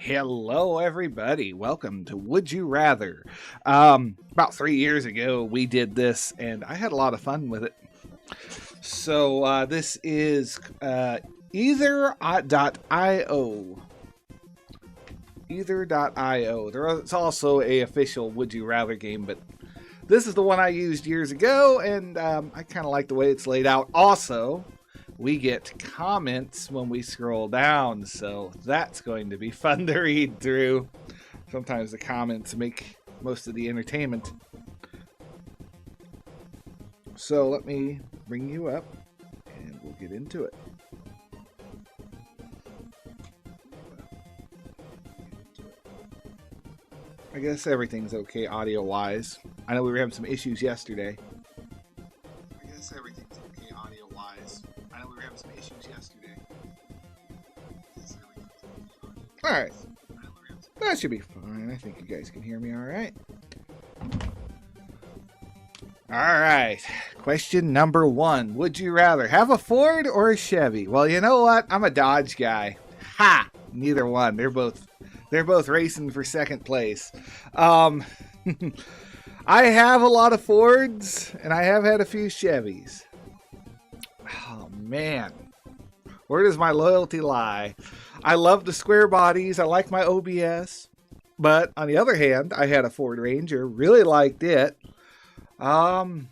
Hello, everybody. Welcome to Would You Rather. About 3 years ago, we did this, and I had a lot of fun with it. So this is either.io. Either.io. There's also a official Would You Rather game, but this is the one I used years ago, and I kind of like the way it's laid out. Also, we get comments when we scroll down, so that's going to be fun to read through. Sometimes the comments make most of the entertainment. So let me bring you up, and we'll get into it. I guess everything's okay audio-wise. I know we were having some issues yesterday. Alright. That should be fine. I think you guys can hear me alright. Alright. Question number 1. Would you rather have a Ford or a Chevy? Well, you know what? I'm a Dodge guy. Ha! Neither one. They're both racing for second place. I have a lot of Fords, and I have had a few Chevys. Oh, man. Where does my loyalty lie? I love the square bodies. I like my OBS. But on the other hand, I had a Ford Ranger. Really liked it. Didn't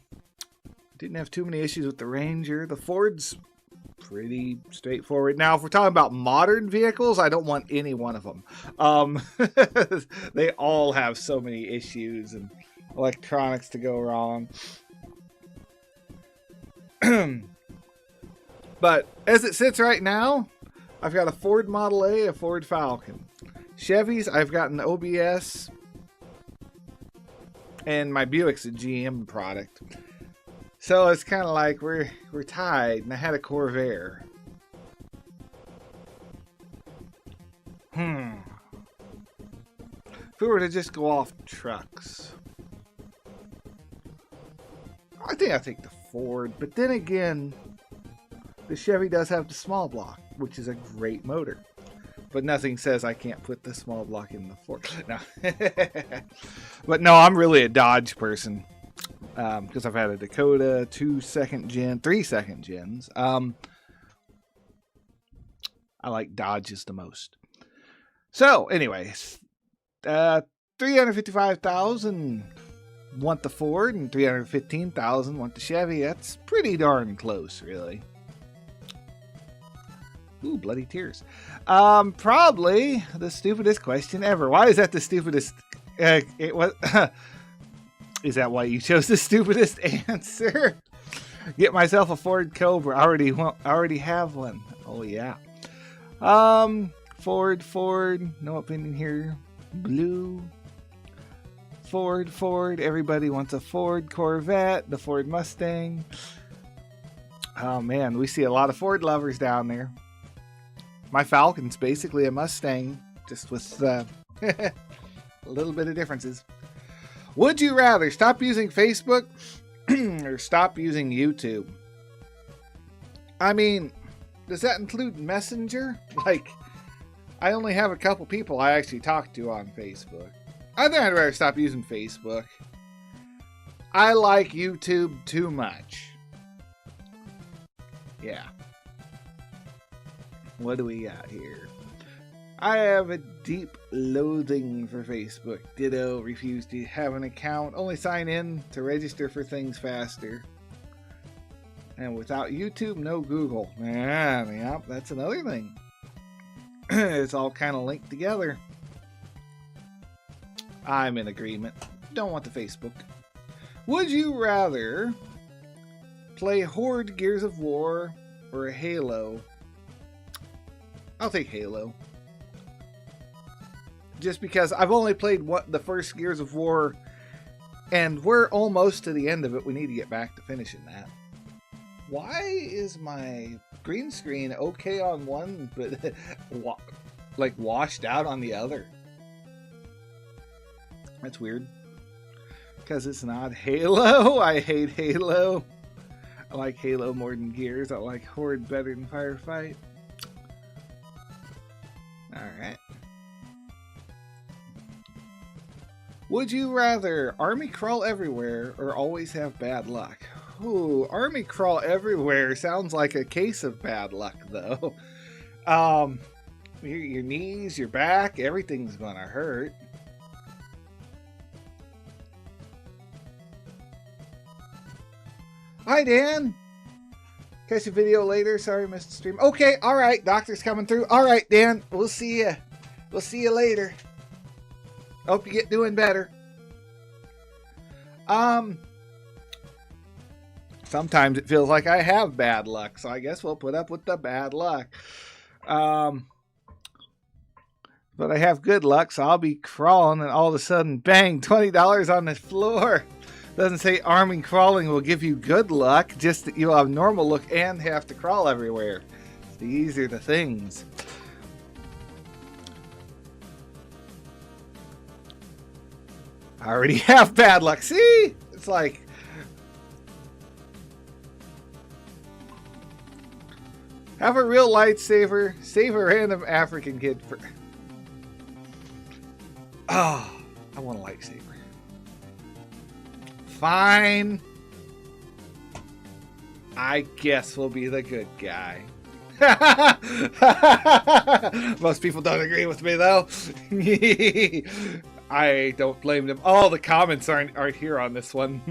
have too many issues with the Ranger. The Ford's pretty straightforward. Now, if we're talking about modern vehicles, I don't want any one of them. They all have so many issues and electronics to go wrong. But as it sits right now, I've got a Ford Model A, a Ford Falcon. Chevys, I've got an OBS, and my Buick's a GM product. So it's kind of like we're tied, and I had a Corvair. If we were to just go off trucks, I think I'd take the Ford, but then again, the Chevy does have the small block, which is a great motor. But nothing says I can't put the small block in the Ford. No. But no, I'm really a Dodge person. Because I've had a Dakota, 2 second gen, 3 second gens. I like Dodges the most. So, anyways. $355,000 want the Ford, and $315,000 want the Chevy. That's pretty darn close, really. Ooh, bloody tears. Probably the stupidest question ever. Why is that the stupidest? Is that why you chose the stupidest answer? Get myself a Ford Cobra. I already have one. Oh yeah. Ford. No opinion here. Blue. Ford. Everybody wants a Ford Corvette. The Ford Mustang. Oh man, we see a lot of Ford lovers down there. My Falcon's basically a Mustang, just with a little bit of differences. Would you rather stop using Facebook or stop using YouTube? I mean, does that include Messenger? Like, I only have a couple people I actually talk to on Facebook. I think I'd rather stop using Facebook. I like YouTube too much. Yeah. What do we got here? I have a deep loathing for Facebook. Ditto. Refuse to have an account. Only sign in to register for things faster. And without YouTube, no Google. Man, yeah, that's another thing. It's all kind of linked together. I'm in agreement. Don't want the Facebook. Would you rather play Horde Gears of War or a Halo? I'll take Halo. Just because I've only played the first Gears of War, and we're almost to the end of it. We need to get back to finishing that. Why is my green screen okay on one, but like washed out on the other? That's weird. Because it's not Halo. I hate Halo. I like Halo more than Gears. I like Horde better than Firefight. Alright. Would you rather army crawl everywhere or always have bad luck? Ooh, army crawl everywhere sounds like a case of bad luck, though. Your knees, your back, everything's gonna hurt. Hi, Dan. Catch a video later. Sorry, missed the stream. Okay, all right. Doctor's coming through. All right, Dan. We'll see you. We'll see you later. Hope you get doing better. Sometimes it feels like I have bad luck, so I guess we'll put up with the bad luck. But I have good luck, so I'll be crawling, and all of a sudden, bang, $20 on the floor. Doesn't say army crawling will give you good luck, just that you'll have normal luck and have to crawl everywhere. These are the things. I already have bad luck. See? It's like... Have a real lightsaber. Save a random African kid for... Oh, I want a lightsaber. Fine. I guess we'll be the good guy. Most people don't agree with me, though. I don't blame them. All the comments aren't here on this one.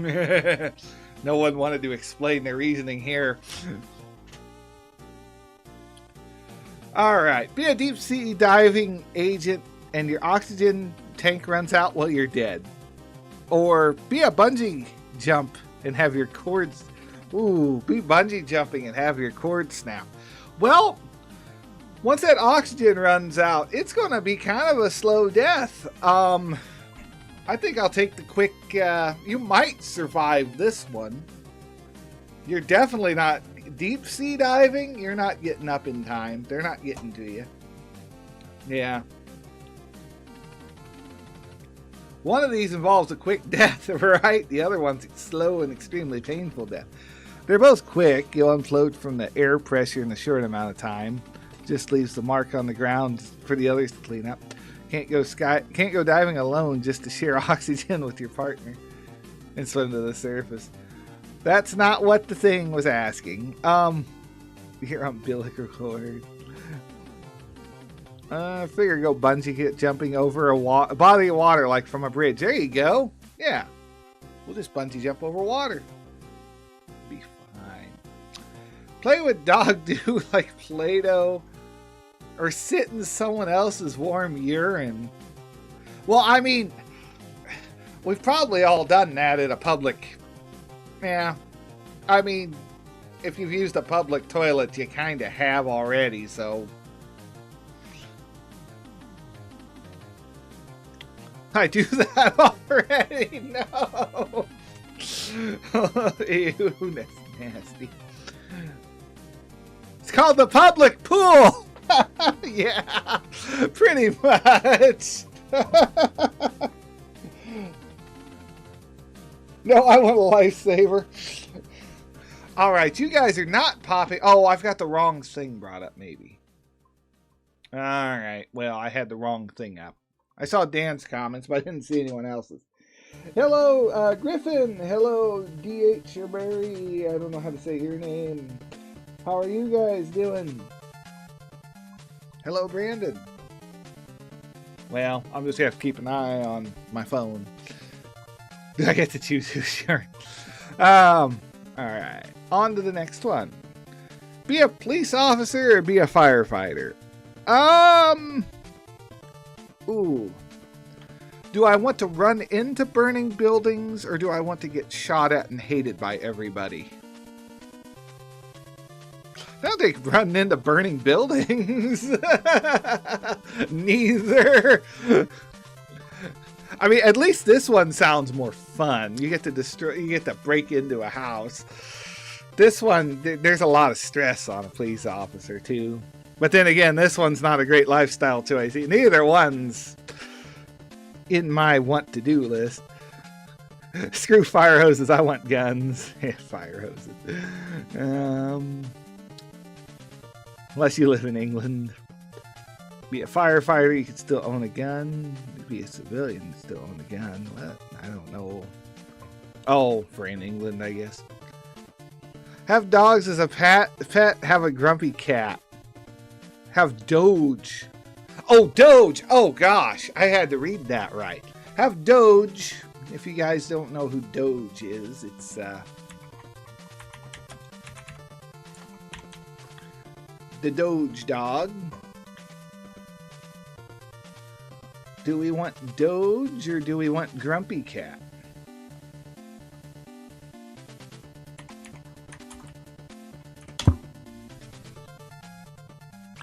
No one wanted to explain their reasoning here. All right. Be a deep sea diving agent and your oxygen tank runs out while you're dead. Or be a bungee jump and have your cords... Ooh, be bungee jumping and have your cords snap. Well, once that oxygen runs out, it's going to be kind of a slow death. I think I'll take the quick... you might survive this one. You're definitely not... Deep sea diving, you're not getting up in time. They're not getting to you. Yeah. One of these involves a quick death, right? The other one's slow and extremely painful death. They're both quick. You'll unfloat from the air pressure in a short amount of time. Just leaves the mark on the ground for the others to clean up. Can't go diving alone just to share oxygen with your partner and swim to the surface. That's not what the thing was asking. Your umbilical cord. I figure go bungee jumping over a body of water, like from a bridge. There you go. Yeah. We'll just bungee jump over water. Be fine. Play with dog do like Play-Doh. Or sit in someone else's warm urine. Well, I mean, we've probably all done that at a public... Yeah. I mean, if you've used a public toilet, you kind of have already, so... I do that already? No! Ew, that's nasty. It's called the public pool! Yeah, pretty much. No, I want a lifesaver. All right, you guys are not popping. Oh, I've got the wrong thing brought up, maybe. All right, well, I had the wrong thing up. I saw Dan's comments, but I didn't see anyone else's. Hello, Griffin. Hello, D.H. Barry. I don't know how to say your name. How are you guys doing? Hello, Brandon. Well, I'm just going to have to keep an eye on my phone. Do I get to choose who's sharing? All right. On to the next one. Be a police officer or be a firefighter? Ooh. Do I want to run into burning buildings or do I want to get shot at and hated by everybody? I don't think running into burning buildings. Neither. I mean, at least this one sounds more fun. You get to destroy, you get to break into a house. This one, there's a lot of stress on a police officer too. But then again, this one's not a great lifestyle choice. Neither one's in my want to do list. Screw fire hoses, I want guns. Yeah, fire hoses. Unless you live in England. Be a firefighter, you can still own a gun. Be a civilian, still own a gun. What? I don't know. Oh, for in England, I guess. Have dogs as a pet. Have a grumpy cat. Have Doge. Oh, Doge. Oh, gosh. I had to read that right. Have Doge. If you guys don't know who Doge is, it's the Doge dog. Do we want Doge or do we want Grumpy Cat?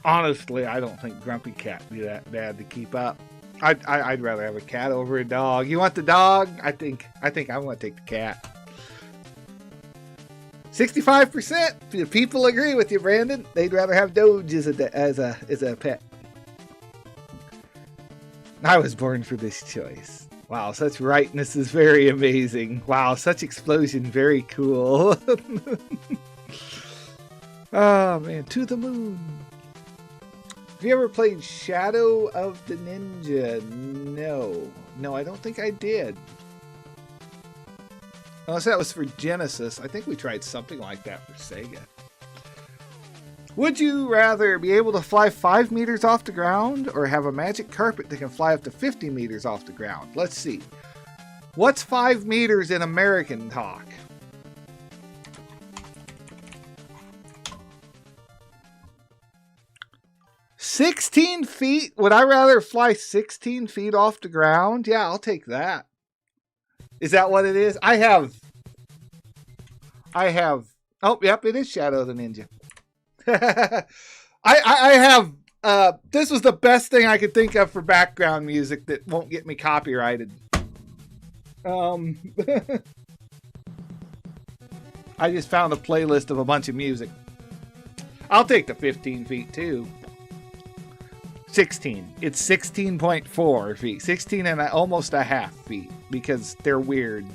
Honestly, I don't think Grumpy Cat would be that bad to keep up. I'd rather have a cat over a dog. You want the dog? I think I want to take the cat. 65%. People agree with you, Brandon. They'd rather have Doge as a pet. I was born for this choice. Wow, such rightness is very amazing. Wow, such explosion, very cool. Oh man, to the moon. Have you ever played Shadow of the Ninja? No. No, I don't think I did. Unless that was for Genesis. I think we tried something like that for Sega. Would you rather be able to fly 5 meters off the ground or have a magic carpet that can fly up to 50 meters off the ground? Let's see. What's 5 meters in American talk? $16 feet? Would I rather fly 16 feet off the ground? Yeah, I'll take that. Is that what it is? I have. Oh, yep, it is Shadow of the Ninja. I have. This was the best thing I could think of for background music that won't get me copyrighted. I just found a playlist of a bunch of music. I'll take the 15 feet too. 16. It's 16.4 feet. 16 and almost a half feet because they're weird.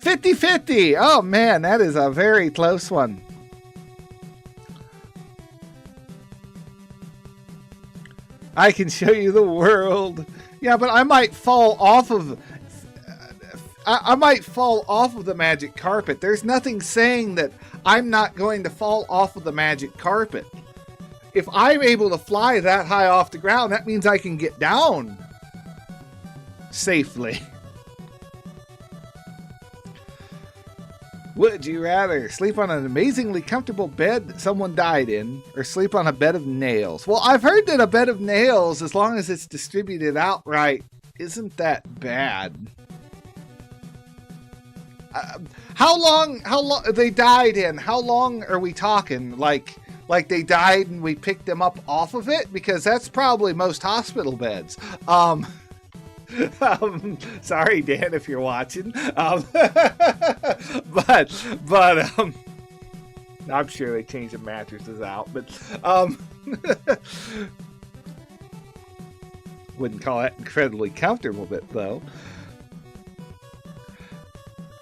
50-50. Oh man, that is a very close one. I can show you the world. Yeah, but I might fall off of I might fall off of the magic carpet. There's nothing saying that I'm not going to fall off of the magic carpet. If I'm able to fly that high off the ground, that means I can get down safely. Would you rather sleep on an amazingly comfortable bed that someone died in or sleep on a bed of nails? Well, I've heard that a bed of nails, as long as it's distributed outright, isn't that bad. How long they died in? How long are we talking? Like they died and we picked them up off of it? Because that's probably most hospital beds. Sorry, Dan, if you're watching. But I'm sure they changed the mattresses out. But wouldn't call that incredibly comfortable bit though.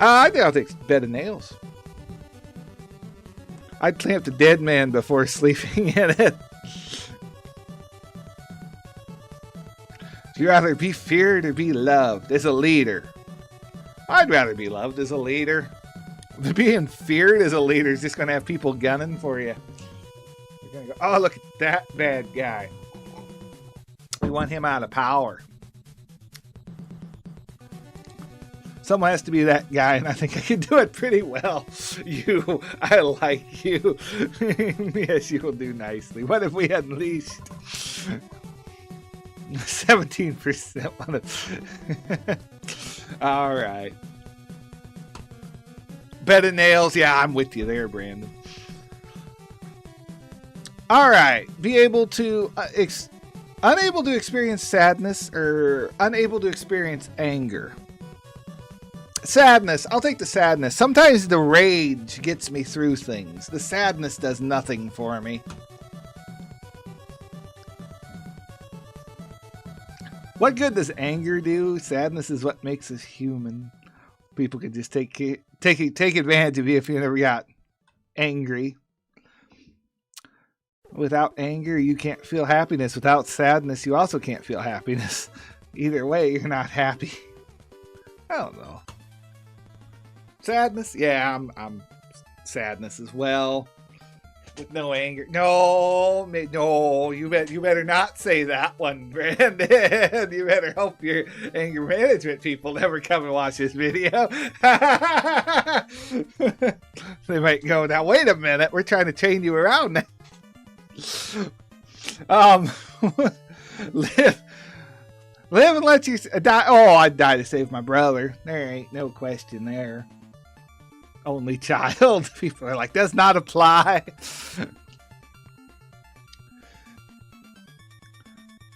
I think I'll take bed of nails. I'd clamp the dead man before sleeping in it. Do you rather be feared or be loved as a leader? I'd rather be loved as a leader. Being feared as a leader is just going to have people gunning for you. You're going to go, oh, look at that bad guy. We want him out of power. Someone has to be that guy, and I think I can do it pretty well. You, I like you. Yes, you will do nicely. What if we unleashed 17% on it? All right. Bed of nails. Yeah, I'm with you there, Brandon. All right. Be able to unable to experience sadness or unable to experience anger. Sadness. I'll take the sadness. Sometimes the rage gets me through things. The sadness does nothing for me. What good does anger do? Sadness is what makes us human. People can just take advantage of you if you never got angry. Without anger, you can't feel happiness. Without sadness, you also can't feel happiness. Either way, you're not happy. I don't know. Sadness? Yeah, I'm sadness as well. With no anger. No, you better not say that one, Brandon. You better hope your anger management people never come and watch this video. They might go, now wait a minute, we're trying to chain you around now. Live and let you die. Oh, I'd die to save my brother. There ain't no question there. Only child. People are like, does not apply.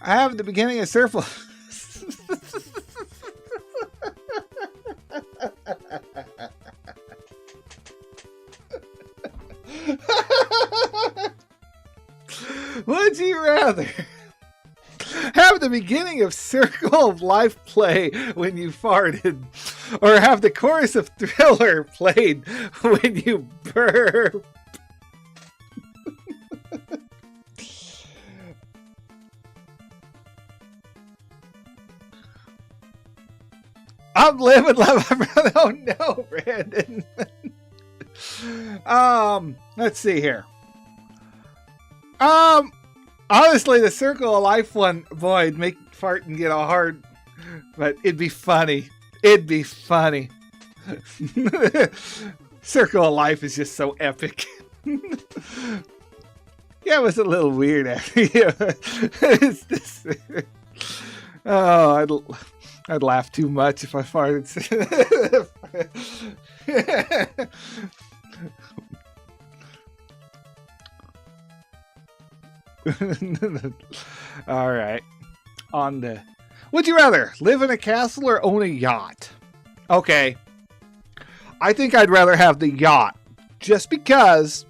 I have the beginning of circle. Would you rather have the beginning of Circle of Life play when you farted, or have the chorus of Thriller played when you burp? I'm living like my brother. Oh no, Brandon. Let's see here. Honestly, the Circle of Life one, boy, it'd make farting get all hard, but it'd be funny. It'd be funny. Circle of Life is just so epic. Yeah, it was a little weird. It's just, oh, I'd laugh too much if I farted. All right. On the. Would you rather live in a castle or own a yacht? Okay. I think I'd rather have the yacht just because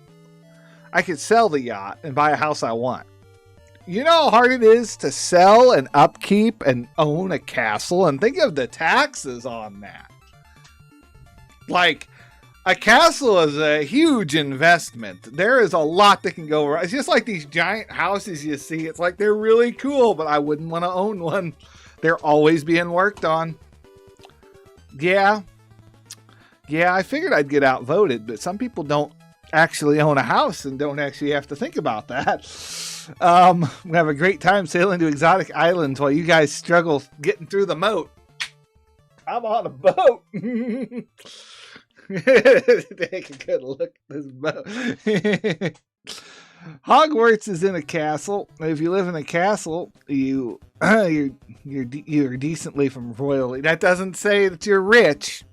I could sell the yacht and buy a house I want. You know how hard it is to sell and upkeep and own a castle, and think of the taxes on that. Like, a castle is a huge investment. There is a lot that can go wrong. It's just like these giant houses you see. It's like they're really cool, but I wouldn't want to own one. They're always being worked on. Yeah. Yeah, I figured I'd get outvoted, but some people don't actually own a house and don't actually have to think about that. We have a great time sailing to exotic islands while you guys struggle getting through the moat. I'm on a boat. Take a good look at this boat. Hogwarts is in a castle. If you live in a castle, you're decently from royalty. That doesn't say that you're rich.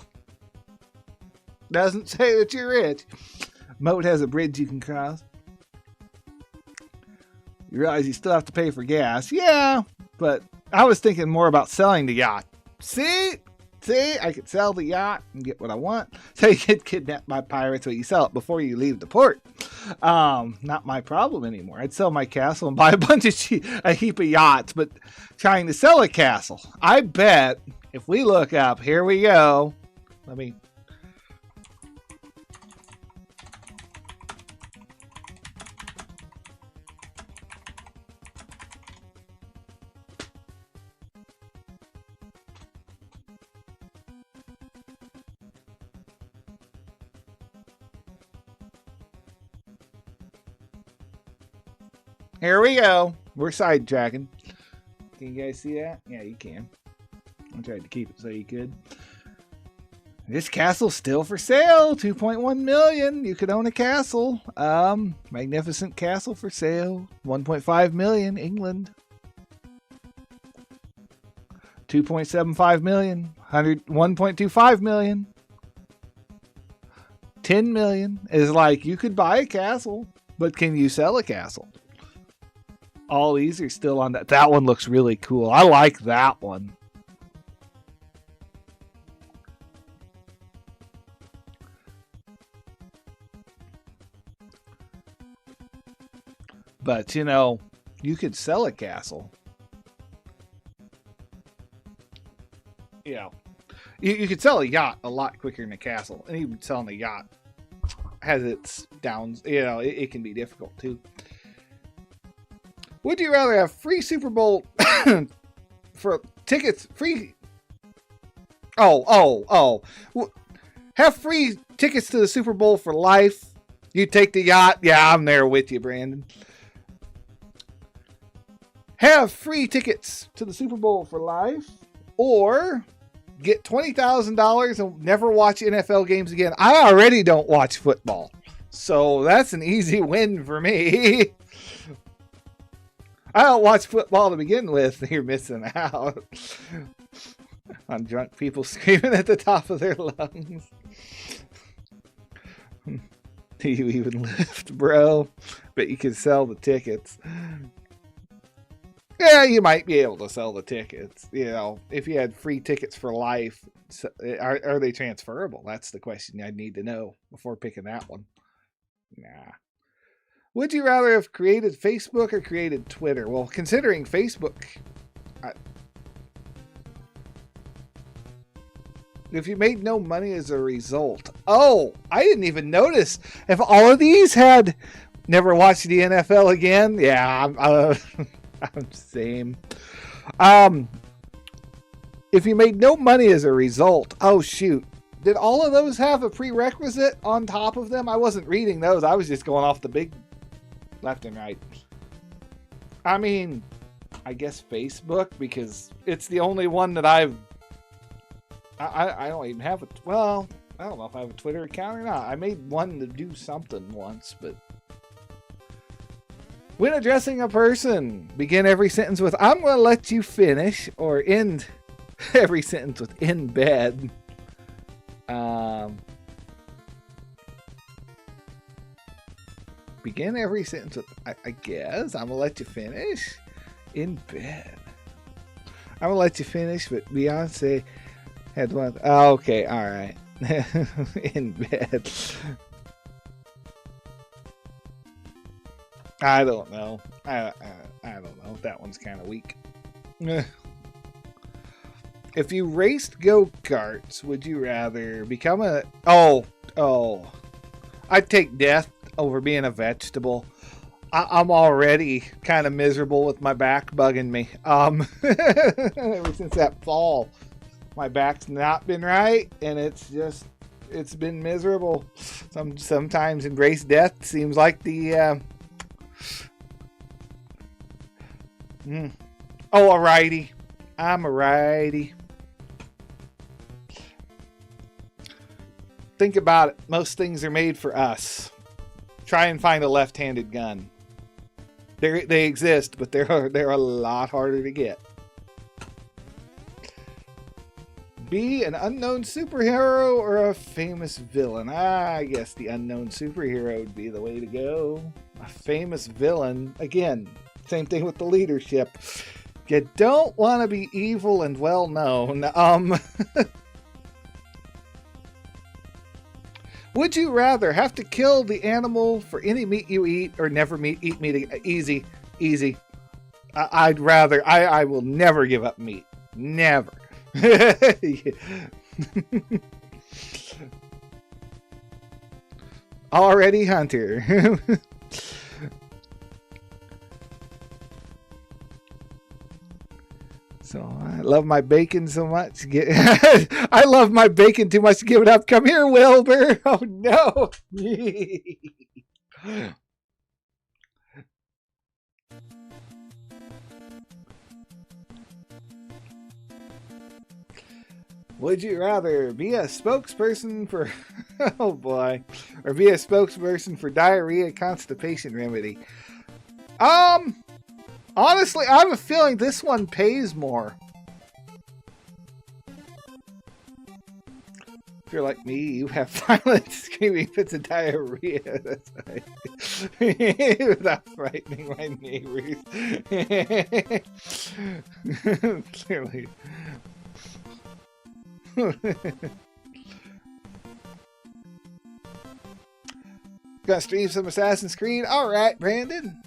Doesn't say that you're rich. Moat has a bridge you can cross. You realize you still have to pay for gas. Yeah, but I was thinking more about selling the yacht. See, I could sell the yacht and get what I want. So you get kidnapped by pirates, but you sell it before you leave the port. Not my problem anymore. I'd sell my castle and buy a heap of yachts, but trying to sell a castle. I bet if we look up, here we go. Here we go. We're sidetracking. Can you guys see that? Yeah, you can. I tried to keep it so you could. This castle's still for sale. 2.1 million. You could own a castle. Magnificent castle for sale. 1.5 million. England. 2.75 million. 1.25 million. 10 million is like you could buy a castle, but can you sell a castle? All these are still on that. That one looks really cool. I like that one. But, you know, you could sell a castle. You know, you could sell a yacht a lot quicker than a castle. And even selling a yacht has its downs. You know, it can be difficult too. Would you rather have free Super Bowl for tickets? Free. Have free tickets to the Super Bowl for life. You take the yacht. Yeah, I'm there with you, Brandon. Have free tickets to the Super Bowl for life, or get $20,000 and never watch NFL games again. I already don't watch football, so that's an easy win for me. I don't watch football to begin with. You're missing out on drunk people screaming at the top of their lungs. Do you even lift, bro? Bet you can sell the tickets. Yeah, you might be able to sell the tickets. You know, if you had free tickets for life, are they transferable? That's the question I'd need to know before picking that one. Nah. Would you rather have created Facebook or created Twitter? Well, considering Facebook, if you made no money as a result. Oh, I didn't even notice. If all of these had never watched the NFL again, yeah, I'm same. If you made no money as a result, oh shoot. Did all of those have a prerequisite on top of them? I wasn't reading those. I was just going off the big left and right. I mean, I guess Facebook, because it's the only one that I don't even have well, I don't know if I have a Twitter account or not. I made one to do something once, but when addressing a person, begin every sentence with "I'm going to let you finish," or end every sentence with "in bed." Begin every sentence with I guess I'm going to let you finish in bed. I'm going to let you finish, but Beyonce had one. Oh, okay, all right. In bed. I don't know. I don't know. That one's kind of weak. If you raced go-karts, would you rather become a... Oh. I'd take death over being a vegetable. I'm already kind of miserable with my back bugging me. Ever since that fall, my back's not been right, and it's been miserable. Sometimes embrace death seems like the... Oh, a righty. I'm a righty. Think about it. Most things are made for us. Try and find a left-handed gun. They exist, but they're a lot harder to get. Be an unknown superhero or a famous villain? I guess the unknown superhero would be the way to go. A famous villain, again, same thing with the leadership. You don't want to be evil and well known. Would you rather have to kill the animal for any meat you eat, or never eat meat? Easy. I'd rather. I will never give up meat. Never. Already Hunter. So I love my bacon so much. I love my bacon too much to give it up. Come here, Wilbur. Oh no. Would you rather be a spokesperson for, oh boy, or be a spokesperson for diarrhea constipation remedy? Honestly, I have a feeling this one pays more. If you're like me, you have violent screaming fits of diarrhea. That's right. Without frightening my neighbors. Clearly. Gonna stream some Assassin's Creed. Alright, Brandon.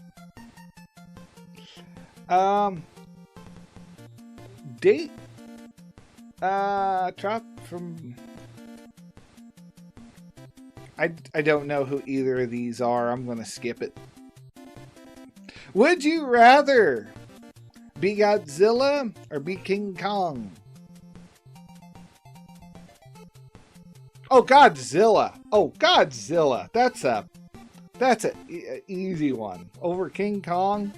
Date drop from I don't know who either of these are. I'm gonna skip it. Would you rather be Godzilla or be King Kong? Oh, Godzilla. Oh, Godzilla. That's a easy one. Over King Kong.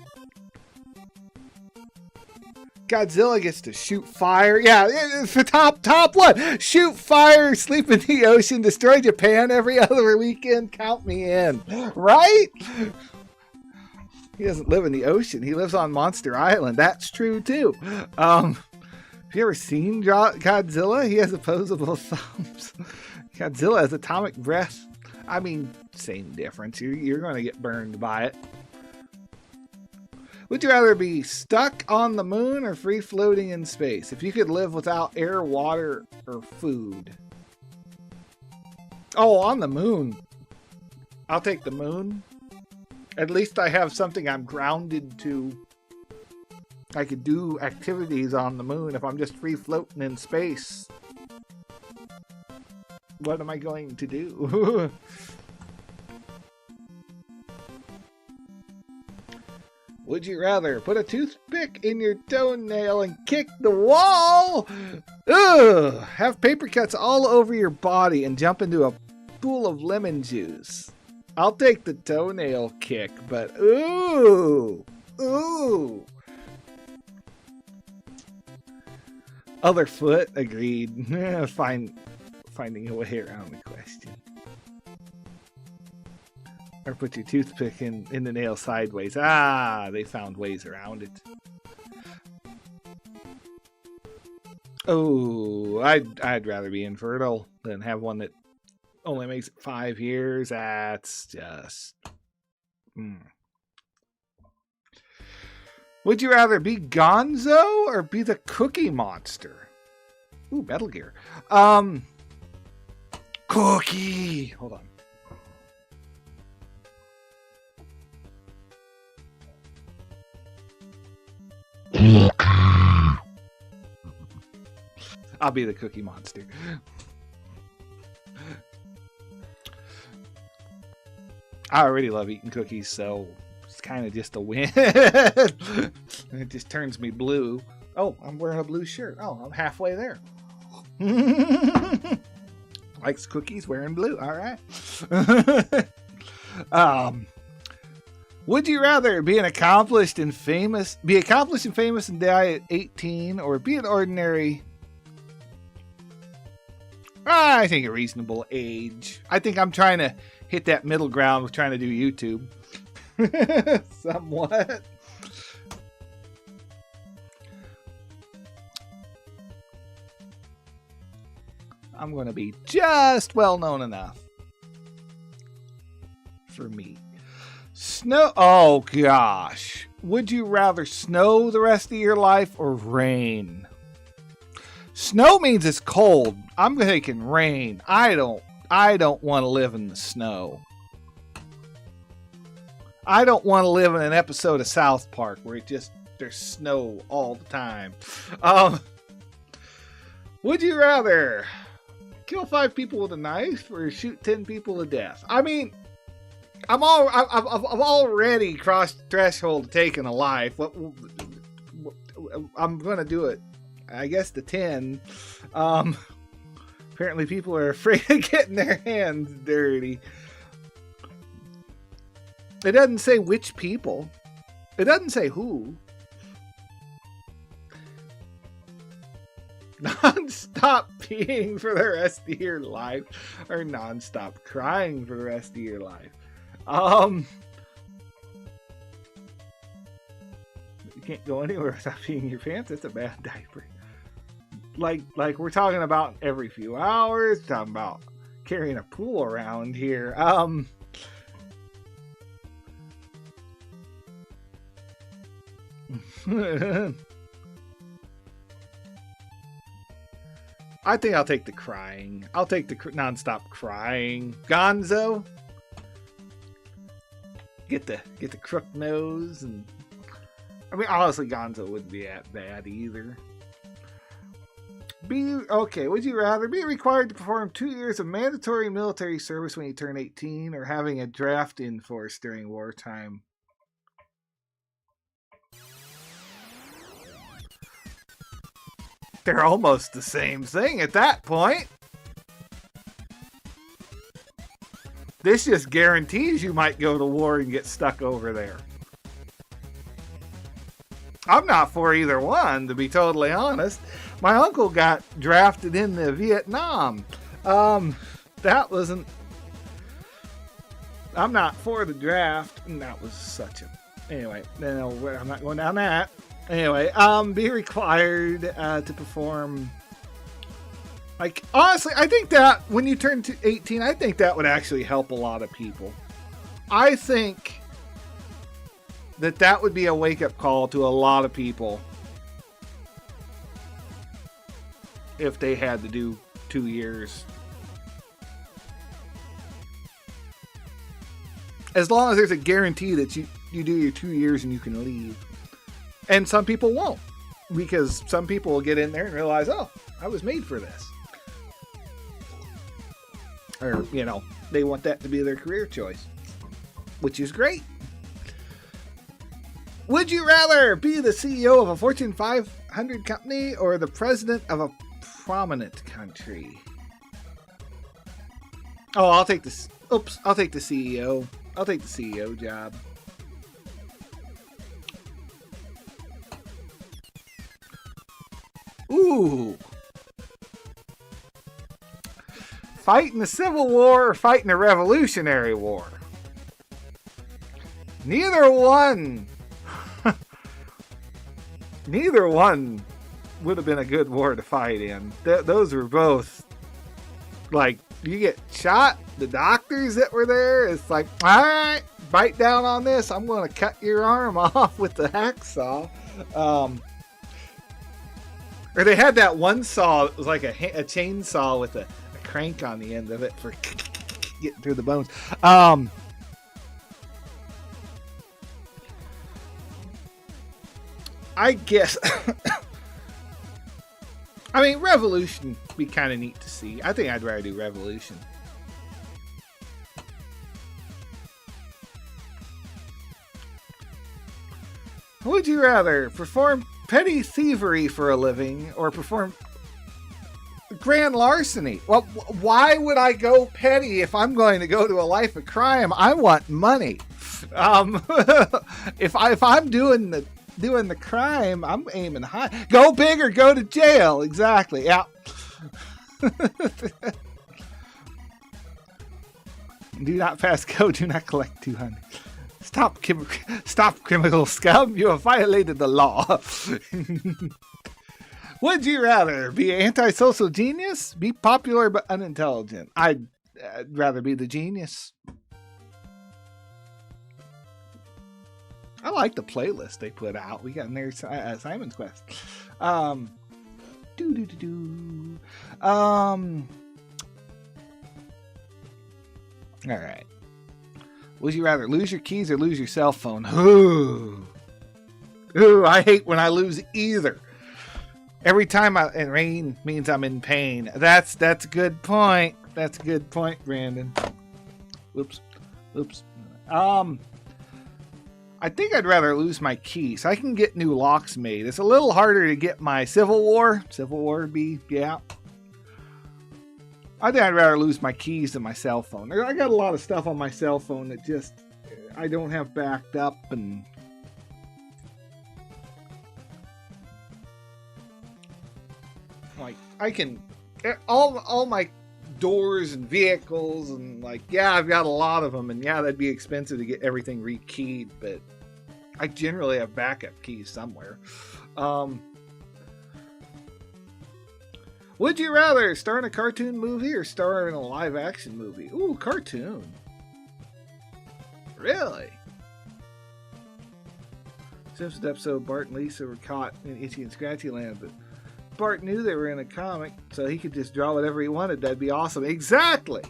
Godzilla gets to shoot fire. Yeah, it's the top one. Shoot fire, sleep in the ocean, destroy Japan every other weekend. Count me in. Right? He doesn't live in the ocean. He lives on Monster Island. That's true, too. Have you ever seen Godzilla? He has opposable thumbs. Godzilla has atomic breath. I mean, same difference. You're going to get burned by it. Would you rather be stuck on the moon or free floating in space? If you could live without air, water, or food. Oh, on the moon. I'll take the moon. At least I have something I'm grounded to. I could do activities on the moon if I'm just free floating in space. What am I going to do? Would you rather put a toothpick in your toenail and kick the wall? Ugh! Have paper cuts all over your body and jump into a pool of lemon juice. I'll take the toenail kick, but ooh! Other foot, agreed. Finding a way around the question. Or put your toothpick in the nail sideways. Ah, they found ways around it. Oh, I'd rather be infertile than have one that only makes it 5 years. That's just... Would you rather be Gonzo or be the Cookie Monster? Ooh, Metal Gear. Cookie! Hold on. I'll be the Cookie Monster. I already love eating cookies, so it's kind of just a win. It just turns me blue. Oh, I'm wearing a blue shirt. Oh, I'm halfway there. Likes cookies, wearing blue. All right. Would you rather be accomplished and famous and die at 18, or be an ordinary? I think a reasonable age. I think I'm trying to hit that middle ground with trying to do YouTube. Somewhat. I'm going to be just well known enough for me. Snow. Oh, gosh. Would you rather snow the rest of your life or rain? Snow means it's cold. I'm taking rain. I don't want to live in the snow. I don't want to live in an episode of South Park where there's snow all the time. Would you rather kill 5 people with a knife or shoot 10 people to death? I mean, I've already crossed the threshold of taking a life. I'm going to do it. I guess the 10. Apparently people are afraid of getting their hands dirty. It doesn't say which people. It doesn't say who. Non-stop peeing for the rest of your life, or non-stop crying for the rest of your life. You can't go anywhere without peeing your pants. That's a bad diaper. Like we're talking about every few hours. We're talking about carrying a pool around here. I think I'll take the crying. I'll take the non-stop crying. Gonzo. Get the crook nose, and I mean, honestly, Gonzo wouldn't be that bad either. Would you rather be required to perform 2 years of mandatory military service when you turn 18, or having a draft enforced during wartime? They're almost the same thing at that point. This just guarantees you might go to war and get stuck over there. I'm not for either one, to be totally honest. My uncle got drafted into Vietnam. That wasn't... I'm not for the draft. And that was such a... Anyway, no, I'm not going down that. Anyway, be required to perform... Like, honestly, I think that when you turn to 18, I think that would actually help a lot of people. I think that would be a wake-up call to a lot of people if they had to do 2 years. As long as there's a guarantee that you do your 2 years and you can leave. And some people won't. Because some people will get in there and realize, oh, I was made for this. Or, you know, they want that to be their career choice. Which is great. Would you rather be the CEO of a Fortune 500 company or the president of a prominent country? Oh, I'll take this. Oops, I'll take the CEO. I'll take the CEO job. Ooh. Fighting the Civil War or fighting a Revolutionary War? Neither one. Neither one would have been a good war to fight in. Those were both, like, you get shot. The doctors that were there, it's like, all right, bite down on this. I'm going to cut your arm off with the hacksaw. Or they had that one saw. It was like a chainsaw with a crank on the end of it for getting through the bones. I guess. I mean, Revolution would be kind of neat to see. I think I'd rather do Revolution. Would you rather perform petty thievery for a living or perform grand larceny? Well, why would I go petty if I'm going to go to a life of crime? I want money. If I'm doing the crime, I'm aiming high. Go big or go to jail. Exactly. Yeah. Do not pass go. Do not collect 200. Stop criminal scum. You have violated the law. Would you rather be an antisocial genius? Be popular but unintelligent? I'd rather be the genius. I like the playlist they put out. We got in there Simon's Quest. All right. Would you rather lose your keys or lose your cell phone? Ooh, I hate when I lose either. Every time and rain means I'm in pain. That's a good point. That's a good point, Brandon. Oops. I think I'd rather lose my keys. I can get new locks made. It's a little harder to get my Civil War. Civil War would be, yeah. I think I'd rather lose my keys than my cell phone. I got a lot of stuff on my cell phone that just I don't have backed up, and like I can all my doors and vehicles and like, yeah, I've got a lot of them, and yeah, that'd be expensive to get everything rekeyed, but I generally have backup keys somewhere. Would you rather star in a cartoon movie or star in a live action movie? Ooh, cartoon. Really? Simpsons episode, Bart and Lisa were caught in Itchy and Scratchy Land, but Bart knew they were in a comic, so he could just draw whatever he wanted. That'd be awesome. Exactly!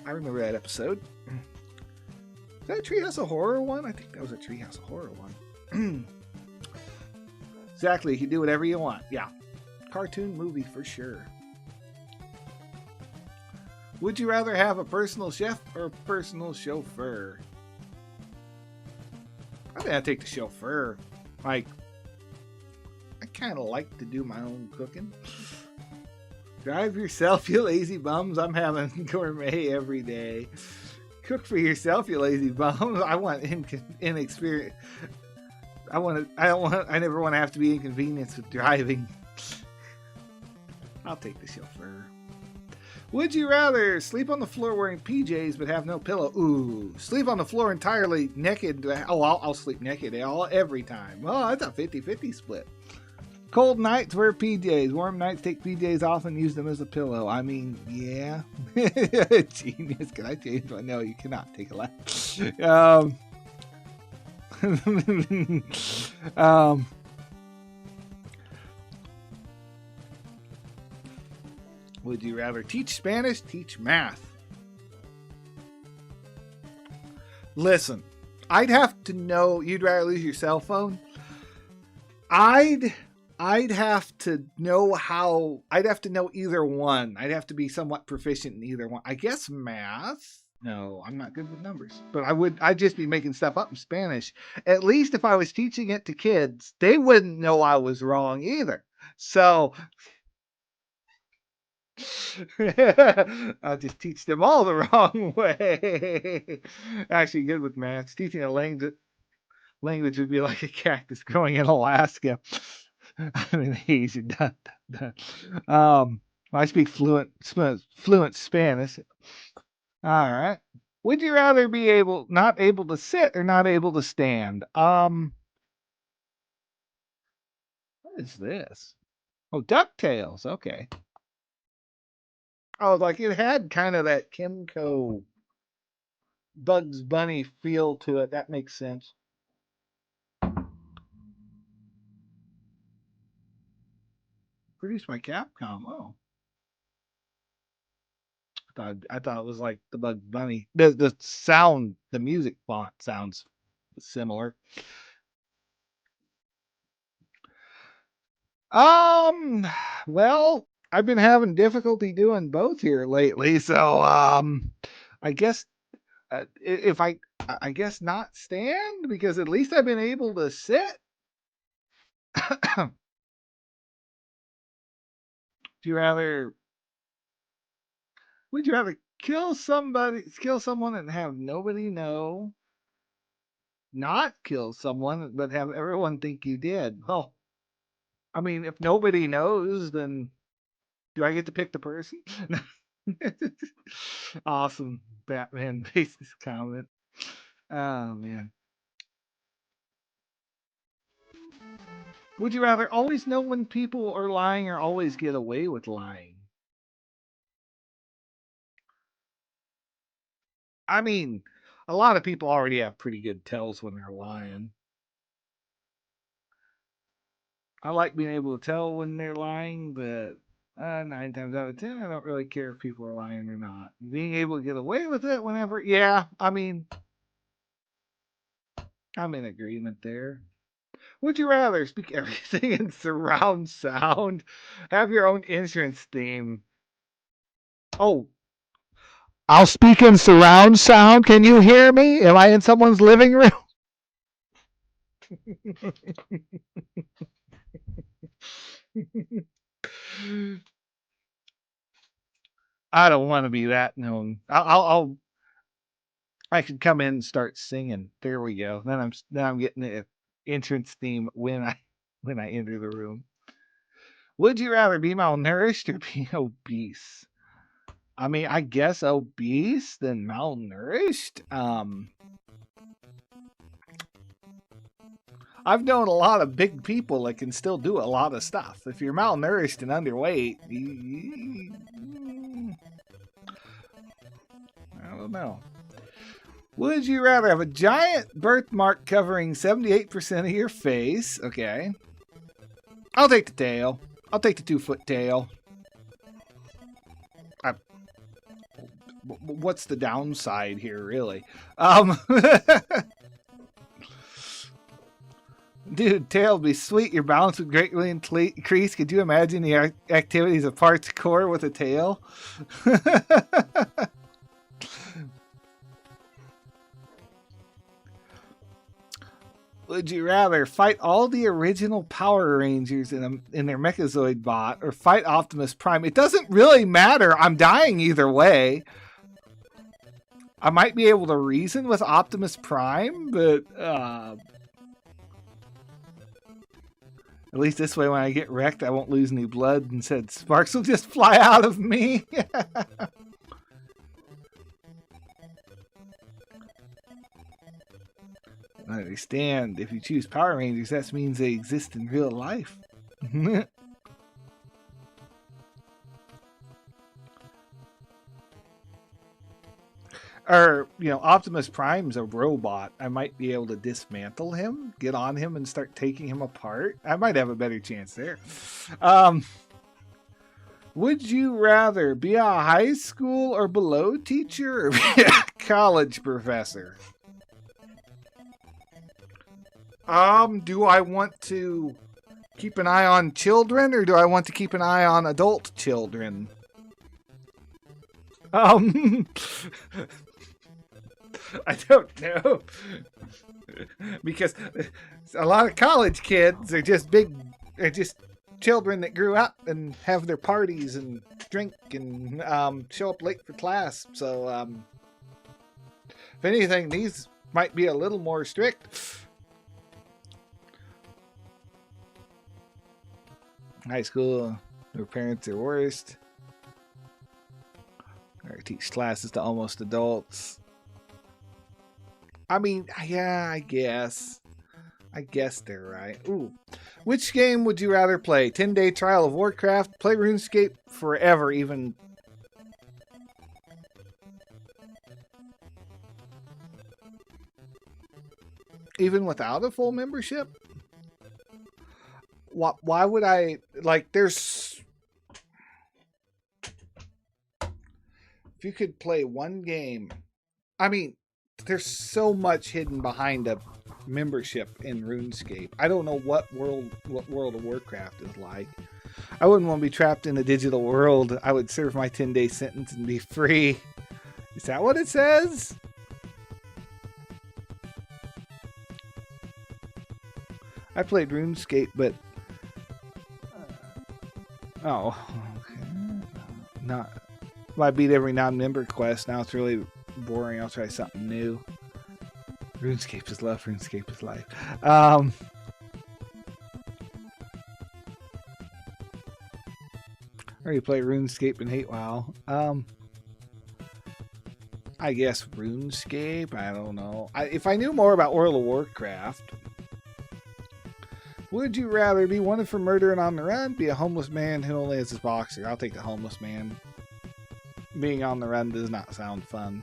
I remember that episode. Is that a Treehouse of Horror one? I think that was a Treehouse of Horror one. Exactly, you can do whatever you want. Yeah. Cartoon movie for sure. Would you rather have a personal chef or a personal chauffeur? I think I'd take the chauffeur. Like, I kind of like to do my own cooking. Drive yourself, you lazy bums. I'm having gourmet every day. Cook for yourself, you lazy bums. I want inexperience. I never want to have to be inconvenienced with driving. I'll take the chauffeur. Would you rather sleep on the floor wearing PJs but have no pillow? Ooh, sleep on the floor entirely naked. Oh, I'll sleep naked every time. Oh, that's a 50-50 split. Cold nights, wear PJs. Warm nights, take PJs off and use them as a pillow. I mean, yeah. Genius. Can I change one? No, you cannot take a laugh. Would you rather teach Spanish, teach math? Listen, I'd have to know. You'd rather lose your cell phone? I'd have to know how. I'd have to know either one. I'd have to be somewhat proficient in either one. I guess math. No, I'm not good with numbers. But I'd just be making stuff up in Spanish. At least if I was teaching it to kids, they wouldn't know I was wrong either. So I'll just teach them all the wrong way. Actually, good with math. Teaching a language would be like a cactus growing in Alaska. I mean, easy. I speak fluent Spanish. All right. Would you rather be not able to sit or not able to stand? What is this? Oh, DuckTales. Okay. Oh, like it had kind of that Kimco Bugs Bunny feel to it. That makes sense. Produced by Capcom. Oh. I thought it was like the Bugs Bunny. The sound, the music font sounds similar. Well, I've been having difficulty doing both here lately, so I guess if I guess not stand because at least I've been able to sit. Do you rather? Would you rather kill someone and have nobody know? Not kill someone, but have everyone think you did? Well, I mean, if nobody knows, then do I get to pick the person? Awesome Batman basis comment. Oh man. Would you rather always know when people are lying or always get away with lying? I mean, a lot of people already have pretty good tells when they're lying. I like being able to tell when they're lying, but 9 times out of 10, I don't really care if people are lying or not. Being able to get away with it whenever, yeah, I mean, I'm in agreement there. Would you rather speak everything in surround sound, have your own insurance theme? Oh, I'll speak in surround sound. Can you hear me? Am I in someone's living room? I don't want to be that known. I could come in and start singing. There we go. Then I'm getting the entrance theme when I enter the room. Would you rather be malnourished or be obese? I mean, I guess obese than malnourished. I've known a lot of big people that can still do a lot of stuff. If you're malnourished and underweight, I don't know. Would you rather have a giant birthmark covering 78% of your face? Okay. I'll take the tail. I'll take the 2-foot tail. What's the downside here, really? Dude, tail would be sweet. Your balance would greatly increase. Could you imagine the activities of parkour with a tail? Would you rather fight all the original Power Rangers in their Mechazoid bot or fight Optimus Prime? It doesn't really matter. I'm dying either way. I might be able to reason with Optimus Prime, but at least this way when I get wrecked, I won't lose any blood. Instead, sparks will just fly out of me. I understand. If you choose Power Rangers, that means they exist in real life. Or, Optimus Prime's a robot. I might be able to dismantle him, get on him, and start taking him apart. I might have a better chance there. Would you rather be a high school or below teacher or be a college professor? Do I want to keep an eye on children or do I want to keep an eye on adult children? I don't know. Because a lot of college kids are just children that grew up and have their parties and drink and show up late for class. So, if anything, these might be a little more strict. High school, their parents are worst. Or teach classes to almost adults. I mean, yeah, I guess. I guess they're right. Ooh. Which game would you rather play? 10-day trial of Warcraft? Play RuneScape forever, even without a full membership? Why would I, there's... If you could play one game... I mean, there's so much hidden behind a membership in RuneScape. I don't know what World of Warcraft is like. I wouldn't want to be trapped in a digital world. I would serve my 10-day sentence and be free. Is that what it says? I played RuneScape, but... oh, okay. Not... Well, I beat every non-member quest. Now it's really boring. I'll try something new. RuneScape is love. RuneScape is life. Or you play RuneScape and hate WoW. I guess RuneScape. I don't know. If I knew more about World of Warcraft, would you rather be wanted for murder and on the run, be a homeless man who only has his boxer? I'll take the homeless man. Being on the run does not sound fun.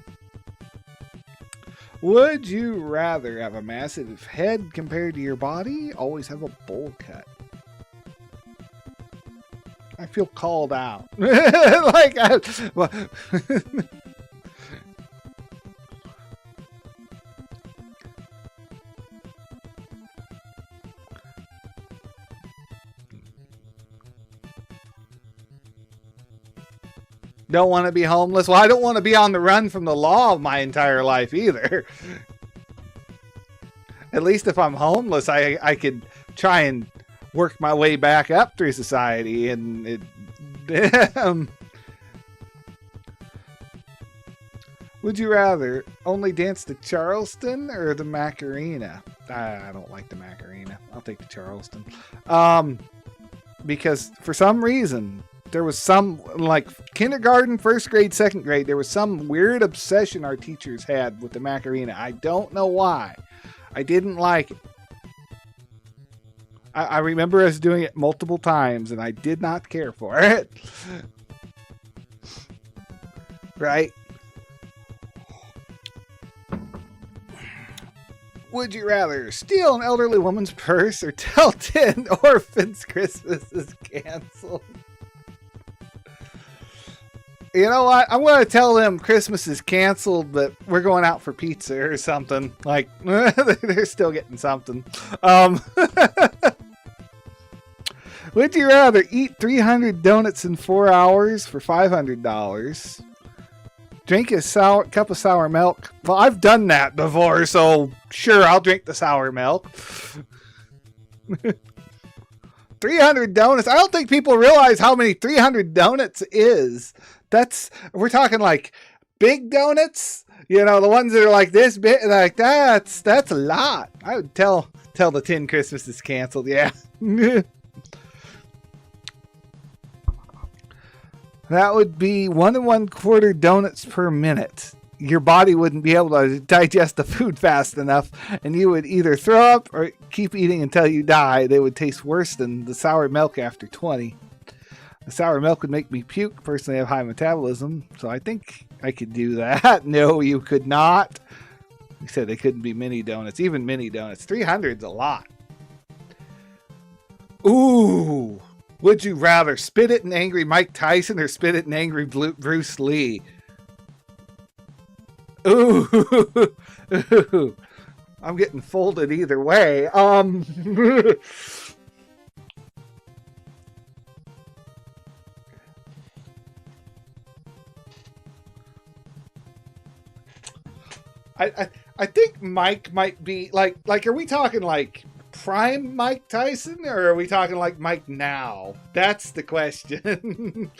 Would you rather have a massive head compared to your body? Always have a bowl cut. I feel called out. Don't want to be homeless. Well, I don't want to be on the run from the law my entire life either. At least if I'm homeless, I could try and work my way back up through society. And would you rather only dance to Charleston or the Macarena? I don't like the Macarena. I'll take the Charleston. Because for some reason... there was some, kindergarten, first grade, second grade, there was some weird obsession our teachers had with the Macarena. I don't know why. I didn't like it. I remember us doing it multiple times, and I did not care for it. Right? Would you rather steal an elderly woman's purse or tell 10 orphans Christmas is canceled? You know what? I'm going to tell them Christmas is canceled, but we're going out for pizza or something. They're still getting something. Would you rather eat 300 donuts in 4 hours for $500 Drink a cup of sour milk. Well, I've done that before, so sure, I'll drink the sour milk. 300 donuts. I don't think people realize how many 300 donuts is. We're talking like big donuts. You know, the ones that are like this big, like that's a lot. I would tell the 10 Christmas is canceled. Yeah. That would be 1 1/4 donuts per minute. Your body wouldn't be able to digest the food fast enough, and you would either throw up or keep eating until you die. They would taste worse than the sour milk after 20. The sour milk would make me puke. Personally, I have high metabolism, so I think I could do that. No, you could not. You said they couldn't be mini donuts. Even mini donuts. 300's a lot. Ooh. Would you rather spit at an angry Mike Tyson or spit at an angry Bruce Lee? Ooh. Ooh. I'm getting folded either way. I think Mike might be like are we talking like prime Mike Tyson, or are we talking like Mike now? That's the question.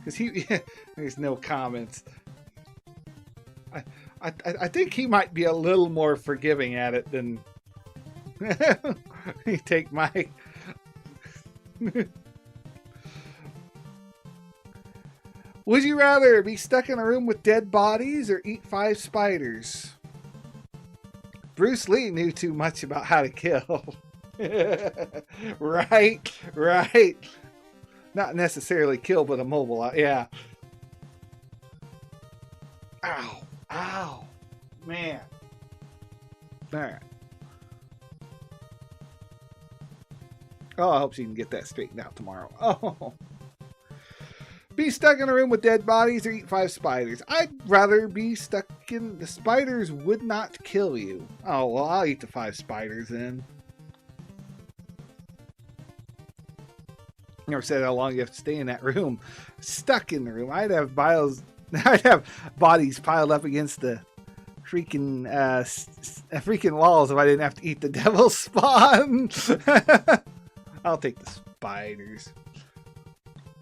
Because there's no comments. I think he might be a little more forgiving at it than you take Mike. Would you rather be stuck in a room with dead bodies or eat 5 spiders? Bruce Lee knew too much about how to kill. Right. Not necessarily kill, but immobilize. Yeah. Ow. Man. All right. Oh, I hope she can get that straightened out tomorrow. Oh. Be stuck in a room with dead bodies or eat 5 spiders? I'd rather be stuck in... The spiders would not kill you. Oh, well, I'll eat the 5 spiders then. Never said how long you have to stay in that room. Stuck in the room. I'd have bodies piled up against the freaking walls if I didn't have to eat the devil's spawn. I'll take the spiders.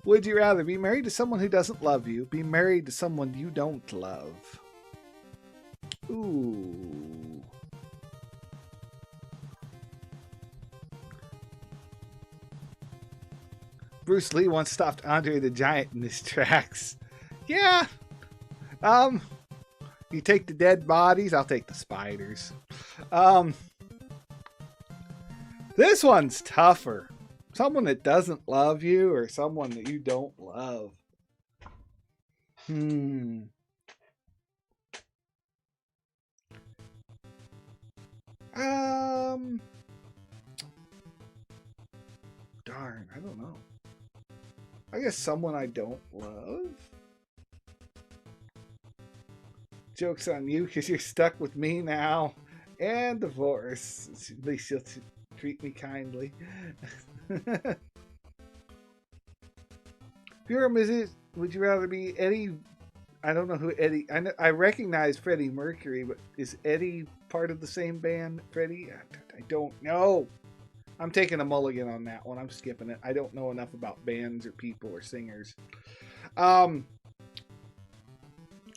Would you rather be married to someone who doesn't love you, be married to someone you don't love? Ooh. Bruce Lee once stopped Andre the Giant in his tracks. Yeah. You take the dead bodies, I'll take the spiders. This one's tougher. Someone that doesn't love you or someone that you don't love. Darn, I don't know. I guess someone I don't love. Joke's on you because you're stuck with me now. And divorce. At least you'll treat me kindly. If you're a musician, would you rather be Eddie? I don't know who Eddie... I recognize Freddie Mercury, but is Eddie part of the same band? Freddie? I don't know. I'm taking a mulligan on that one. I'm skipping it. I don't know enough about bands or people or singers.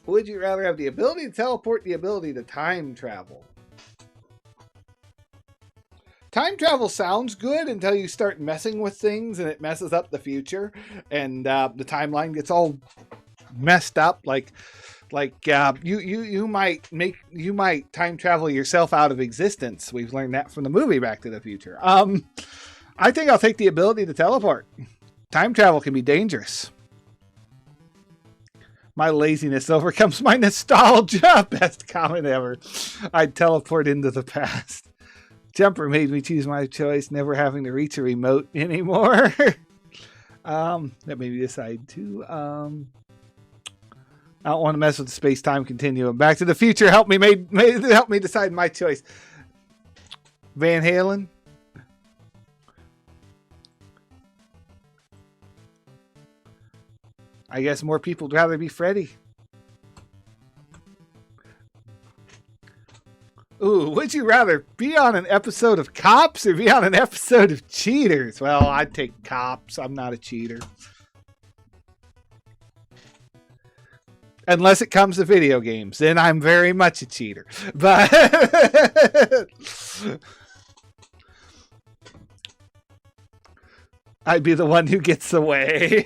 Would you rather have the ability to teleport, the ability to time travel? Time travel sounds good until you start messing with things and it messes up the future and the timeline gets all messed up. Like you might time travel yourself out of existence. We've learned that from the movie Back to the Future. I think I'll take the ability to teleport. Time travel can be dangerous. My laziness overcomes my nostalgia. Best comment ever. I'd teleport into the past. Jumper made me choose my choice, never having to reach a remote anymore. That made me decide to. I don't want to mess with the space-time continuum. Back to the Future helped me help me decide my choice. Van Halen. I guess more people would rather be Freddie. Ooh, would you rather be on an episode of Cops or be on an episode of Cheaters? Well, I'd take Cops. I'm not a cheater. Unless it comes to video games, then I'm very much a cheater. But I'd be the one who gets away.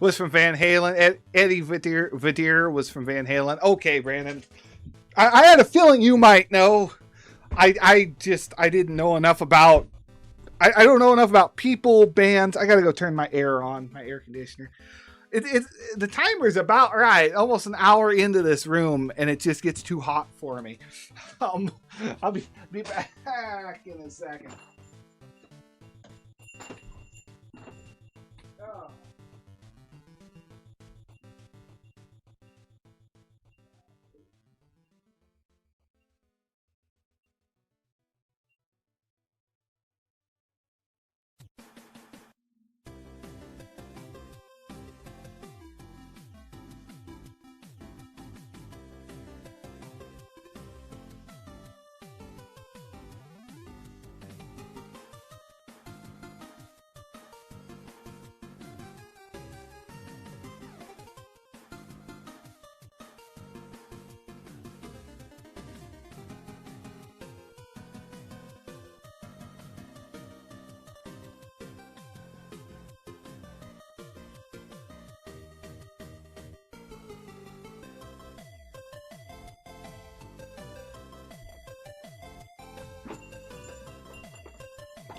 Was from Van Halen. Eddie Vedder was from Van Halen. Okay, Brandon. I had a feeling you might know. I didn't know enough about. I don't know enough about people, bands. I gotta go turn my air on, my air conditioner. The timer's about right. Almost an hour into this room, and it just gets too hot for me. I'll be back in a second.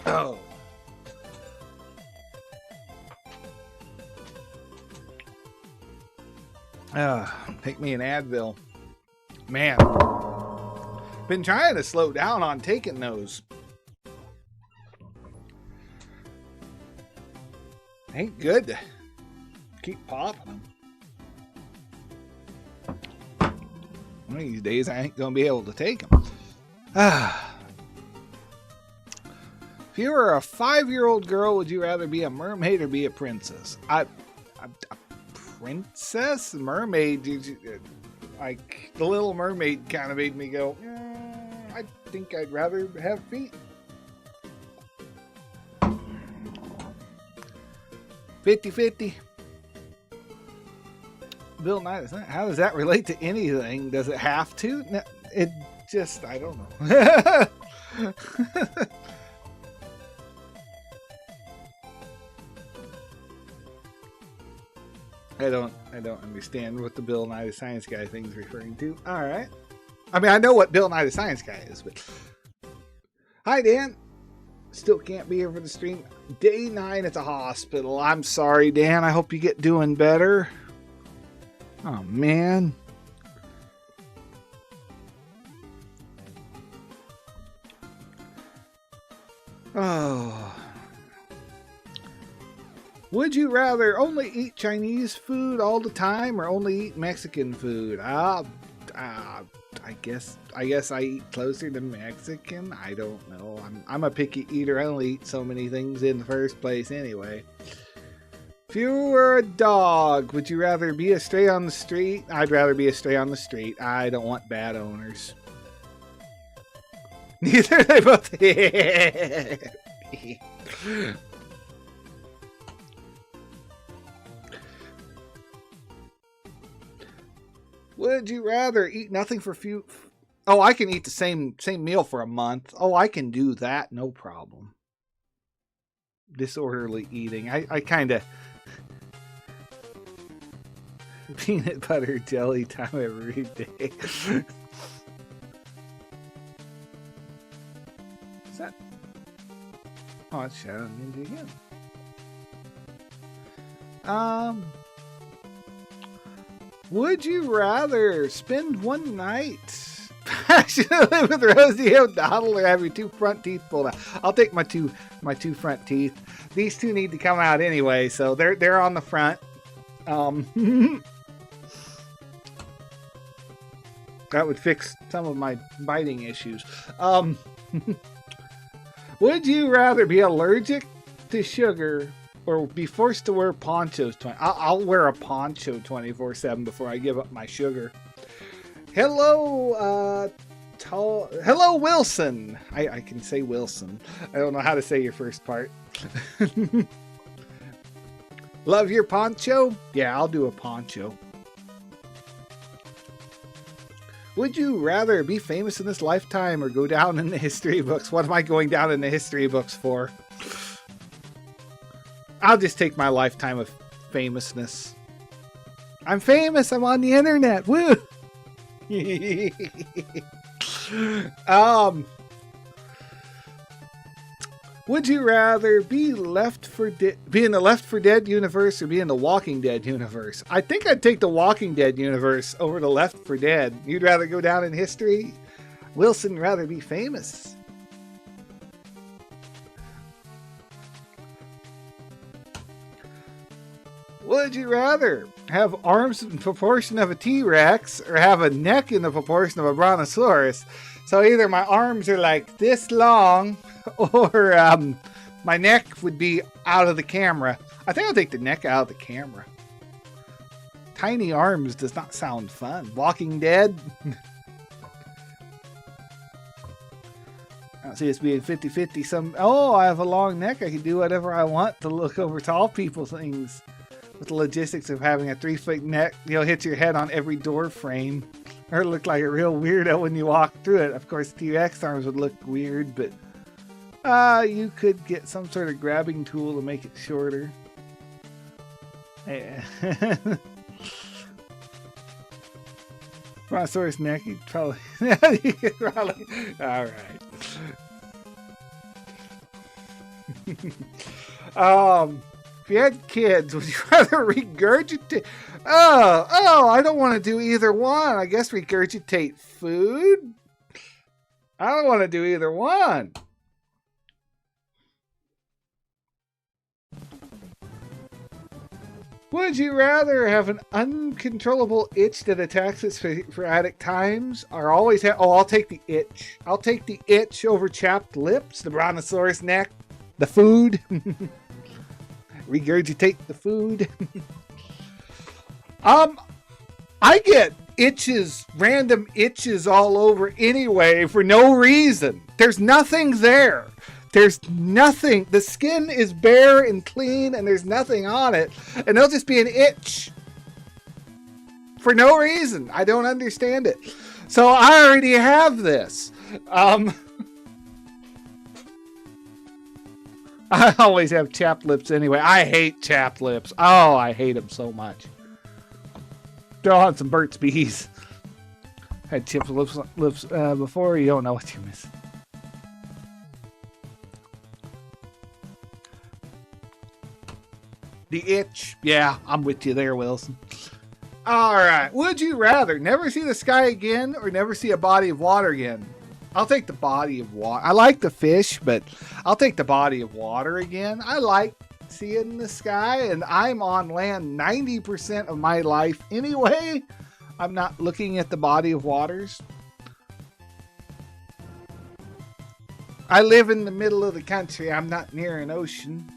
Oh. Oh. Take me an Advil. Man. Been trying to slow down on taking those. Ain't good to keep popping them. One of these days I ain't gonna be able to take them. If you were a 5-year-old girl, would you rather be a mermaid or be a princess? A princess? Mermaid? Like, the Little Mermaid kind of made me go, I think I'd rather have feet. 50-50. Bill Nye, how does that relate to anything? Does it have to? No, it just, I don't know. I don't understand what the Bill Nye the Science Guy thing's referring to. All right. I mean, I know what Bill Nye the Science Guy is, but... Hi, Dan. Still can't be here for the stream. Day 9 at the hospital. I'm sorry, Dan. I hope you get doing better. Oh, man. Oh... Would you rather only eat Chinese food all the time or only eat Mexican food? I guess I eat closer to Mexican. I don't know. I'm a picky eater. I only eat so many things in the first place anyway. If you were a dog, would you rather be a stray on the street? I'd rather be a stray on the street. I don't want bad owners. Neither they both. Would you rather eat nothing for few... Oh, I can eat the same meal for a month. Oh, I can do that, no problem. Disorderly eating. I kind of... Peanut butter jelly time every day. Is that... Oh, it's Shadow Ninja again. Would you rather spend one night passionately with Rosie O'Donnell or have your 2 front teeth pulled out? I'll take my two front teeth. These 2 need to come out anyway, so they're on the front. That would fix some of my biting issues. Would you rather be allergic to sugar or be forced to wear ponchos. I'll wear a poncho 24/7 before I give up my sugar. Hello, hello, Wilson. I can say Wilson. I don't know how to say your first part. Love your poncho? Yeah, I'll do a poncho. Would you rather be famous in this lifetime or go down in the history books? What am I going down in the history books for? I'll just take my lifetime of famousness. I'm famous. I'm on the internet. Woo! Would you rather be in the Left 4 Dead universe or be in the Walking Dead universe? I think I'd take the Walking Dead universe over the Left 4 Dead. You'd rather go down in history? Wilson rather be famous. Would you rather have arms in the proportion of a T-Rex or have a neck in the proportion of a brontosaurus? So either my arms are like this long or my neck would be out of the camera. I think I'll take the neck out of the camera. Tiny arms does not sound fun. Walking Dead. I don't see this being 50-50. Oh, I have a long neck. I can do whatever I want to look over tall people things. With the logistics of having a 3-foot neck, you'll hit your head on every door frame. Or look like a real weirdo when you walk through it. Of course, T-Rex arms would look weird, but you could get some sort of grabbing tool to make it shorter. Yeah. Brontosaurus neck, you probably... All right. If you had kids, would you rather regurgitate? Oh, I don't want to do either one. I guess regurgitate food? I don't want to do either one. Would you rather have an uncontrollable itch that attacks at sporadic times or always have... Oh, I'll take the itch. I'll take the itch over chapped lips, the brontosaurus neck, the food. Regurgitate the food. I get itches, random itches all over anyway for no reason. There's nothing there. There's nothing. The skin is bare and clean and there's nothing on it. And there'll just be an itch. For no reason. I don't understand it. So I already have this. I always have chapped lips anyway. I hate chapped lips. Oh, I hate them so much. Throw on some Burt's Bees. Had chapped lips before. You don't know what you're missing. The itch. Yeah, I'm with you there, Wilson. All right. Would you rather never see the sky again or never see a body of water again? I'll take the body of water. I like the fish, but I'll take the body of water again. I like seeing the sky, and I'm on land 90% of my life anyway. I'm not looking at the body of waters. I live in the middle of the country. I'm not near an ocean.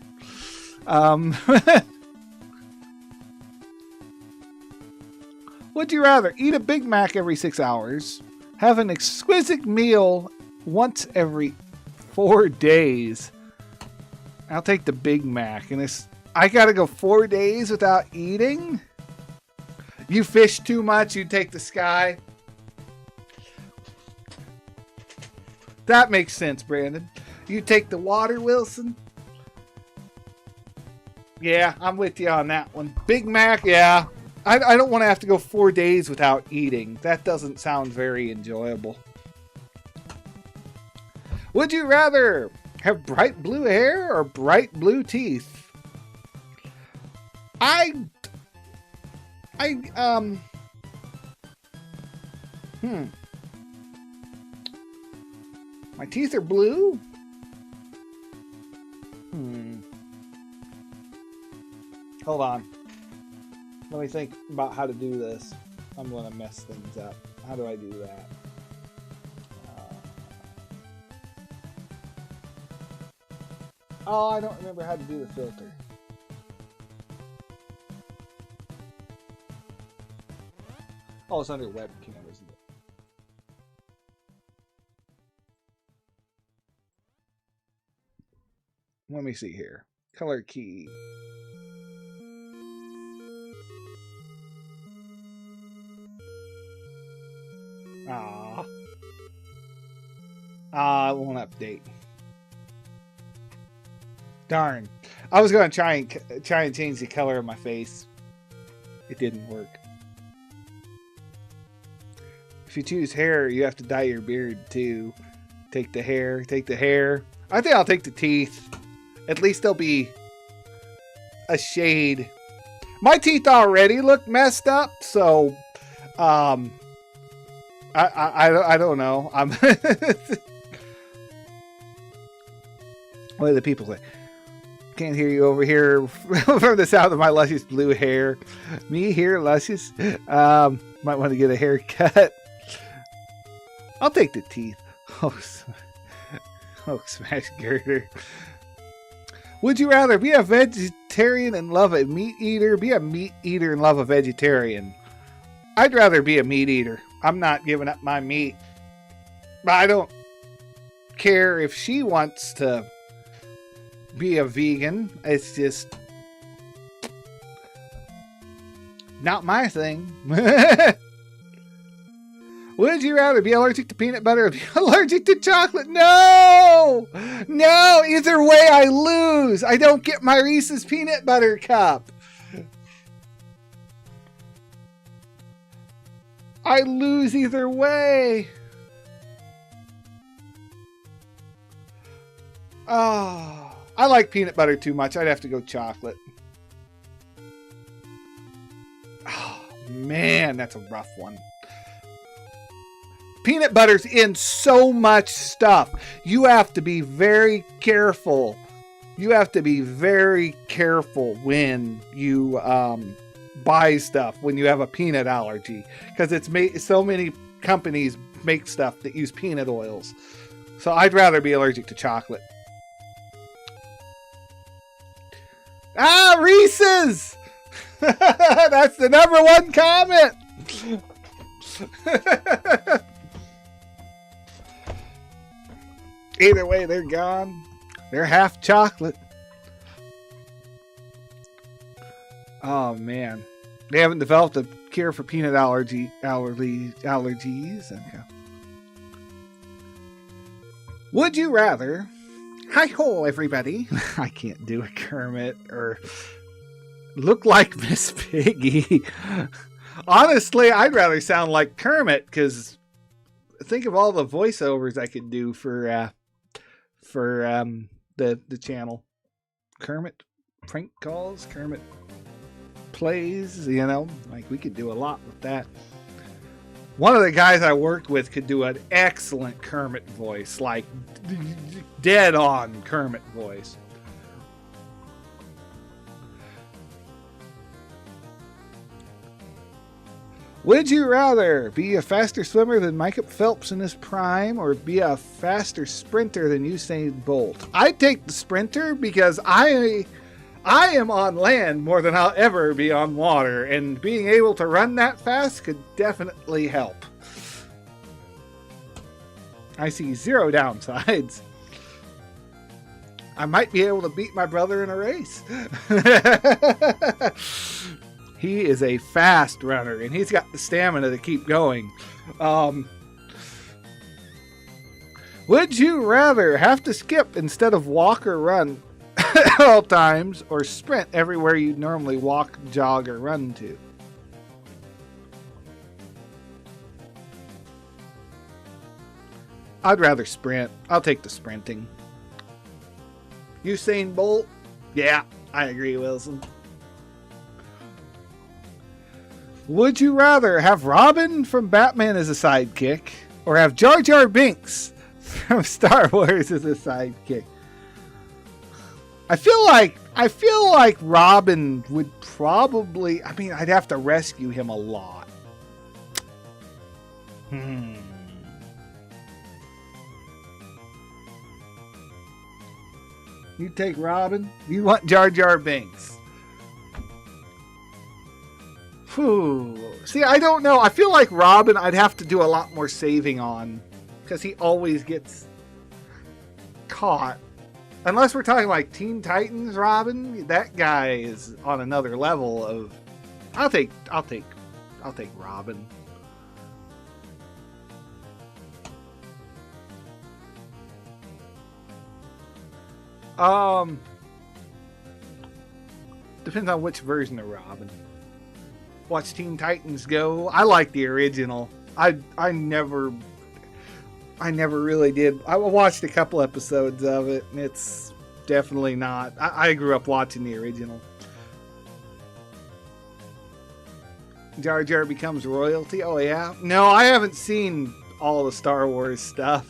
Would you rather eat a Big Mac every 6 hours? Have an exquisite meal once every 4 days. I'll take the Big Mac. And I gotta go 4 days without eating? You fish too much, you take the sky. That makes sense, Brandon. You take the water, Wilson? Yeah, I'm with you on that one. Big Mac, yeah. I don't want to have to go 4 days without eating. That doesn't sound very enjoyable. Would you rather have bright blue hair or bright blue teeth? My teeth are blue? Hold on. Let me think about how to do this. I'm going to mess things up. How do I do that? Oh, I don't remember how to do the filter. Oh, it's under webcam, isn't it? Let me see here. Color key. It won't update. Darn. I was going to try and change the color of my face. It didn't work. If you choose hair, you have to dye your beard too. Take the hair. Take the hair. I think I'll take the teeth. At least they'll be a shade. My teeth already look messed up, so I don't know. What do the people say? Can't hear you over here from the sound of my luscious blue hair. Me here, luscious. Might want to get a haircut. I'll take the teeth. Oh, smash girder. Would you rather be a vegetarian and love a meat eater? Be a meat eater and love a vegetarian. I'd rather be a meat eater. I'm not giving up my meat. But I don't care if she wants to be a vegan. It's just not my thing. Would you rather be allergic to peanut butter or be allergic to chocolate? No! No! Either way, I lose. I don't get my Reese's peanut butter cup. I lose either way. Oh, I like peanut butter too much. I'd have to go chocolate. Oh, man, that's a rough one. Peanut butter's in so much stuff. You have to be very careful. You have to be very careful when you buy stuff when you have a peanut allergy, because it's made so many companies make stuff that use peanut oils. So I'd rather be allergic to chocolate. Ah, Reese's! That's the #1 comment. Either way, they're gone. They're half chocolate. Oh, man. They haven't developed a cure for peanut allergies. Okay. Would you rather... Hi-ho, everybody. I can't do a Kermit or look like Miss Piggy. Honestly, I'd rather sound like Kermit, because think of all the voiceovers I could do for the channel. Kermit prank calls, Kermit plays, you know, like we could do a lot with that. One of the guys I worked with could do an excellent Kermit voice, like dead on Kermit voice. Would you rather be a faster swimmer than Michael Phelps in his prime, or be a faster sprinter than Usain Bolt? I'd take the sprinter, because I am on land more than I'll ever be on water, and being able to run that fast could definitely help. I see zero downsides. I might be able to beat my brother in a race. He is a fast runner, and he's got the stamina to keep going. Would you rather have to skip instead of walk or run at all times, or sprint everywhere you normally walk, jog, or run to? I'd rather sprint. I'll take the sprinting. Usain Bolt? Yeah, I agree, Wilson. Would you rather have Robin from Batman as a sidekick, or have Jar Jar Binks from Star Wars as a sidekick? I feel like Robin would probably... I mean, I'd have to rescue him a lot. You take Robin. You want Jar Jar Binks. Whew. See, I don't know. I feel like Robin I'd have to do a lot more saving on. Because he always gets caught. Unless we're talking like Teen Titans Robin. That guy is on another level of... I'll take Robin. Depends on which version of Robin. Watch Teen Titans Go. I like the original. I never really did. I watched a couple episodes of it, and it's definitely not. I grew up watching the original. Jar Jar becomes royalty. Oh yeah. No, I haven't seen all the Star Wars stuff.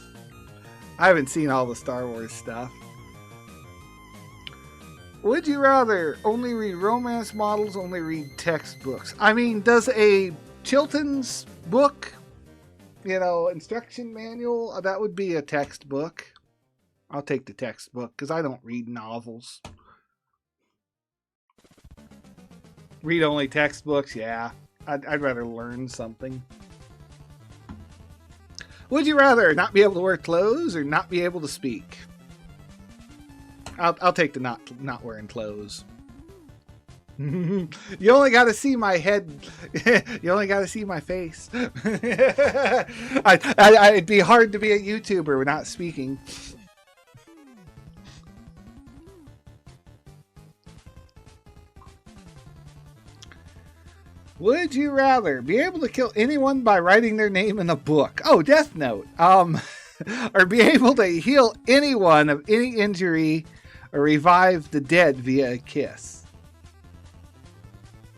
Would you rather only read romance models, only read textbooks? I mean, does a Chilton's book, instruction manual, that would be a textbook. I'll take the textbook because I don't read novels. Read only textbooks, yeah. I'd rather learn something. Would you rather not be able to wear clothes or not be able to speak? I'll take the not wearing clothes. You only got to see my head. You only got to see my face. It'd be hard to be a YouTuber without speaking. Would you rather be able to kill anyone by writing their name in a book? Oh, Death Note. Or be able to heal anyone of any injury or revive the dead via a kiss.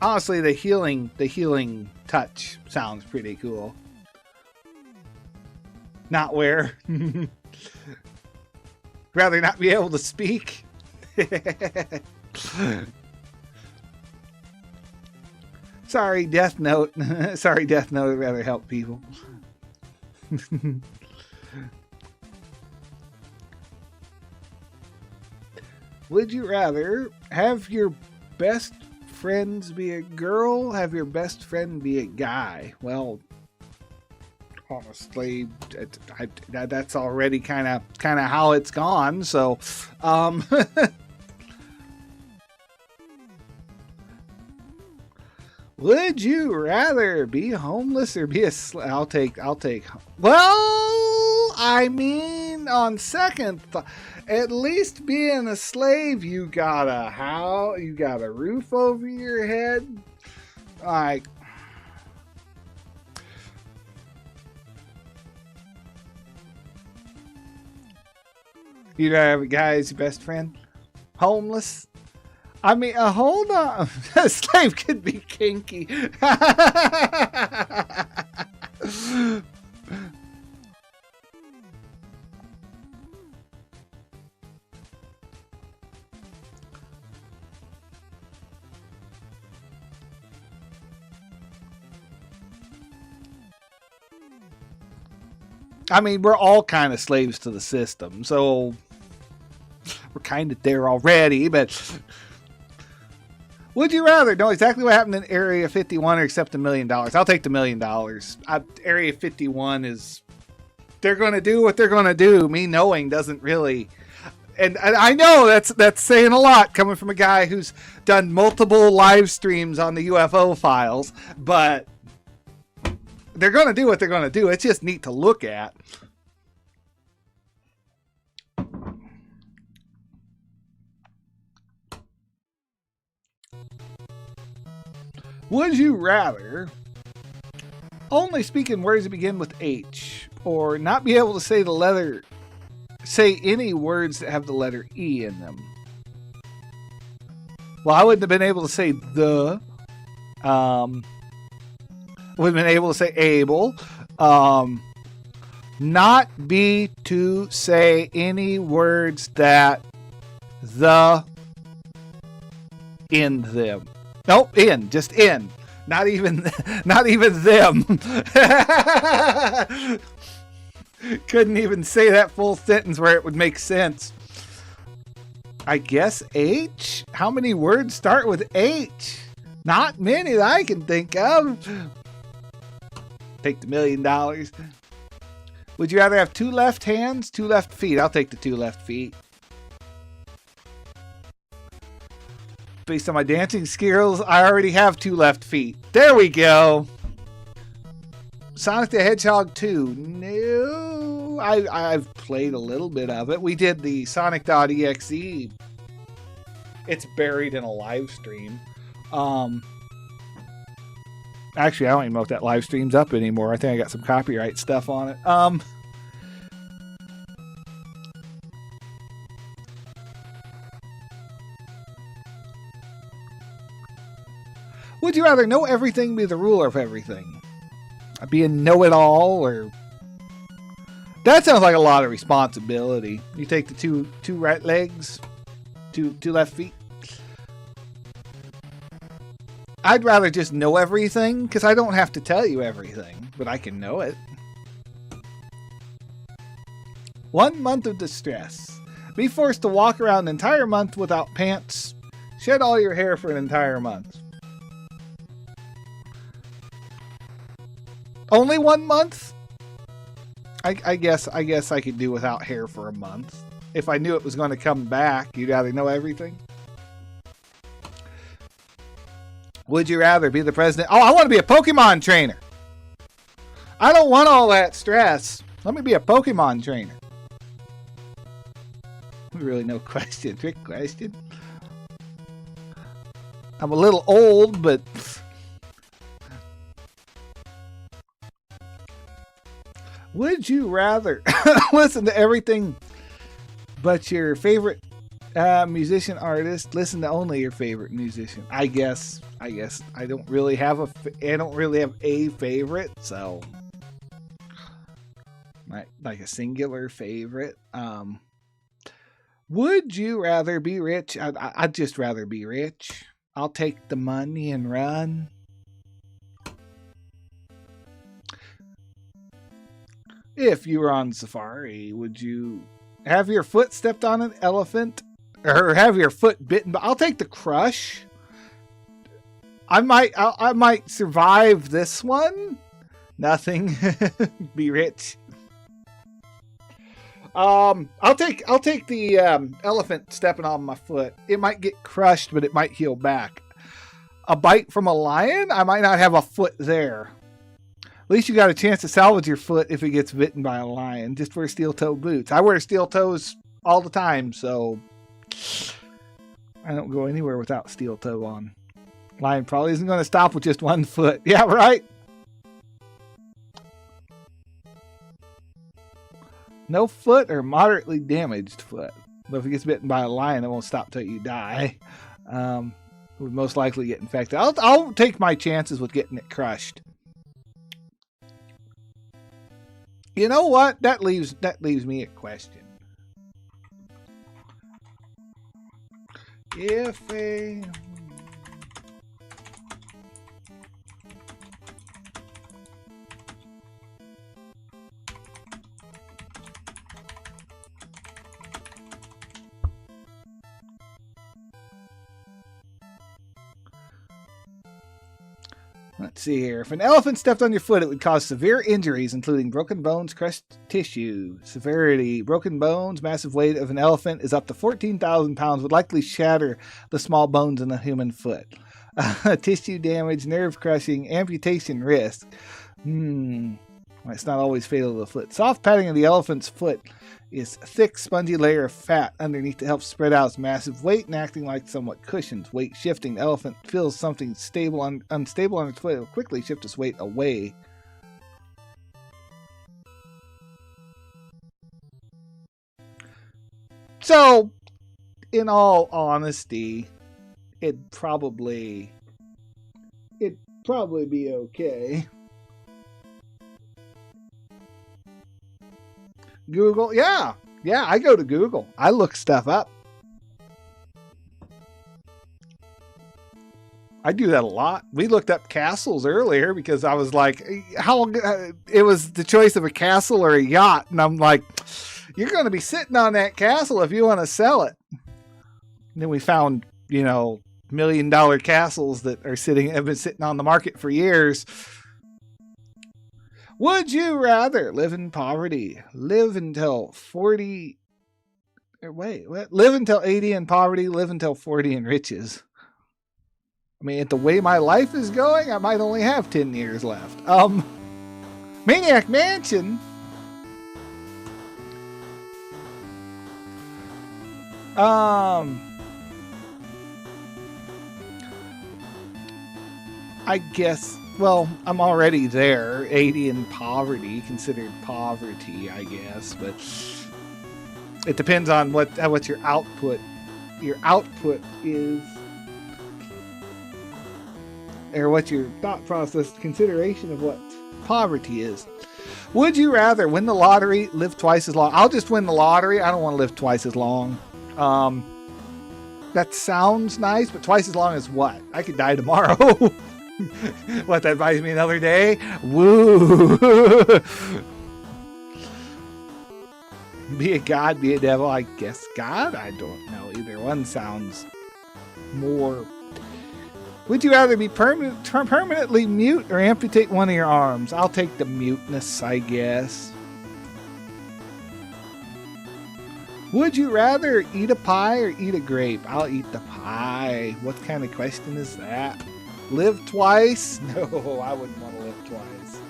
Honestly, the healing touch sounds pretty cool. Not where. Rather not be able to speak. Sorry, Death Note. Sorry, Death Note. I'd rather help people. Would you rather have your best friends be a girl, have your best friend be a guy? Well, honestly, that's already kind of how it's gone. So, would you rather be homeless or be a slave? I'll take. Well, I mean, on second thought, at least being a slave, you got a house, you got a roof over your head. Like, you'd have a guy as your best friend, homeless. I mean, hold on. A slave could be kinky. I mean, we're all kind of slaves to the system, so we're kind of there already, but... Would you rather know exactly what happened in Area 51 or accept $1 million? I'll take the $1 million. Area 51 is... They're going to do what they're going to do. Me knowing doesn't really... And I know that's saying a lot coming from a guy who's done multiple live streams on the UFO files, but... They're going to do what they're going to do. It's just neat to look at. Would you rather only speak in words that begin with H, or not be able to say any words that have the letter E in them? Well, I wouldn't have been able to say the. Would have been able to say able. Not be to say any words that the in them. Nope, just in. Not even them. Couldn't even say that full sentence where it would make sense. I guess H? How many words start with H? Not many that I can think of. Take the $1 million. Would you rather have 2 left hands, 2 left feet? I'll take the 2 left feet. Based on my dancing skills, I already have 2 left feet. There we go. Sonic the Hedgehog 2. No, I've played a little bit of it. We did the Sonic.exe. It's buried in a live stream. Actually, I don't even know if that live stream's up anymore. I think I got some copyright stuff on it. Would you rather know everything, be the ruler of everything? Be a know-it-all, or... That sounds like a lot of responsibility. You take the two right legs, two left feet. I'd rather just know everything, because I don't have to tell you everything, but I can know it. 1 month of distress. Be forced to walk around an entire month without pants. Shed all your hair for an entire month. Only 1 month? I guess I could do without hair for a month. If I knew it was going to come back, you'd rather know everything? Would you rather be the president? Oh, I want to be a Pokemon trainer. I don't want all that stress. Let me be a Pokemon trainer. Really no question. Trick question. I'm a little old, but... Would you rather listen to everything but your favorite musician artist? Listen to only your favorite musician. I guess I don't really have a favorite, so like a singular favorite. Would you rather be rich? I'd just rather be rich. I'll take the money and run. If you were on safari, would you have your foot stepped on an elephant or have your foot bitten? But I'll take the crush. I might survive this one. Nothing. Be rich. I'll take the elephant stepping on my foot. It might get crushed, but it might heal back. A bite from a lion? I might not have a foot there. At least you got a chance to salvage your foot if it gets bitten by a lion. Just wear steel-toe boots. I wear steel toes all the time, so I don't go anywhere without steel toe on. Lion probably isn't going to stop with just 1 foot. Yeah, right? No foot or moderately damaged foot. But if it gets bitten by a lion, it won't stop till you die. Would most likely get infected. I'll take my chances with getting it crushed. You know what? That leaves me a question. If a Let's see here. If an elephant stepped on your foot, it would cause severe injuries, including broken bones, crushed tissue. Severity: broken bones, massive weight of an elephant is up to 14,000 pounds, would likely shatter the small bones in the human foot. Tissue damage, nerve crushing, amputation risk. It's not always fatal to the foot. Soft padding of the elephant's foot is a thick, spongy layer of fat underneath to help spread out its massive weight and acting like somewhat cushions. Weight shifting. The elephant feels something unstable on its foot. It will quickly shift its weight away. So, in all honesty, it'd probably be okay. Google, yeah, I go to Google. I look stuff up. I do that a lot. We looked up castles earlier because I was like, how long? It was the choice of a castle or a yacht, and I'm like, you're going to be sitting on that castle if you want to sell it. then we found, $1 million castles that have been sitting on the market for years. Would you rather live in poverty, live until 40? Wait, what? Live until 80 in poverty, live until 40 in riches. I mean, at the way my life is going, I might only have 10 years left. Maniac Mansion. I guess, well, I'm already there. 80 in poverty, considered poverty, I guess, but it depends on what your output is, or what your thought process consideration of what poverty is. Would you rather win the lottery, live twice as long? I'll just win the lottery. I don't want to live twice as long. That sounds nice, but twice as long as what? I could die tomorrow. What, that buys me another day? Woo! Be a god, be a devil. I guess god? I don't know. Either one sounds more. Would you rather be permanently mute or amputate one of your arms? I'll take the muteness, I guess. Would you rather eat a pie or eat a grape? I'll eat the pie. What kind of question is that? Live twice? No, I wouldn't want to live twice.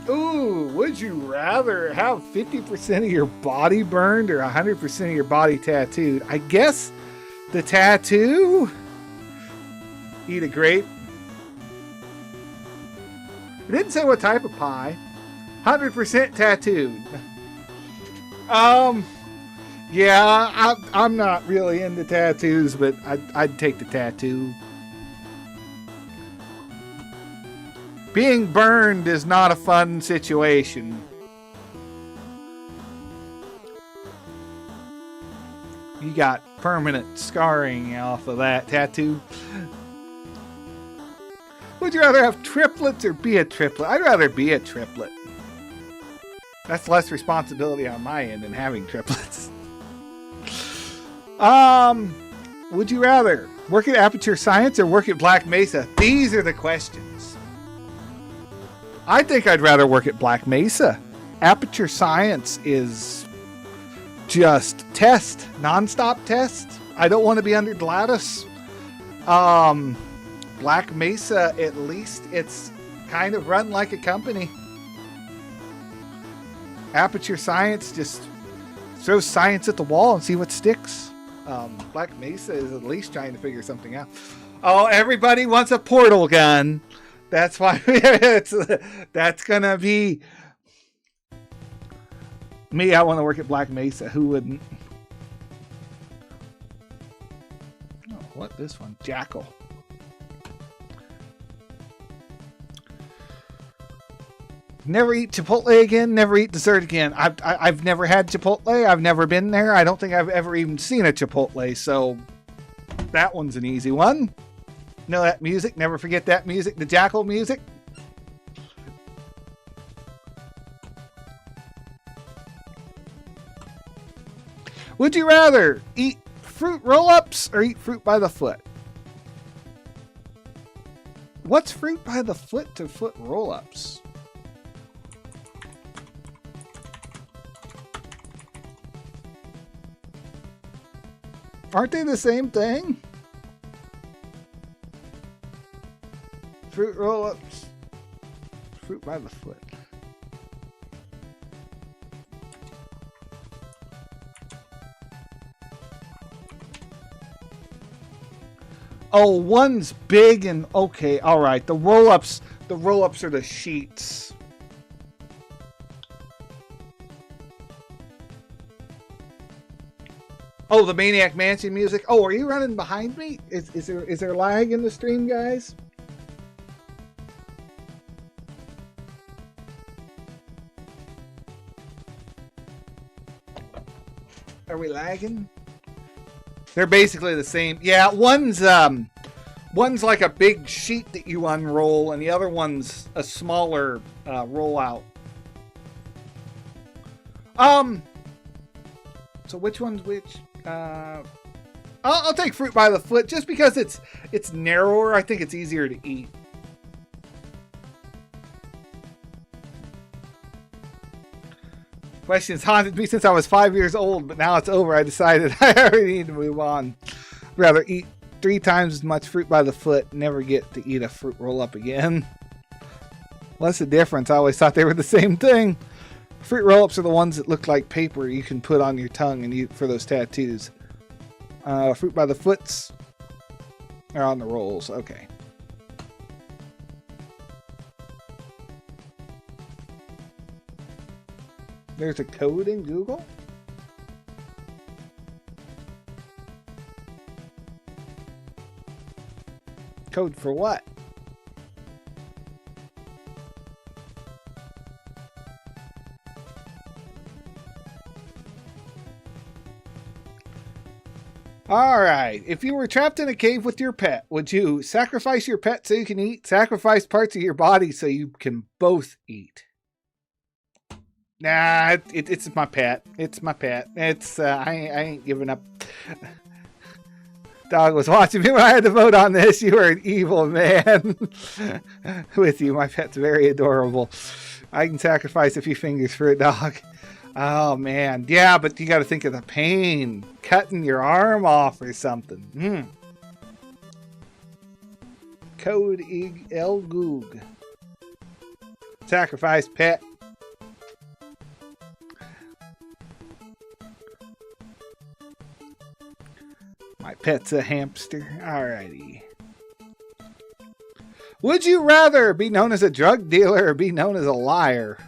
Ooh, would you rather have 50% of your body burned or 100% of your body tattooed? I guess the tattoo. Eat a grape. It didn't say what type of pie. 100% tattooed. Yeah, I'm not really into tattoos, but I'd take the tattoo. Being burned is not a fun situation. You got permanent scarring off of that tattoo. Would you rather have triplets or be a triplet? I'd rather be a triplet. That's less responsibility on my end than having triplets. Would you rather work at Aperture Science or work at Black Mesa? These are the questions. I think I'd rather work at Black Mesa. Aperture Science is just test, nonstop test. I don't want to be under Gladys. Black Mesa, at least it's kind of run like a company. Aperture Science just throws science at the wall and see what sticks. Black Mesa is at least trying to figure something out. Oh, everybody wants a portal gun. That's why that's gonna be me. I want to work at Black Mesa. Who wouldn't? Oh, what this one? Jackal. Never eat Chipotle again. Never eat dessert again. I've never had Chipotle. I've never been there. I don't think I've ever even seen a Chipotle. So that one's an easy one. Know that music. Never forget that music. The Jackal music. Would you rather eat fruit roll-ups or eat fruit by the foot? What's fruit by the foot to foot roll-ups? Aren't they the same thing? Fruit roll-ups. Fruit by the foot. Oh, one's big and okay. All right. The roll-ups are the sheets. Oh, the Maniac Mansion music. Oh, are you running behind me? Is there lag in the stream, guys? Are we lagging? They're basically the same. Yeah, one's like a big sheet that you unroll, and the other one's a smaller rollout. So which one's which? I'll take fruit by the foot just because it's narrower. I think it's easier to eat. Questions haunted me since I was 5 years old, but now it's over. I decided I already need to move on. I'd rather eat 3 times as much fruit by the foot, never get to eat a fruit roll up again. What's the difference? I always thought they were the same thing. Fruit roll ups are the ones that look like paper you can put on your tongue and use for those tattoos. Fruit by the foots are on the rolls. Okay. There's a code in Google? Code for what? All right. If you were trapped in a cave with your pet, would you sacrifice your pet so you can eat? Sacrifice parts of your body so you can both eat? Nah, it's my pet. It's my pet. It's I ain't giving up. Dog was watching me when I had to vote on this. You are an evil man. With you, my pet's very adorable. I can sacrifice a few fingers for a dog. Oh man, yeah, but you got to think of the pain, cutting your arm off or something. Code El Goog. Sacrifice pet. My pet's a hamster. Alrighty. Would you rather be known as a drug dealer or be known as a liar?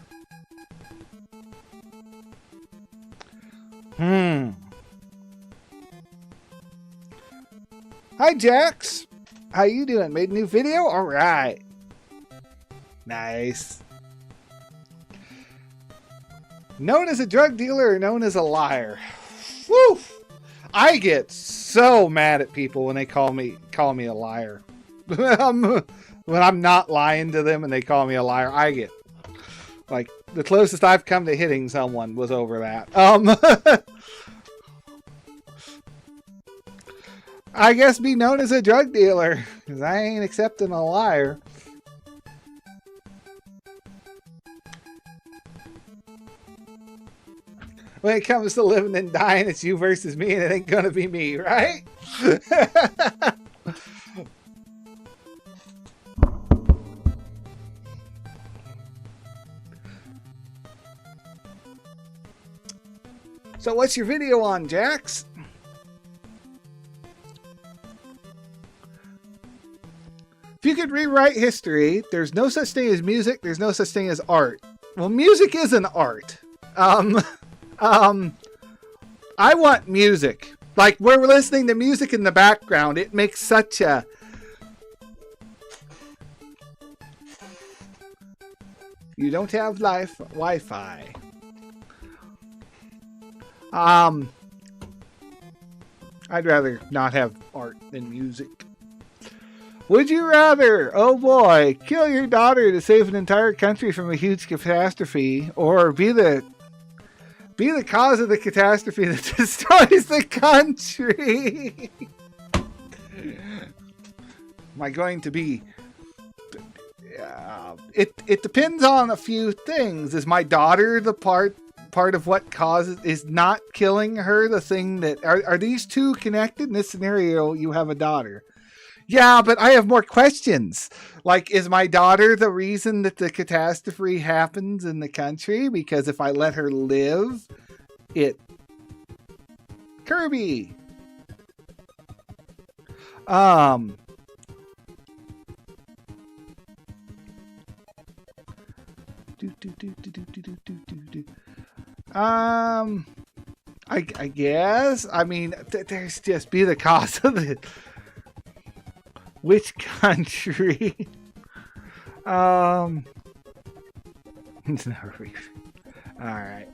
Hi, Jax. How you doing? Made a new video? Alright. Nice. Known as a drug dealer or known as a liar? Woo! I get so mad at people when they call me a liar. When I'm not lying to them and they call me a liar, I get like the closest I've come to hitting someone was over that. I guess be known as a drug dealer because I ain't accepting a liar. When it comes to living and dying, it's you versus me, and it ain't gonna be me, right? So what's your video on, Jax? If you could rewrite history, there's no such thing as music, there's no such thing as art. Well, music is an art. I want music. Like, we're listening to music in the background. It makes such a... You don't have Wi-Fi. I'd rather not have art than music. Would you rather, oh boy, kill your daughter to save an entire country from a huge catastrophe, or be the cause of the catastrophe that destroys the country? Am I going to be... it depends on a few things. Is my daughter the part of what causes... Is not killing her the thing that... Are these two connected? In this scenario, you have a daughter. Yeah, but I have more questions. Like, is my daughter the reason that the catastrophe happens in the country? Because if I let her live, it... Kirby! I guess. I mean, there's just be the cause of it. Which country? It's not real. Alright.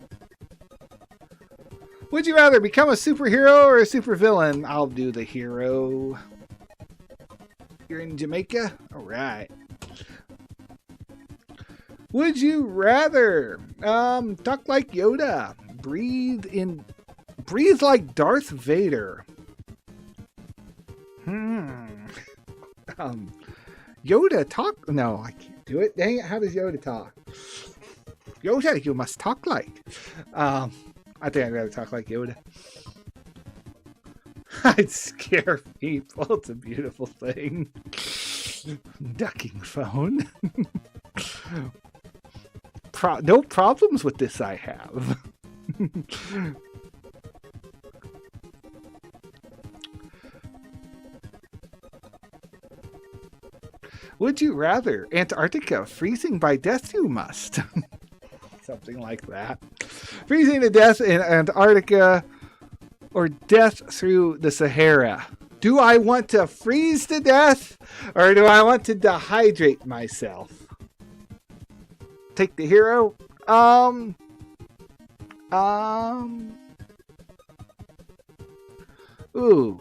Would you rather become a superhero or a supervillain? I'll do the hero. You're in Jamaica? Alright. Would you rather talk like Yoda, breathe Breathe like Darth Vader. Yoda talk? No, I can't do it. Dang it! How does Yoda talk? Yoda, you must talk like. I think I'd rather talk like Yoda. I'd scare people. It's a beautiful thing. Ducking phone. No problems with this I have. Would you rather Antarctica freezing by death you must? Something like that. Freezing to death in Antarctica or death through the Sahara? Do I want to freeze to death or do I want to dehydrate myself? Take the hero. Ooh.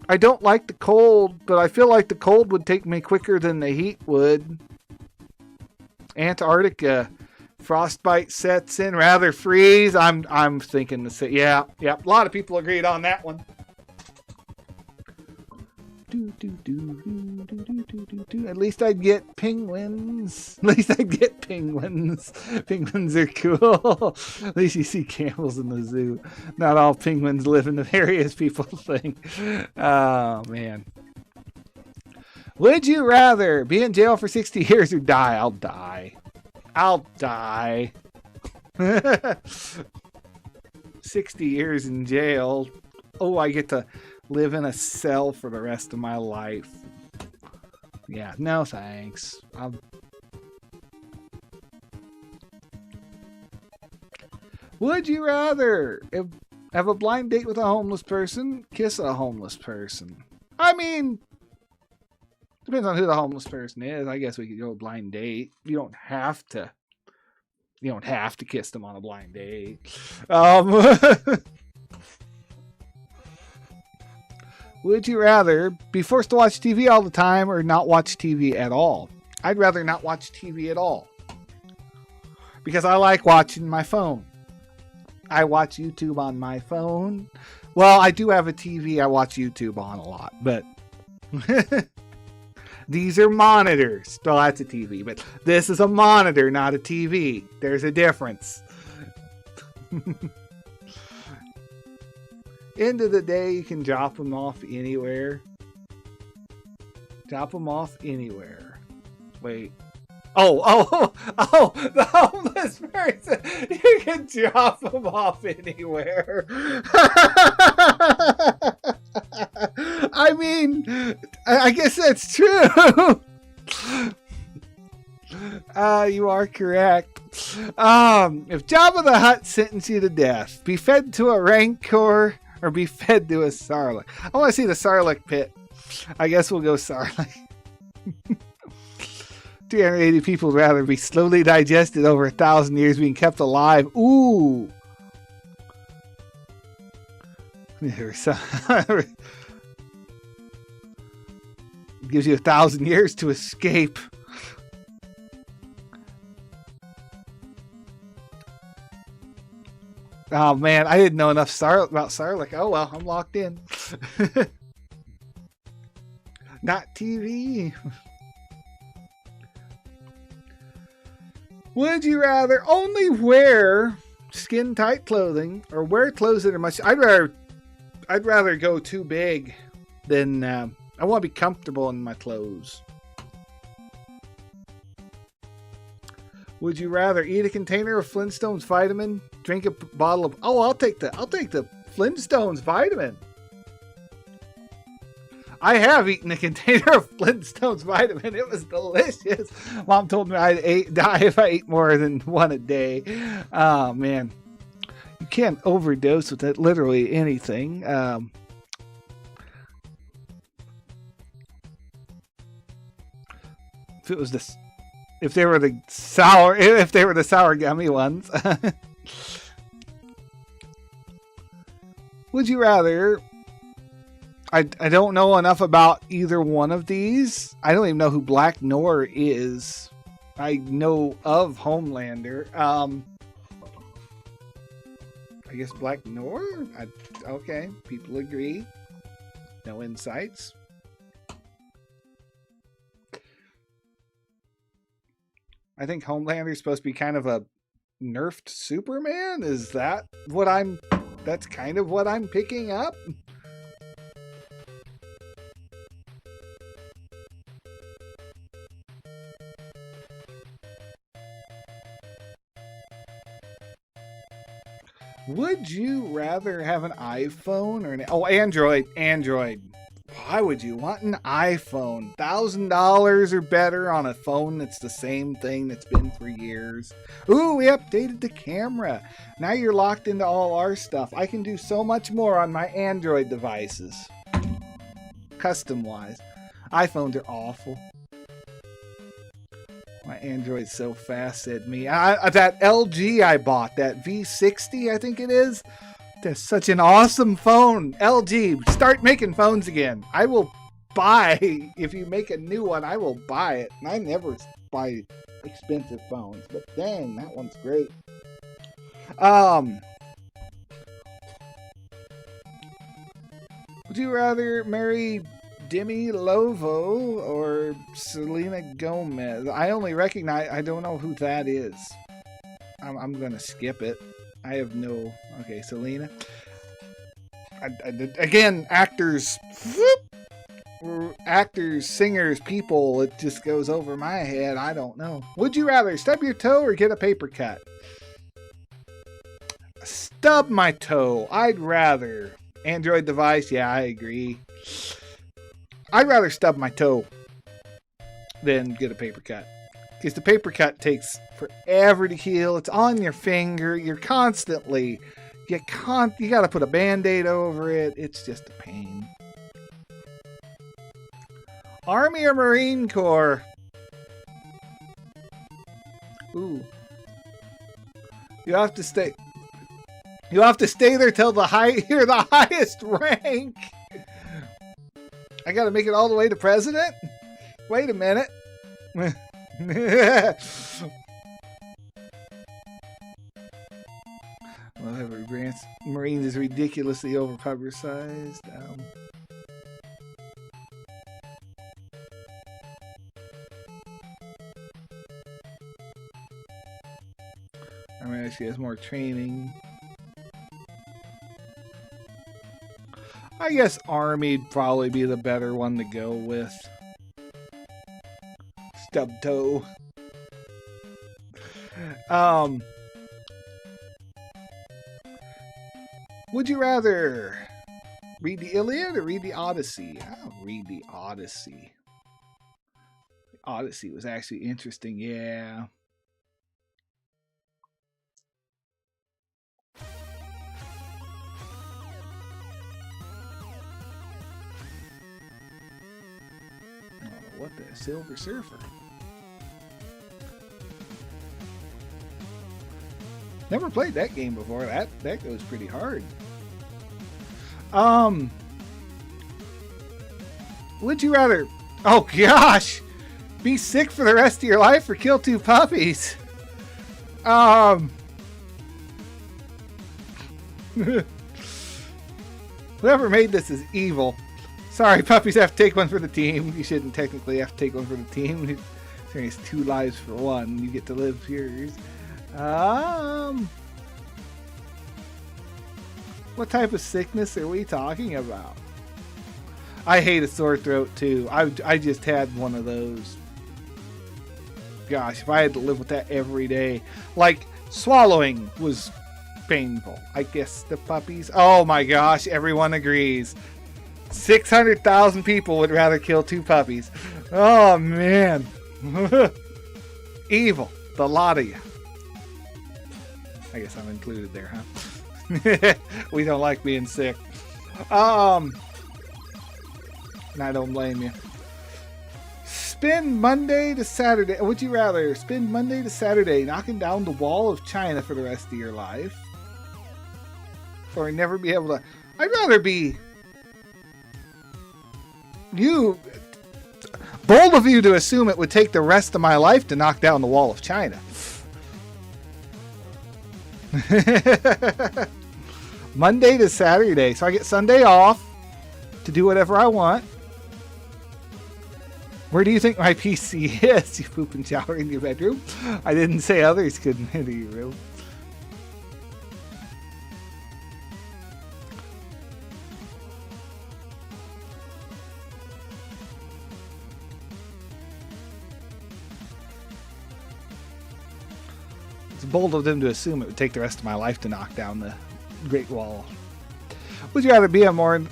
I don't like the cold, but I feel like the cold would take me quicker than the heat would. Antarctica. Frostbite sets in, rather freeze. I'm thinking the same. Yeah. A lot of people agreed on that one. At least I'd get penguins. Penguins are cool. At least you see camels in the zoo. Not all penguins live in the areas people think. Oh, man. Would you rather be in jail for 60 years or die? I'll die. 60 years in jail. Oh, I get to live in a cell for the rest of my life. Yeah, no thanks. Would you rather have a blind date with a homeless person, kiss a homeless person? I mean, depends on who the homeless person is. I guess we could go a blind date. You don't have to kiss them on a blind date. Would you rather be forced to watch TV all the time or not watch TV at all? I'd rather not watch TV at all. Because I like watching my phone. I watch YouTube on my phone. Well, I do have a TV I watch YouTube on a lot, but these are monitors. Well, that's a TV, but this is a monitor, not a TV. There's a difference. End of the day, you can drop them off anywhere. Drop them off anywhere. Wait. Oh, the homeless person. You can drop them off anywhere. I mean, I guess that's true. You are correct. If Jabba the Hutt sentenced you to death, be fed to a Rancor or be fed to a Sarlacc. I want to see the Sarlacc pit. I guess we'll go Sarlacc. 380 people would rather be slowly digested over 1,000 years being kept alive. Ooh. Gives you 1,000 years to escape. Oh man, I didn't know enough about Sarlacc. Oh well, I'm locked in. Not TV. Would you rather only wear skin-tight clothing or wear clothes that are much? I'd rather go too big than I want to be comfortable in my clothes. Would you rather eat a container of Flintstones vitamin, drink a bottle of? Oh, I'll take the Flintstones vitamin. I have eaten a container of Flintstones vitamin. It was delicious. Mom told me I'd die if I ate more than one a day. Oh man, you can't overdose with it, literally anything. If they were the sour gummy ones. Would you rather? I don't know enough about either one of these. I don't even know who Black Noir is. I know of Homelander. I guess Black Noir? Okay, people agree. No insights. I think Homelander's supposed to be kind of a nerfed Superman. Is that what I'm... That's kind of what I'm picking up? Would you rather have an iPhone or an... Oh, Android. Android. Why would you want an iPhone? $1,000 or better on a phone that's the same thing that's been for years. Ooh, we updated the camera. Now you're locked into all our stuff. I can do so much more on my Android devices. Custom-wise. iPhones are awful. My Android's so fast, said me. That LG I bought, that V60, I think it is. That's such an awesome phone. LG, start making phones again. I will buy, if you make a new one, I will buy it. And I never buy expensive phones, but dang, that one's great. Would you rather marry Demi Lovo or Selena Gomez? I only recognize, I don't know who that is. I'm gonna skip it. I have no... Okay, Selena. Again, actors... Actors, singers, people, it just goes over my head. I don't know. Would you rather stub your toe or get a paper cut? Stub my toe. I'd rather. Android device, yeah, I agree. I'd rather stub my toe than get a paper cut. Because the paper cut takes forever to heal. It's on your finger. You're constantly... You got to put a Band-Aid over it. It's just a pain. Army or Marine Corps? Ooh. You have to stay... You have to stay there till you're the highest rank. I got to make it all the way to president? Wait a minute. Whatever, grants Marines is ridiculously overpublicized. I mean, she has more training. I guess Army'd probably be the better one to go with. Stub toe. Would you rather read the Iliad or read the Odyssey? I'll read the Odyssey. The Odyssey was actually interesting, yeah. What the Silver Surfer? Never played that game before. That goes pretty hard. Would you rather... Oh gosh! Be sick for the rest of your life or kill 2 puppies? Whoever made this is evil. Sorry, puppies have to take one for the team. You shouldn't technically have to take one for the team. There's 2 lives for 1. You get to live yours. What type of sickness are we talking about? I hate a sore throat too. I just had one of those. Gosh, if I had to live with that every day. Like, swallowing was painful. I guess the puppies... Oh my gosh, everyone agrees. 600,000 people would rather kill 2 puppies. Oh, man. Evil. The lot of you. I guess I'm included there, huh? We don't like being sick. And I don't blame you. Spend Monday to Saturday. Would you rather spend Monday to Saturday knocking down the wall of China for the rest of your life? Or never be able to... I'd rather be... You... Bold of you to assume it would take the rest of my life to knock down the wall of China. Monday to Saturday. So I get Sunday off to do whatever I want. Where do you think my PC is? You poop and shower in your bedroom? I didn't say others couldn't enter your room. It's bold of them to assume it would take the rest of my life to knock down the Great Wall. Would you rather be a more...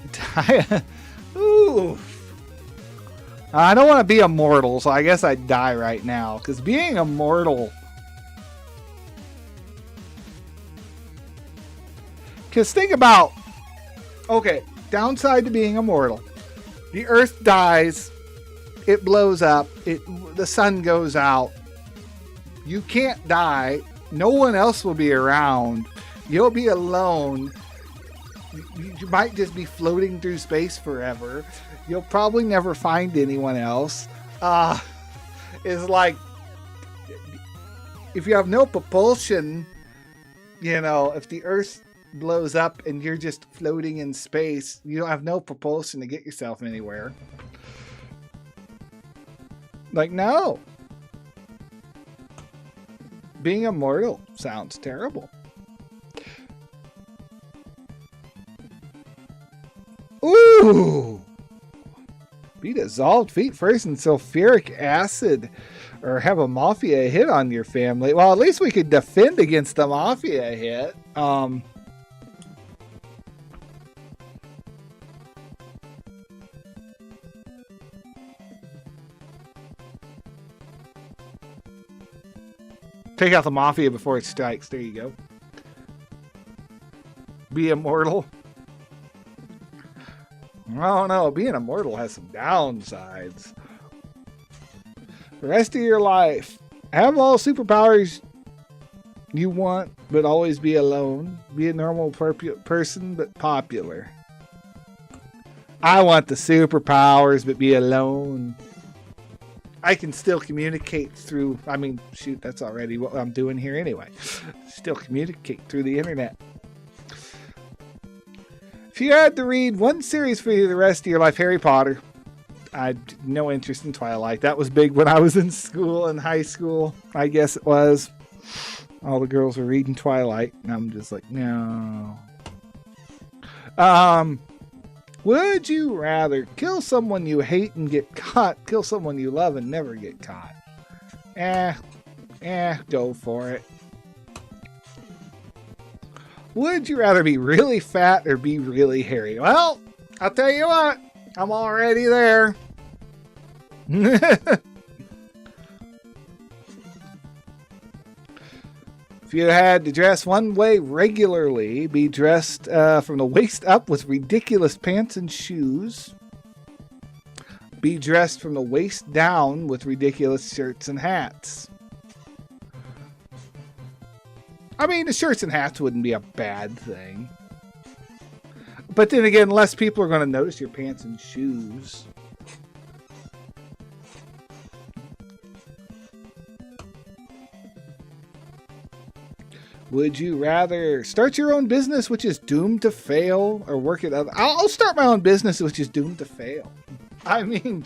Ooh. I don't want to be immortal, so I guess I'd die right now. Because being immortal... Because think about... Okay, downside to being immortal. The Earth dies. It blows up. The sun goes out. You can't die. No one else will be around. You'll be alone. You might just be floating through space forever. You'll probably never find anyone else. It's like, if you have no propulsion, you know, if the Earth blows up and you're just floating in space, you don't have no propulsion to get yourself anywhere. Like, no. Being immortal sounds terrible. Ooh! Be dissolved feet first in sulfuric acid or have a mafia hit on your family. Well, at least we could defend against the mafia hit. Take out the mafia before it strikes. There you go. Be immortal. I don't know. Being immortal has some downsides. The rest of your life, have all superpowers you want, but always be alone. Be a normal person, but popular. I want the superpowers, but be alone. I can still communicate through, I mean, shoot, that's already what I'm doing here anyway. Still communicate through the internet. If you had to read one series for you the rest of your life, Harry Potter. I had no interest in Twilight. That was big when I was in school, in high school. I guess it was. All the girls were reading Twilight, and I'm just like, no. Would you rather kill someone you hate and get caught, kill someone you love and never get caught? Go for it. Would you rather be really fat or be really hairy? Well, I'll tell you what, I'm already there. If you had to dress one way regularly, be dressed from the waist up with ridiculous pants and shoes. Be dressed from the waist down with ridiculous shirts and hats. I mean, the shirts and hats wouldn't be a bad thing. But then again, less people are going to notice your pants and shoes. Would you rather start your own business, which is doomed to fail, or work at other? I'll start my own business, which is doomed to fail. I mean,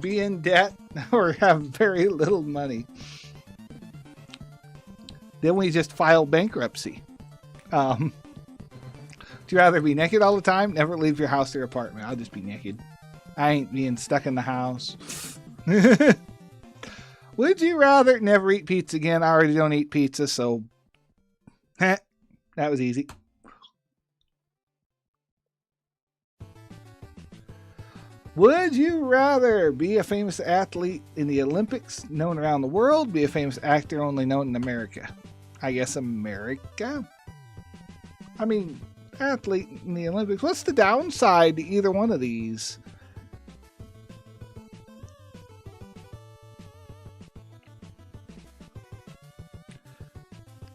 be in debt or have very little money. Then we just file bankruptcy. Would you rather be naked all the time? Never leave your house or apartment. I'll just be naked. I ain't being stuck in the house. Would you rather never eat pizza again? I already don't eat pizza, so that was easy. Would you rather be a famous athlete in the Olympics, known around the world, be a famous actor only known in America? I guess America. I mean, athlete in the Olympics. What's the downside to either one of these?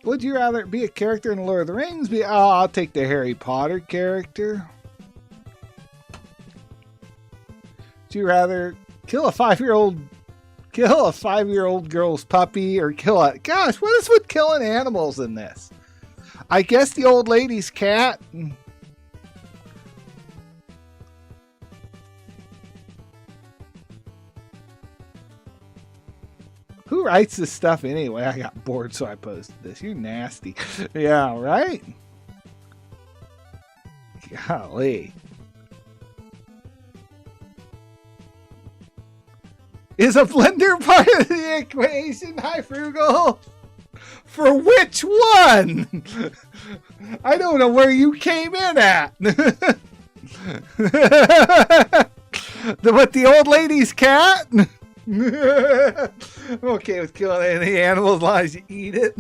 Would you rather be a character in Lord of the Rings? I'll take the Harry Potter character. Would you rather kill a 5-year-old girl's puppy or kill a... Gosh, what is with killing animals in this? I guess the old lady's cat. Who writes this stuff anyway? I got bored, so I posted this. You're nasty. Yeah, right? Golly. Is a blender part of the equation? Hi, Frugal. For which one? I don't know where you came in at. With the old lady's cat? I'm okay with killing any animal as long as you eat it.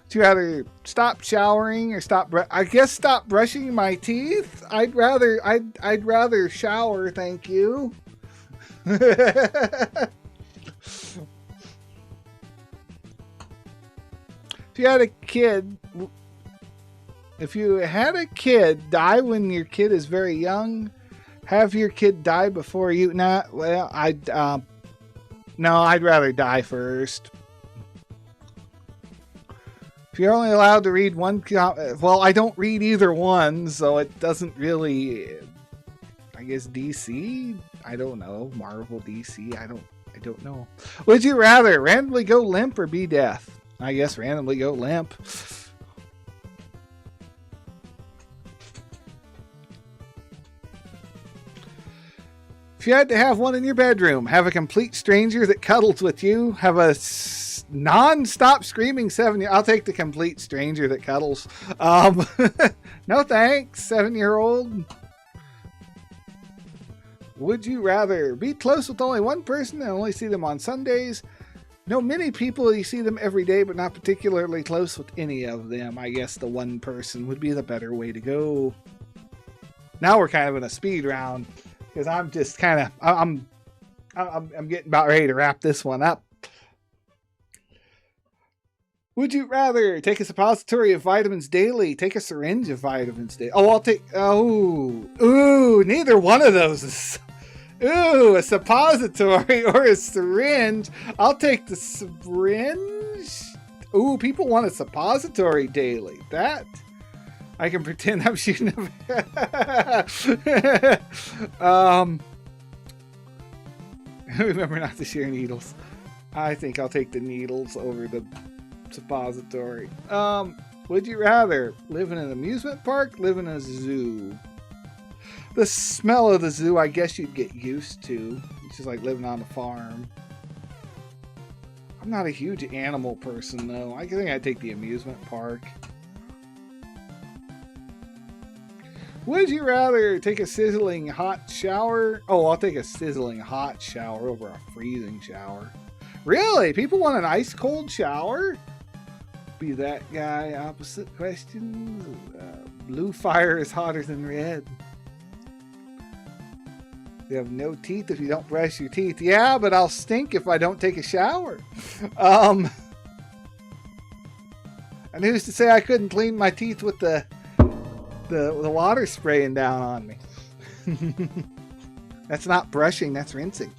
Do you rather stop showering or I guess stop brushing my teeth? I'd rather shower, thank you. If you had a kid die when your kid is very young, have your kid die before you. No, I'd rather die first. If you're only allowed to read one, well, I don't read either one, so it doesn't really. I guess DC. I don't know. Marvel, DC. I don't know. Would you rather randomly go limp or be deaf? I guess randomly go limp. If you had to have one in your bedroom, have a complete stranger that cuddles with you, have a non-stop screaming 7-year-old. I'll take the complete stranger that cuddles. No thanks, 7-year-old. Would you rather be close with only one person and only see them on Sundays? Know many people, you see them every day, but not particularly close with any of them. I guess the one person would be the better way to go. Now we're kind of in a speed round. Because I'm just kind of, I'm getting about ready to wrap this one up. Would you rather take a suppository of vitamins daily? Take a syringe of vitamins daily. Oh, I'll take, neither one of those is, a suppository or a syringe. I'll take the syringe. Ooh, people want a suppository daily. That... I can pretend I'm shooting remember not to share needles. I think I'll take the needles over the suppository. Would you rather live in an amusement park, live in a zoo? The smell of the zoo, I guess you'd get used to. It's just like living on a farm. I'm not a huge animal person, though. I think I'd take the amusement park. Would you rather take a sizzling hot shower? Oh, I'll take a sizzling hot shower over a freezing shower. Really? People want an ice cold shower? Be that guy. Opposite questions. Blue fire is hotter than red. You have no teeth if you don't brush your teeth. Yeah, but I'll stink if I don't take a shower. And who's to say I couldn't clean my teeth with the water spraying down on me? That's not brushing, that's rinsing.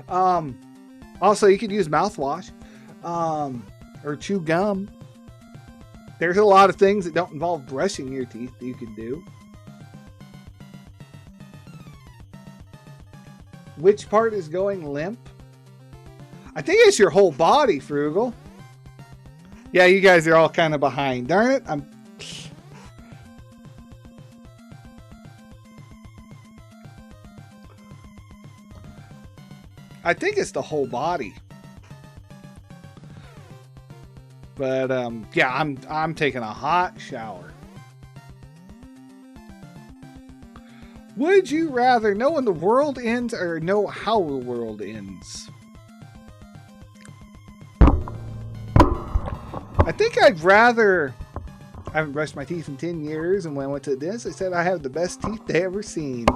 Also, you could use mouthwash or chew gum. There's a lot of things that don't involve brushing your teeth that you can do. Which part is going limp? I think it's your whole body, Frugal. Yeah, you guys are all kind of behind. Darn it, I think it's the whole body. But yeah, I'm taking a hot shower. Would you rather know when the world ends or know how the world ends? I think I'd rather... I haven't brushed my teeth in 10 years, and when I went to the dentist, they said I have the best teeth they ever seen.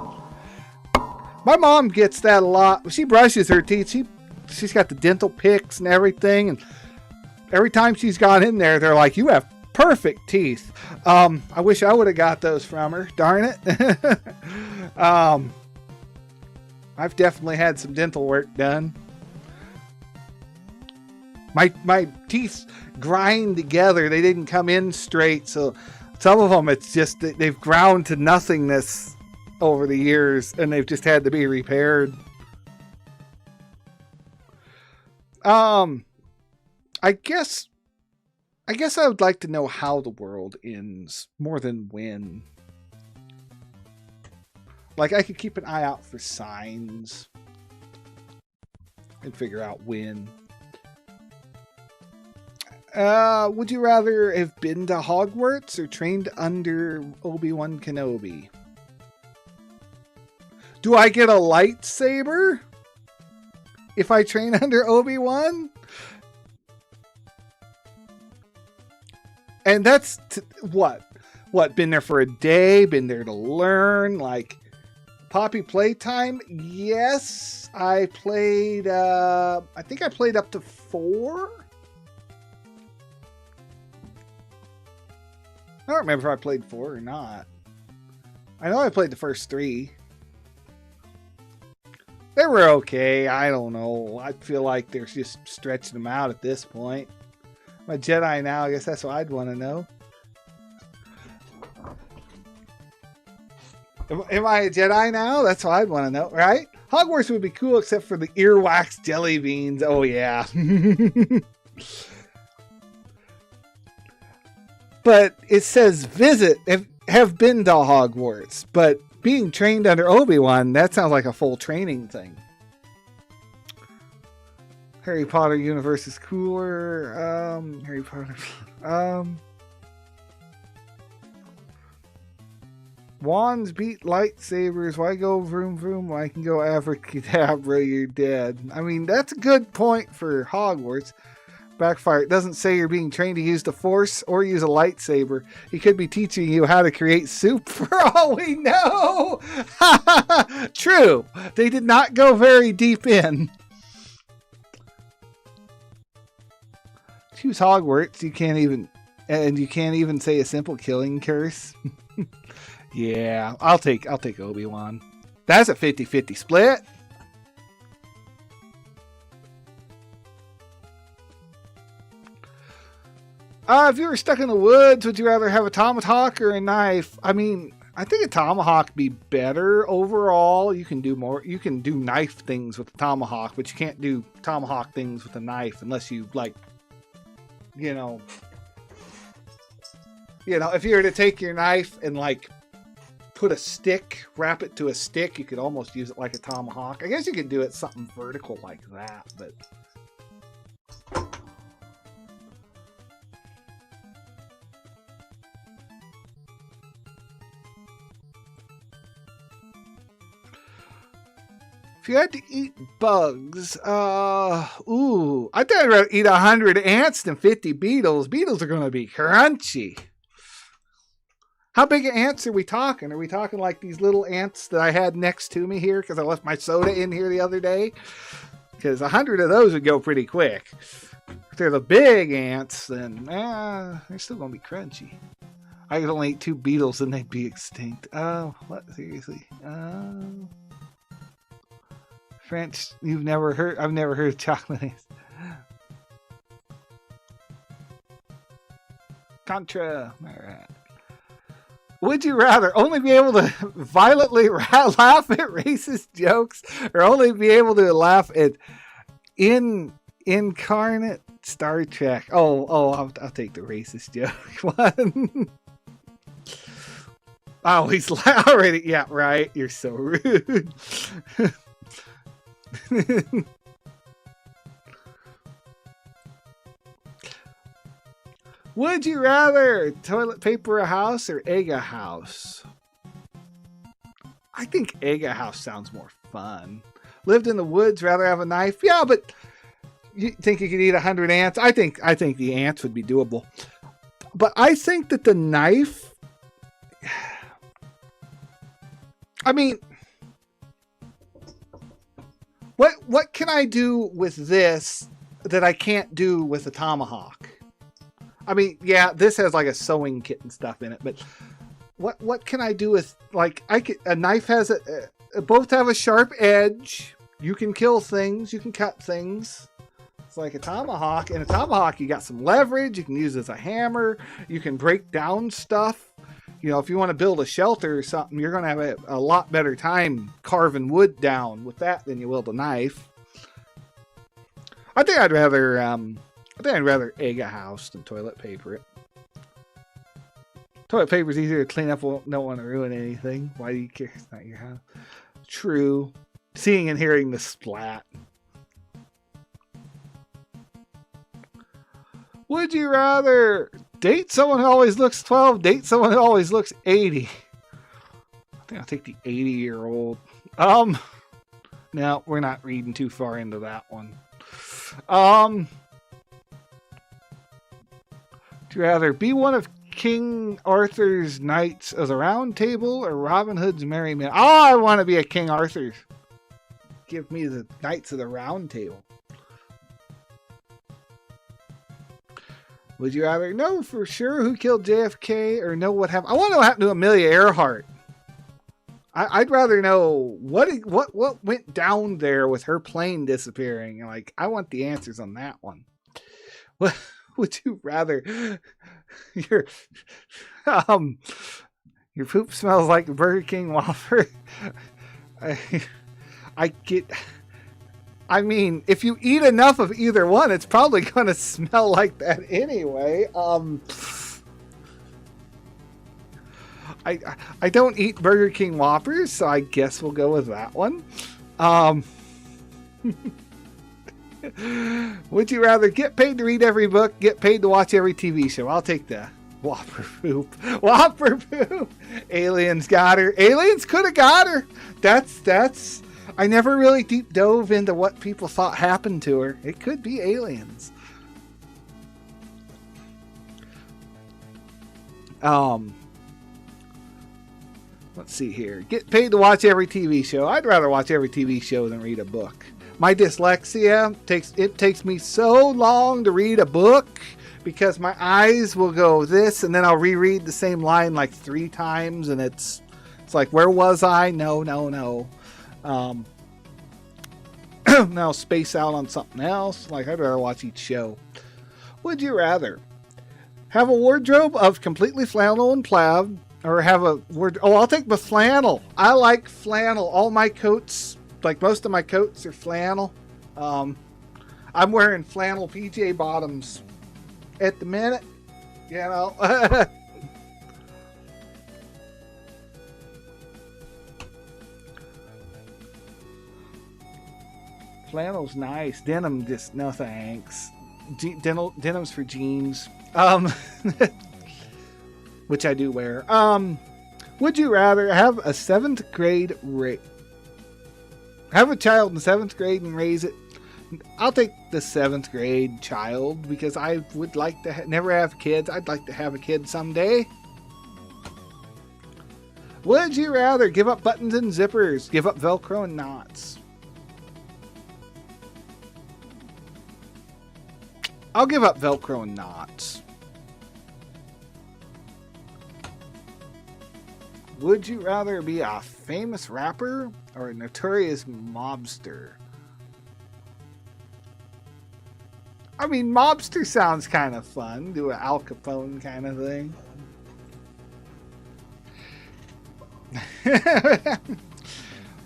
My mom gets that a lot. She brushes her teeth. She's got the dental picks and everything, and every time she's gone in there, they're like, "You have perfect teeth." I wish I would have got those from her. Darn it. I've definitely had some dental work done. My teeth grind together. They didn't come in straight, so some of them it's just they've ground to nothingness over the years, and they've just had to be repaired. I guess I would like to know how the world ends more than when. Like, I could keep an eye out for signs and figure out when. Would you rather have been to Hogwarts or trained under Obi-Wan Kenobi? Do I get a lightsaber if I train under Obi-Wan? And that's what? Been there for a day? Been there to learn? Like, Poppy playtime? Yes. I played, I think I played up to 4. I don't remember if I played 4 or not. I know I played the first 3. They were okay. I don't know. I feel like they're just stretching them out at this point. I'm a Jedi now. I guess that's what I'd want to know. Am I a Jedi now? That's what I'd want to know, right? Hogwarts would be cool except for the earwax jelly beans. Oh, yeah. But it says visit, have been to Hogwarts. But being trained under Obi-Wan, that sounds like a full training thing. Harry Potter universe is cooler. Harry Potter. Wands beat lightsabers. Why go vroom vroom? I can go abracadabra, you're dead. I mean, that's a good point for Hogwarts. Backfire. It doesn't say you're being trained to use the Force or use a lightsaber. He could be teaching you how to create soup for all we know. True. They did not go very deep in. Choose Hogwarts. You can't even say a simple killing curse. Yeah, I'll take Obi-Wan. That's a 50-50 split. If you were stuck in the woods, would you rather have a tomahawk or a knife? I mean, I think a tomahawk be better overall. You can do more. You can do knife things with a tomahawk, but you can't do tomahawk things with a knife unless you, like, you know, if you were to take your knife and, like, put a stick, wrap it to a stick, you could almost use it like a tomahawk. I guess you could do it something vertical like that, but... If you had to eat bugs, I think I'd rather eat 100 ants than 50 beetles. Beetles are going to be crunchy. How big of ants are we talking? Are we talking like these little ants that I had next to me here because I left my soda in here the other day? Because 100 of those would go pretty quick. If they're the big ants, then they're still going to be crunchy. I could only eat 2 beetles and they'd be extinct. Oh, what? Seriously? French, you've never heard? I've never heard of chocolate ants. Contra. All right. Would you rather only be able to violently laugh at racist jokes or only be able to laugh at incarnate Star Trek? I'll take the racist joke one. Oh, he's already, yeah, right. You're so rude. Would you rather toilet paper a house or egg a house? I think egg a house sounds more fun. Lived in the woods, rather have a knife. Yeah, but you think you could eat 100 ants? I think the ants would be doable. But I think that the knife, I mean, what can I do with this that I can't do with a tomahawk? I mean, yeah, this has like a sewing kit and stuff in it, but what can I do with, like, a knife has both have a sharp edge. You can kill things, you can cut things. It's like a tomahawk. And a tomahawk, you got some leverage. You can use it as a hammer. You can break down stuff. You know, if you want to build a shelter or something, you're going to have a lot better time carving wood down with that than you will the knife. I think I'd rather egg a house than toilet paper it. Toilet paper is easier to clean up. Don't want to ruin anything. Why do you care? It's not your house. True. Seeing and hearing the splat. Would you rather date someone who always looks 12, date someone who always looks 80? I think I'll take the 80-year-old. No, we're not reading too far into that one. Would you rather be one of King Arthur's knights of the Round Table or Robin Hood's merry men? Oh, I want to be a King Arthur. Give me the Knights of the Round Table. Would you rather know for sure who killed JFK or know what happened? I want to know what happened to Amelia Earhart. I'd rather know what went down there with her plane disappearing. Like, I want the answers on that one. What would you rather? Your poop smells like a Burger King Whopper. I mean, if you eat enough of either one, it's probably going to smell like that anyway. I don't eat Burger King Whoppers, so I guess we'll go with that one. Would you rather get paid to read every book, get paid to watch every TV show? I'll take the Whopper poop. Whopper poop. Aliens got her. Aliens could have got her. That's. I never really deep dove into what people thought happened to her. It could be aliens. Let's see here. Get paid to watch every TV show. I'd rather watch every TV show than read a book. My dyslexia takes me so long to read a book because my eyes will go this and then I'll reread the same line like 3 times and it's like, where was I? No. Now space out on something else. Like, I'd rather watch each show. Would you rather have a wardrobe of completely flannel and plaid, or have a wardrobe? Oh, I'll take the flannel. I like flannel. All my coats, like most of my coats, are flannel. I'm wearing flannel PJ bottoms at the minute. You know. Flannel's nice. Denim, just no thanks. Denim's for jeans. Which I do wear. Would you rather have a 7th grade have a child in 7th grade and raise it? I'll take the 7th grade child because I would like to never have kids. I'd like to have a kid someday. Would you rather give up buttons and zippers, give up Velcro and knots? I'll give up Velcro and knots. Would you rather be a famous rapper or a notorious mobster? I mean, mobster sounds kind of fun. Do an Al Capone kind of thing.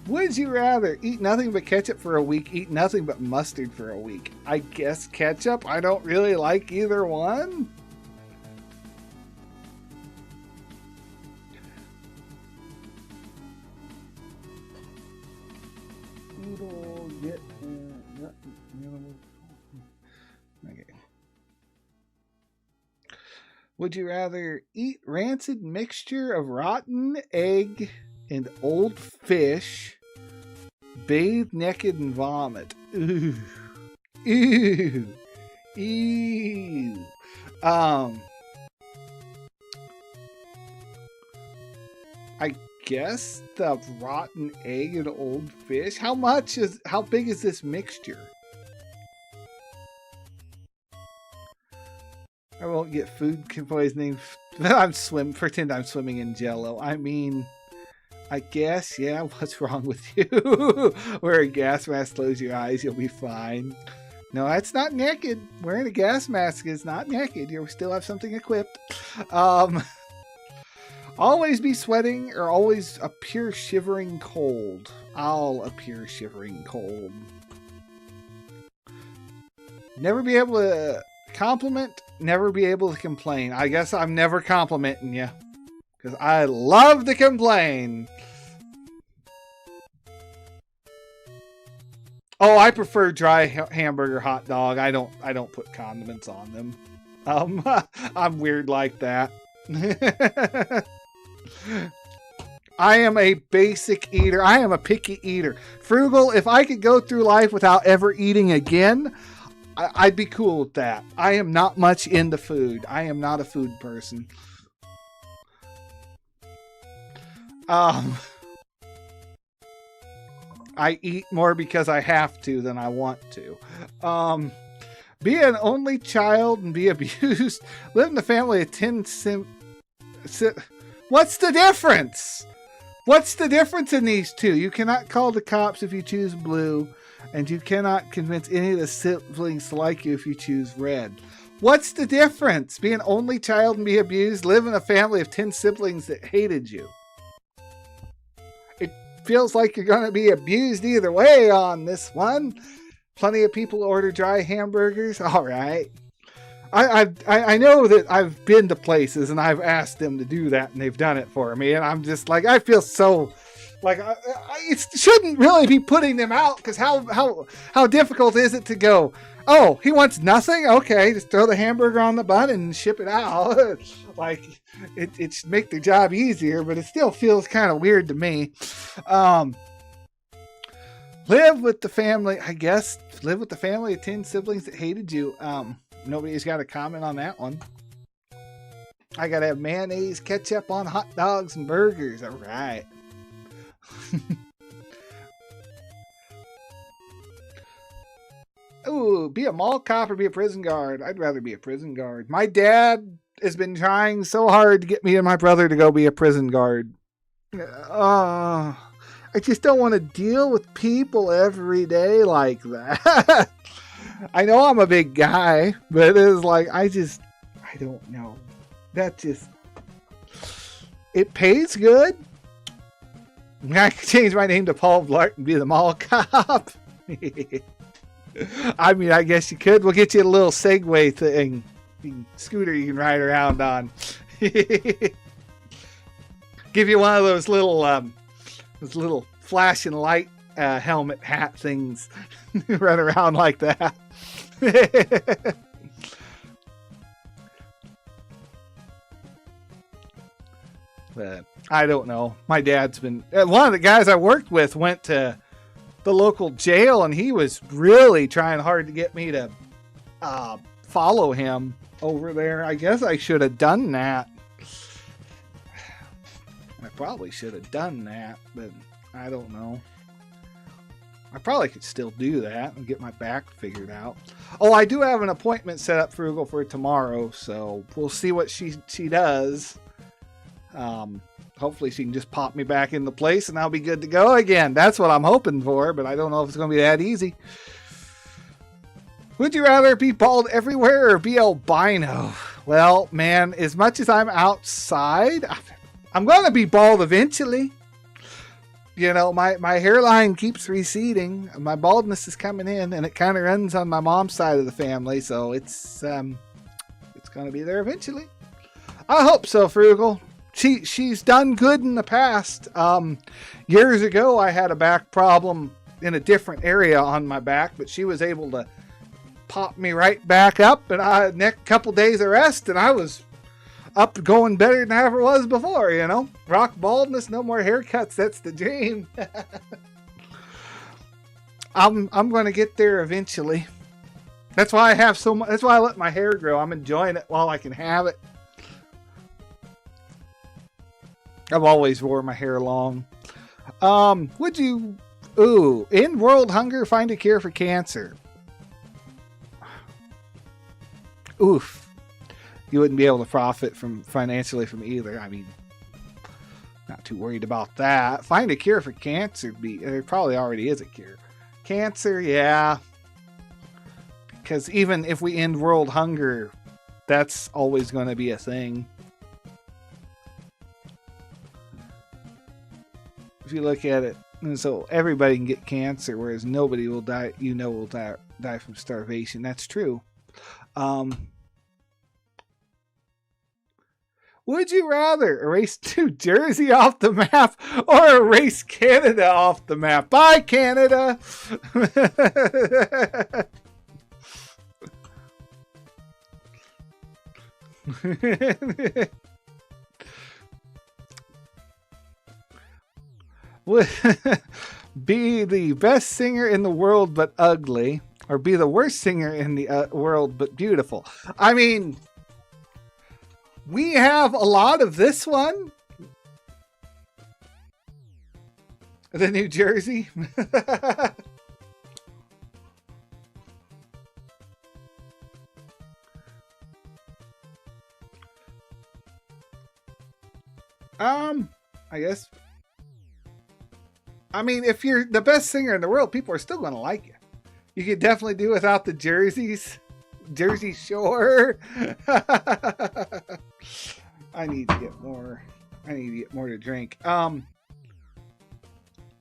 Would you rather eat nothing but ketchup for a week, eat nothing but mustard for a week? I guess ketchup. I don't really like either one. Okay. Would you rather eat rancid mixture of rotten egg and old fish, bathe naked and vomit? Ooh. Ew. Ew. I guess the rotten egg and old fish. How big is this mixture? I won't get food poisoning. Pretend I'm swimming in Jello. I mean, I guess, yeah, what's wrong with you? Wear a gas mask, close your eyes, you'll be fine. No, that's not naked. Wearing a gas mask is not naked. You still have something equipped. Um, always be sweating or always appear shivering cold. I'll appear shivering cold. Never be able to compliment, never be able to complain. I guess I'm never complimenting you. Because I love to complain. Oh, I prefer dry hamburger hot dog. I don't put condiments on them. I'm weird like that. I am a basic eater. I am a picky eater. Frugal, if I could go through life without ever eating again, I'd be cool with that. I am not much into food. I am not a food person. I eat more because I have to than I want to. Be an only child and be abused. Live in a family of 10 What's the difference? What's the difference in these two? You cannot call the cops if you choose blue, and you cannot convince any of the siblings to like you if you choose red. What's the difference? Be an only child and be abused. Live in a family of 10 siblings that hated you. It feels like you're going to be abused either way on this one. Plenty of people order dry hamburgers. All right. I know that I've been to places and I've asked them to do that and they've done it for me. And I'm just like, I feel so like it shouldn't really be putting them out, because how difficult is it to go, oh, he wants nothing? Okay, just throw the hamburger on the bun and ship it out. Like, it should make the job easier, but it still feels kind of weird to me. Live with the family, I guess. Live with the family of 10 siblings that hated you. Nobody's got a comment on that one. I gotta have mayonnaise, ketchup on hot dogs and burgers. All right. Ooh, be a mall cop or be a prison guard. I'd rather be a prison guard. My dad has been trying so hard to get me and my brother to go be a prison guard. I just don't want to deal with people every day like that. I know I'm a big guy, but it's like, I don't know. That just, it pays good. I could change my name to Paul Blart and be the mall cop. I mean, I guess you could. We'll get you a little Segway thing, scooter you can ride around on. Give you one of those little flashing light helmet hat things. Run around like that. But I don't know. My dad's been, one of the guys I worked with went to the local jail, and he was really trying hard to get me to follow him over there. I guess I should have done that. I probably should have done that, but I don't know. I probably could still do that and get my back figured out. Oh, I do have an appointment set up Frugal for tomorrow, so we'll see what she does. Hopefully she can just pop me back into place and I'll be good to go again. That's what I'm hoping for, but I don't know if it's going to be that easy. Would you rather be bald everywhere or be albino? Well, man, as much as I'm outside, I'm going to be bald eventually. You know, my hairline keeps receding. My baldness is coming in, and it kind of runs on my mom's side of the family, so it's going to be there eventually. I hope so, Frugal. She's done good in the past. Years ago, I had a back problem in a different area on my back, but she was able to pop me right back up, and next couple days of rest, and I was up going better than I ever was before, you know. Rock baldness, no more haircuts. That's the dream. I'm going to get there eventually. That's why I have so much. That's why I let my hair grow. I'm enjoying it while I can have it. I've always wore my hair long. Would you, end world hunger, find a cure for cancer? Oof. You wouldn't be able to profit financially from either. I mean, not too worried about that. Find a cure for cancer. There probably already is a cure. Cancer, yeah. Because even if we end world hunger, that's always going to be a thing. If you look at it, and so everybody can get cancer, whereas nobody will die. Will die from starvation. That's true. Would you rather erase New Jersey off the map or erase Canada off the map? Bye, Canada. Would be the best singer in the world but ugly, or be the worst singer in the world but beautiful? I mean, we have a lot of this one. The New Jersey. I guess. I mean, if you're the best singer in the world, people are still going to like you. You could definitely do without the jerseys. Jersey Shore. I need to get more. I need to get more to drink.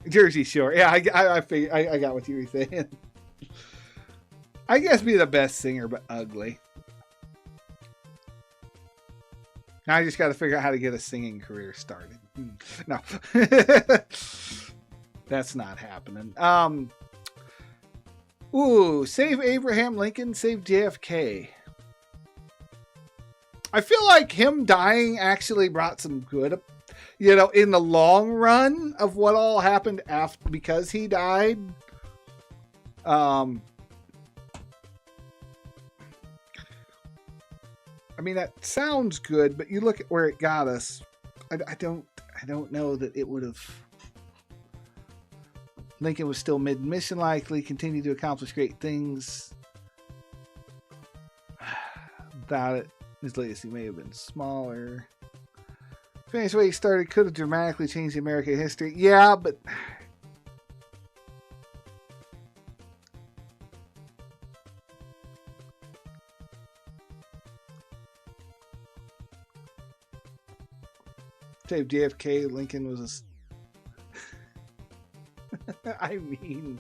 Jersey Shore. Yeah, I figured, I got what you were saying. I guess be the best singer, but ugly. Now I just got to figure out how to get a singing career started. No. That's not happening. Save Abraham Lincoln, save JFK. I feel like him dying actually brought some good, in the long run of what all happened after, because he died. I mean, that sounds good, but you look at where it got us. I don't know that it would have. Lincoln was still mid-mission likely, continued to accomplish great things. Without it, his legacy may have been smaller. Finished the way he started could have dramatically changed American history. Yeah, but save JFK, Lincoln was a... I mean...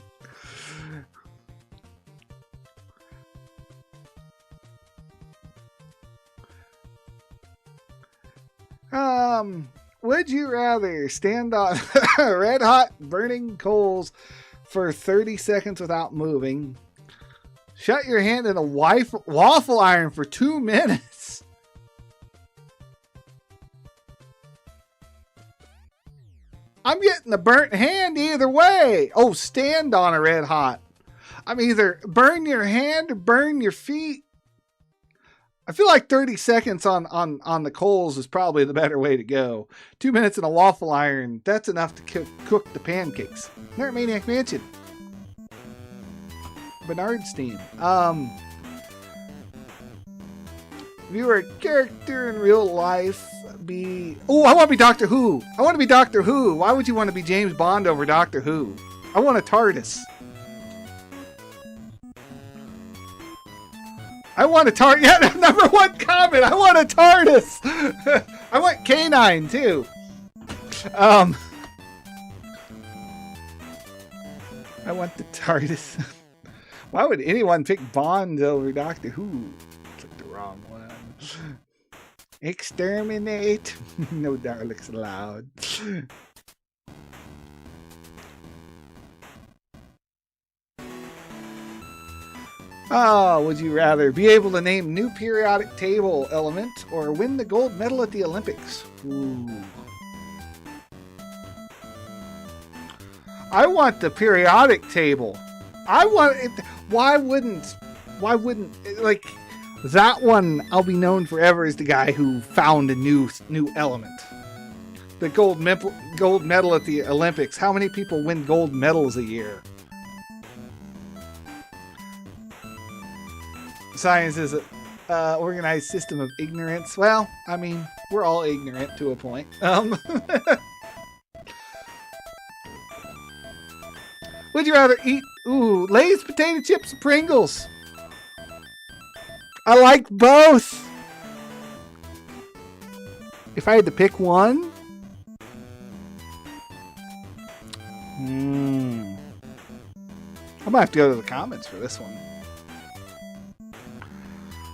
Would you rather stand on red hot burning coals for 30 seconds without moving, shut your hand in a waffle iron for 2 minutes, I'm getting the burnt hand either way. Oh, stand on a red hot. I'm either burn your hand or burn your feet. I feel like 30 seconds on the coals is probably the better way to go. 2 minutes in a waffle iron, that's enough to cook the pancakes. Nerd Maniac Mansion. Bernardstein. If you were a character in real life, be... Oh, I want to be Doctor Who. I want to be Doctor Who. Why would you want to be James Bond over Doctor Who? I want a TARDIS. I want a TARDIS. Yeah, number one comment. I want a TARDIS. I want K9 too. I want the TARDIS. Why would anyone pick Bond over Doctor Who? Took the wrong one. Exterminate. No Daleks allowed. Oh, would you rather be able to name new periodic table element or win the gold medal at the Olympics? Ooh. I want the periodic table. I want it. Why wouldn't like that one? I'll be known forever as the guy who found a new element. The gold medal at the Olympics. How many people win gold medals a year? Science is an organized system of ignorance. Well, I mean, we're all ignorant to a point. Would you rather eat Lay's potato chips or Pringles? I like both. If I had to pick one, I might have to go to the comments for this one.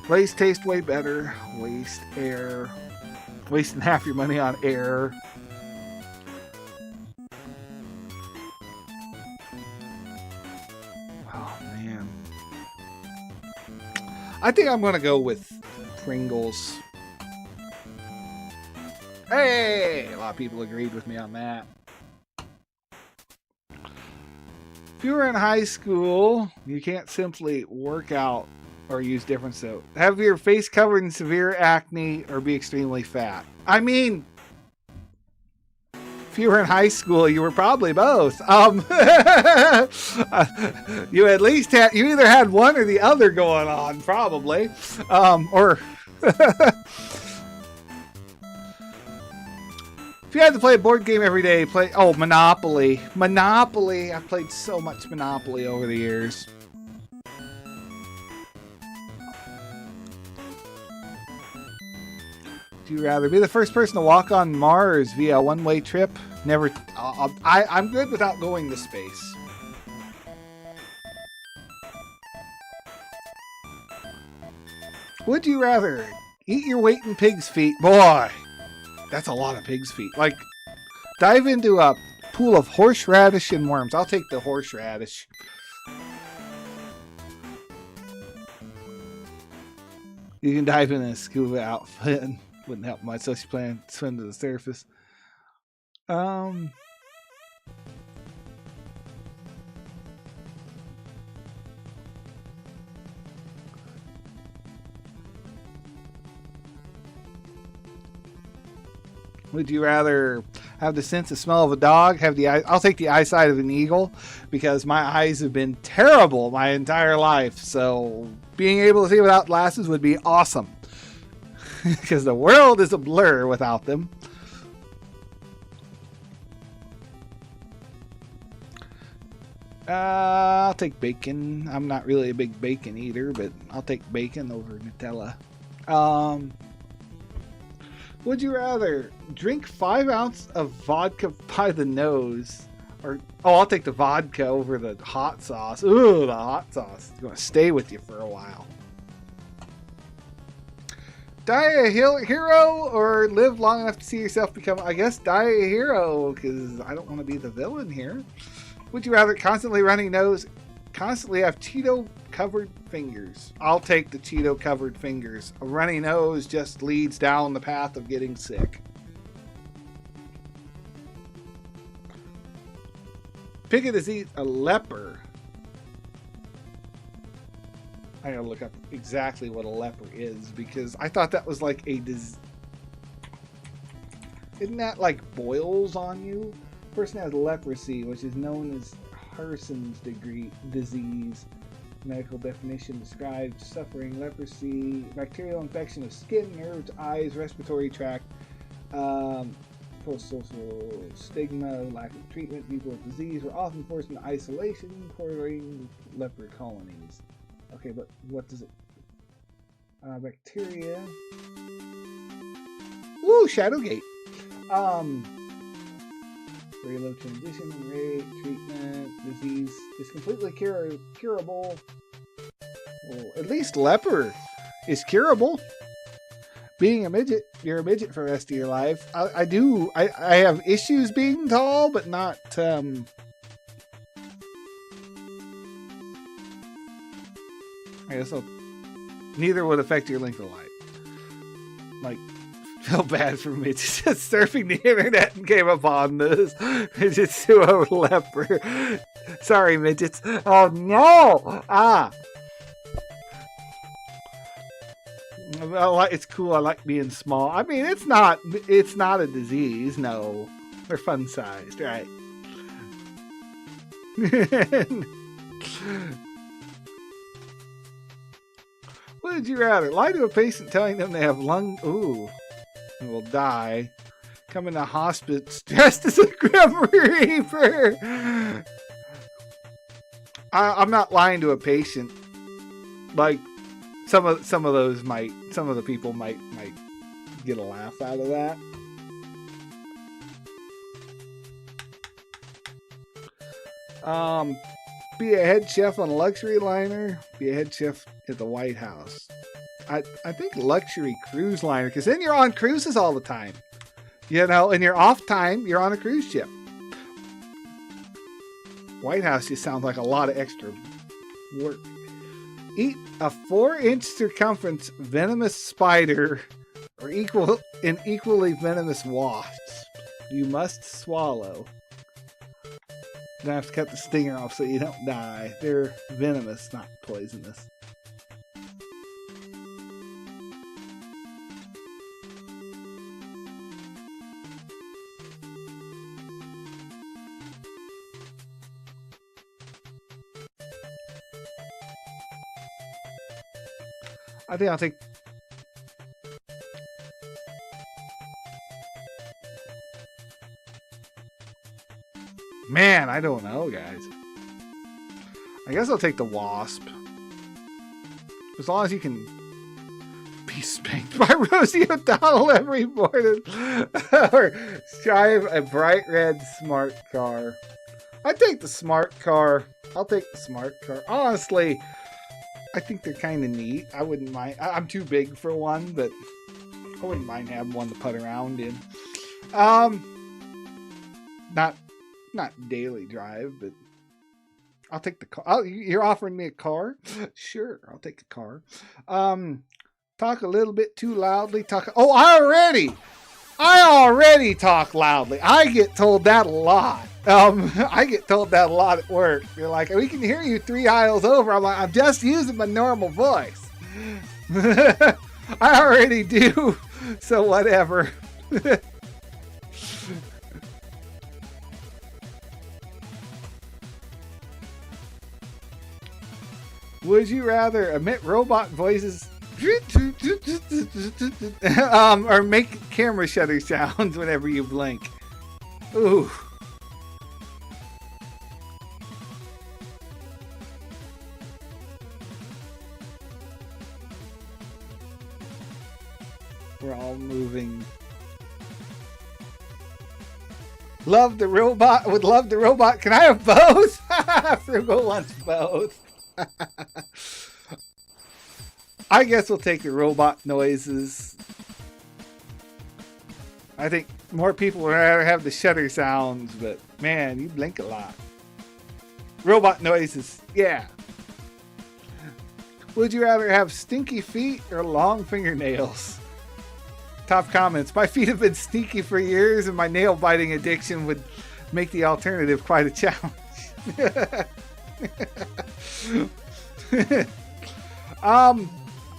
Lays taste way better. Waste air. Wasting half your money on air. Oh, man. I think I'm going to go with Pringles. Hey! A lot of people agreed with me on that. If you were in high school, you can't simply work out or use different soap. Have your face covered in severe acne or be extremely fat. I mean, if you were in high school, you were probably both. You at least had, you either had one or the other going on, probably. Or if you had to play a board game every day, Monopoly. Monopoly. I've played so much Monopoly over the years. Do you rather be the first person to walk on Mars via a one-way trip? Never. I'm good without going to space. Would you rather eat your weight in pig's feet? Boy, that's a lot of pig's feet. Like, dive into a pool of horseradish and worms. I'll take the horseradish. You can dive in a scuba outfit. Wouldn't help much unless you plan to swim to the surface. Would you rather have the sense and smell of a dog? Have the eye? I'll take the eyesight of an eagle because my eyes have been terrible my entire life. So being able to see without glasses would be awesome. Because the world is a blur without them. I'll take bacon. I'm not really a big bacon eater, but I'll take bacon over Nutella. Would you rather drink 5 ounces of vodka by the nose? I'll take the vodka over the hot sauce. Ooh, the hot sauce. It's going to stay with you for a while. Die a hero or live long enough to see yourself become, I guess, die a hero, because I don't want to be the villain here. Would you rather constantly runny nose, constantly have Cheeto-covered fingers? I'll take the Cheeto-covered fingers. A runny nose just leads down the path of getting sick. Pick a disease, a leper. I gotta look up exactly what a leper is because I thought that was like a disease. Isn't that like boils on you? Person has leprosy, which is known as Hansen's disease. Medical definition describes suffering leprosy, bacterial infection of skin, nerves, eyes, respiratory tract, post-social stigma, lack of treatment. People with disease were often forced into isolation, correlating with leper colonies. Okay, but what does it? Bacteria. Ooh, Shadowgate. Very low transition rate, treatment, disease is completely curable. Well, at least leper is curable. Being a midget, you're a midget for the rest of your life. I have issues being tall, but not, I guess neither would affect your length of life. Like, feel bad for midgets. Just surfing the internet and came upon this. Midgets to a leper. Sorry, midgets. Oh no! Well, it's cool. I like being small. I mean, it's not a disease. No, they're fun sized, right? What would you rather? Lie to a patient telling them they have lung... Ooh. And will die. Come into hospice dressed as a Grim Reaper. I'm not lying to a patient. Like, some of those might, some of the people might get a laugh out of that. Be a head chef on a luxury liner. Be a head chef at the White House. I think luxury cruise liner, because then you're on cruises all the time. You know, and your off time, you're on a cruise ship. White House just sounds like a lot of extra work. Eat a 4-inch circumference venomous spider or equally venomous wasps. You must swallow. You have to cut the stinger off so you don't die. They're venomous, not poisonous. I think I'll take... Man, I don't know, guys. I guess I'll take the wasp. As long as you can be spanked by Rosie O'Donnell every morning. Or drive a bright red smart car. I'd take the smart car. I'll take the smart car. Honestly, I think they're kind of neat. I wouldn't mind. I'm too big for one, but I wouldn't mind having one to put around in. Not daily drive, but I'll take the car. Oh, you're offering me a car? Sure, I'll take a car. Talk a little bit too loudly. Oh, I already talk loudly. I get told that a lot. I get told that a lot at work. They're like, we can hear you 3 aisles over. I'm like, I'm just using my normal voice. I already do. So whatever. Would you rather emit robot voices or make camera shutter sounds whenever you blink? Ooh. We're all moving. Love the robot. Would love the robot. Can I have both? Frugal wants both. I guess we'll take the robot noises. I think more people would rather have the shutter sounds, but man, you blink a lot. Robot noises, yeah. Would you rather have stinky feet or long fingernails? Top comments. My feet have been stinky for years, and my nail biting addiction would make the alternative quite a challenge.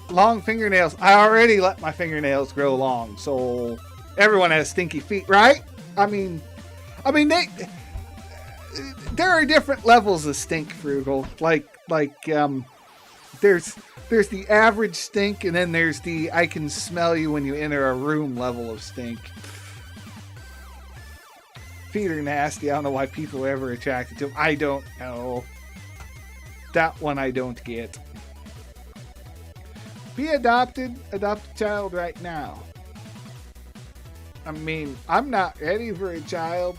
Long fingernails. I already let my fingernails grow long, so everyone has stinky feet, right? I mean, there are different levels of stink, Frugal. Like there's the average stink, and then there's the I can smell you when you enter a room level of stink. Feet are nasty. I don't know why people are ever attracted to them. I don't know. That one I don't get. Be adopted. Adopt a child right now. I mean, I'm not ready for a child.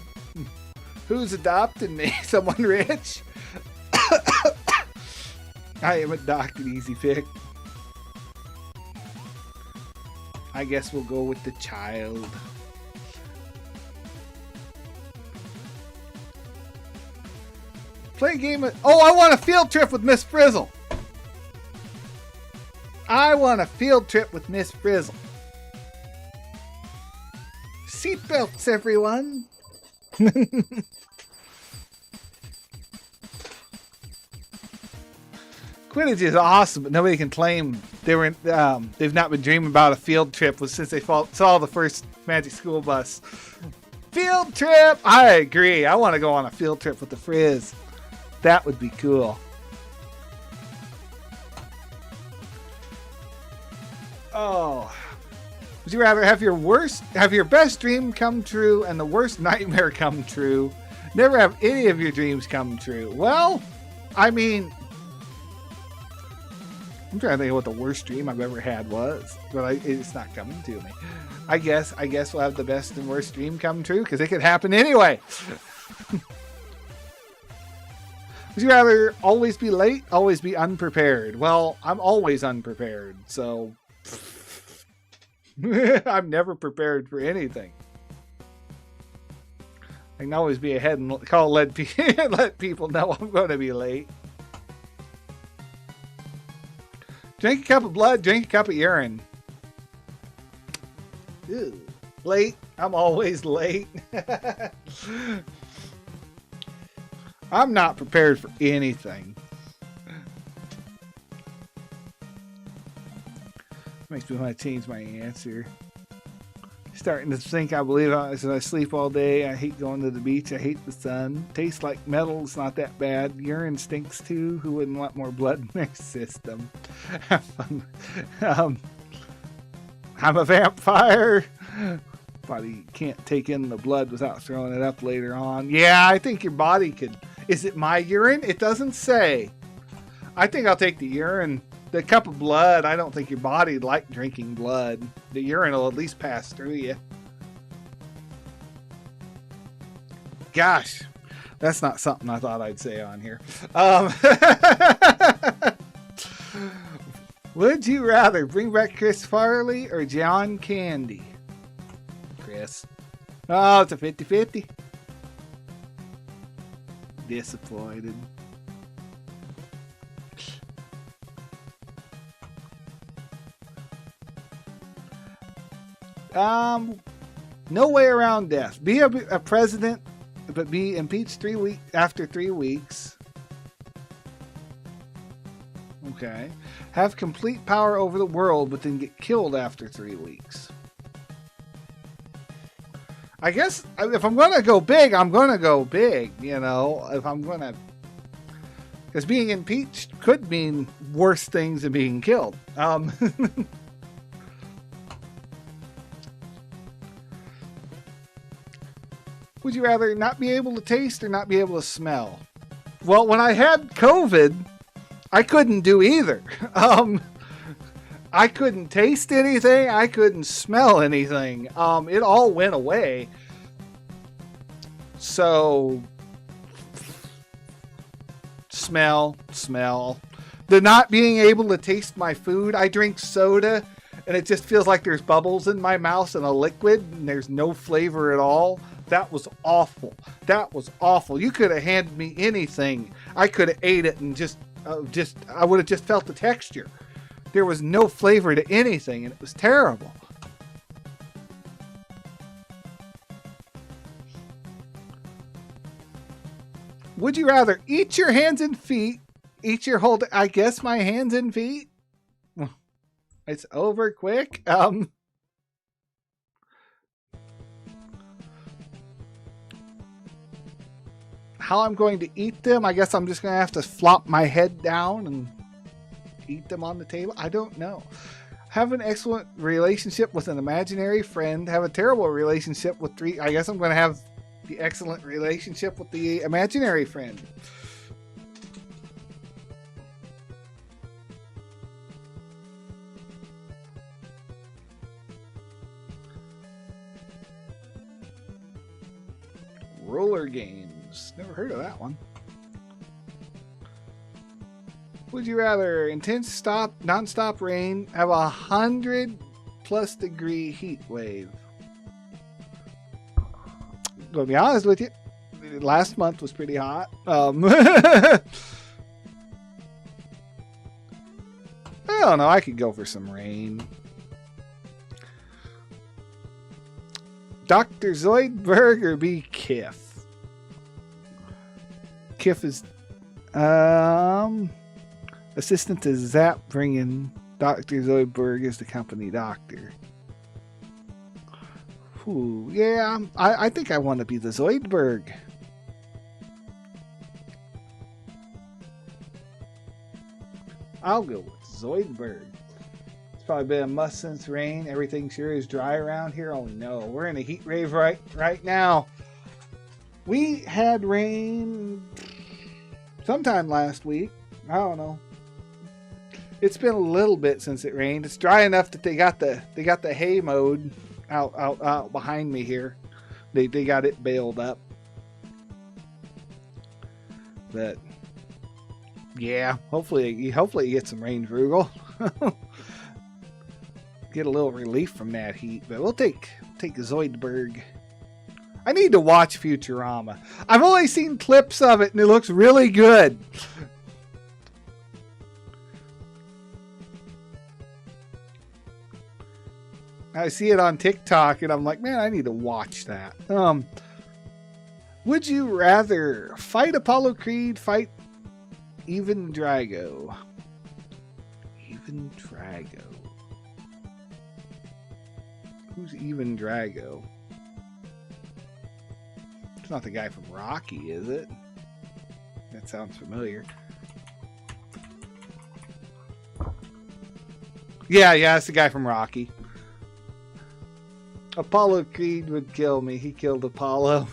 Who's adopting me? Someone rich? I am adopted, easy pick. I guess we'll go with the child. Play a game of... Oh, I want a field trip with Miss Frizzle. I want a field trip with Miss Frizzle. Seatbelts, everyone. Quidditch is awesome, but nobody can claim they've not been dreaming about a field trip since they saw the first Magic School Bus. Field trip! I agree. I want to go on a field trip with the Frizz. That would be cool. Oh. Would you rather have your best dream come true and the worst nightmare come true? Never have any of your dreams come true. Well, I mean, I'm trying to think of what the worst dream I've ever had was, but it's not coming to me. I guess we'll have the best and worst dream come true because it could happen anyway. Would you rather always be late, always be unprepared? Well, I'm always unprepared, so I'm never prepared for anything. I can always be ahead and let people know I'm going to be late. Drink a cup of blood, drink a cup of urine. Ew. Late. I'm always late. I'm not prepared for anything. Makes me want to change my answer. Starting to think I believe I sleep all day. I hate going to the beach. I hate the sun. Tastes like metal. It's not that bad. Urine stinks too. Who wouldn't want more blood in their system? I'm a vampire. Body can't take in the blood without throwing it up later on. Yeah, I think your body could. Is it my urine? It doesn't say. I think I'll take the urine. The cup of blood, I don't think your body'd like drinking blood. The urine will at least pass through you. Gosh, that's not something I thought I'd say on here. Would you rather bring back Chris Farley or John Candy? Chris. Oh, it's a 50-50. Disappointed. No way around death. Be a president, but be impeached after 3 weeks. Okay. Have complete power over the world, but then get killed after 3 weeks. I guess if I'm going to go big, I'm going to go big, you know, if I'm going to, because being impeached could mean worse things than being killed. Would you rather not be able to taste or not be able to smell? Well, when I had COVID, I couldn't do either. I couldn't taste anything. I couldn't smell anything. It all went away. So, smell. The not being able to taste my food. I drink soda, and it just feels like there's bubbles in my mouth and a liquid, and there's no flavor at all. That was awful. That was awful. You could have handed me anything. I could have ate it and I would have just felt the texture. There was no flavor to anything, and it was terrible. Would you rather eat your hands and feet, eat your whole, I guess my hands and feet? It's over quick. How I'm going to eat them, I guess I'm just going to have to flop my head down and eat them on the table. I don't know. Have an excellent relationship with an imaginary friend. Have a terrible relationship with three. I guess I'm going to have the excellent relationship with the imaginary friend. Roller games. Never heard of that one. Would you rather intense non-stop rain, have 100+ degree heat wave? To be honest with you, last month was pretty hot. I don't know. I could go for some rain. Dr. Zoidberg or B. Kiff? Kiff is assistant to Zap, bringing Dr. Zoidberg as the company doctor. Ooh, yeah, I think I want to be the Zoidberg. I'll go with Zoidberg. It's probably been a month since rain. Everything sure is dry around here. Oh no, we're in a heat wave right now. We had rain sometime last week. I don't know. It's been a little bit since it rained. It's dry enough that they got the hay mowed out behind me here. They got it baled up. But yeah, hopefully you get some rain, Frugal. Get a little relief from that heat. But we'll take Zoidberg. I need to watch Futurama. I've only seen clips of it and it looks really good. I see it on TikTok and I'm like, man, I need to watch that. Would you rather fight Apollo Creed, fight Even Drago? Even Drago. Who's Even Drago? It's not the guy from Rocky, is it? That sounds familiar. Yeah, it's the guy from Rocky. Apollo Creed would kill me. He killed Apollo.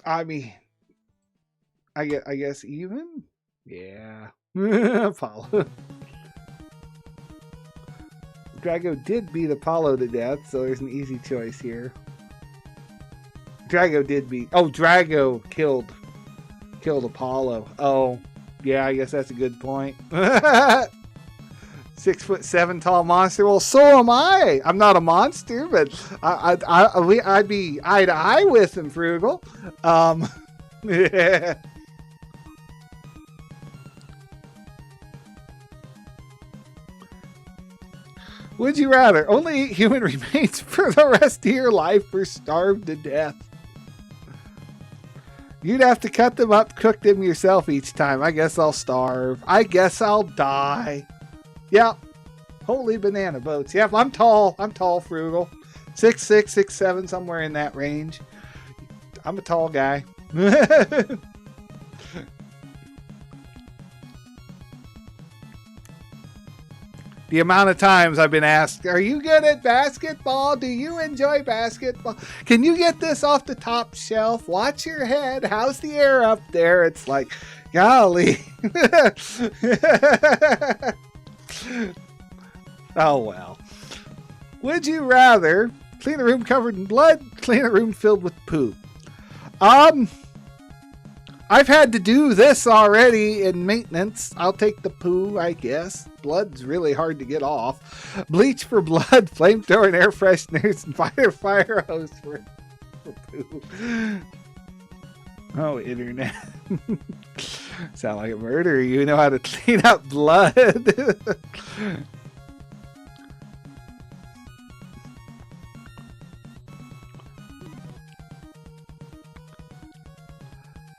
I mean, I guess even? Yeah. Apollo. Drago did beat Apollo to death, so there's an easy choice here. Drago did beat... Oh, Drago killed Apollo. Oh, yeah, I guess that's a good point. 6'7" tall monster. Well, so am I. I'm not a monster, but I'd be eye to eye with him, Frugal. Yeah. Would you rather only eat human remains for the rest of your life or starve to death? You'd have to cut them up, cook them yourself each time. I guess I'll starve. I guess I'll die. Yep. Holy banana boats. Yep, I'm tall. I'm tall, Frugal. 6'6", 6'7", somewhere in that range. I'm a tall guy. The amount of times I've been asked, are you good at basketball? Do you enjoy basketball? Can you get this off the top shelf? Watch your head. How's the air up there? It's like, golly. Oh, well. Would you rather clean a room covered in blood, clean a room filled with poop? I've had to do this already in maintenance. I'll take the poo, I guess. Blood's really hard to get off. Bleach for blood, flamethrower and air fresheners, and fire hose for poo. Oh, internet. Sound like a murderer. You know how to clean up blood.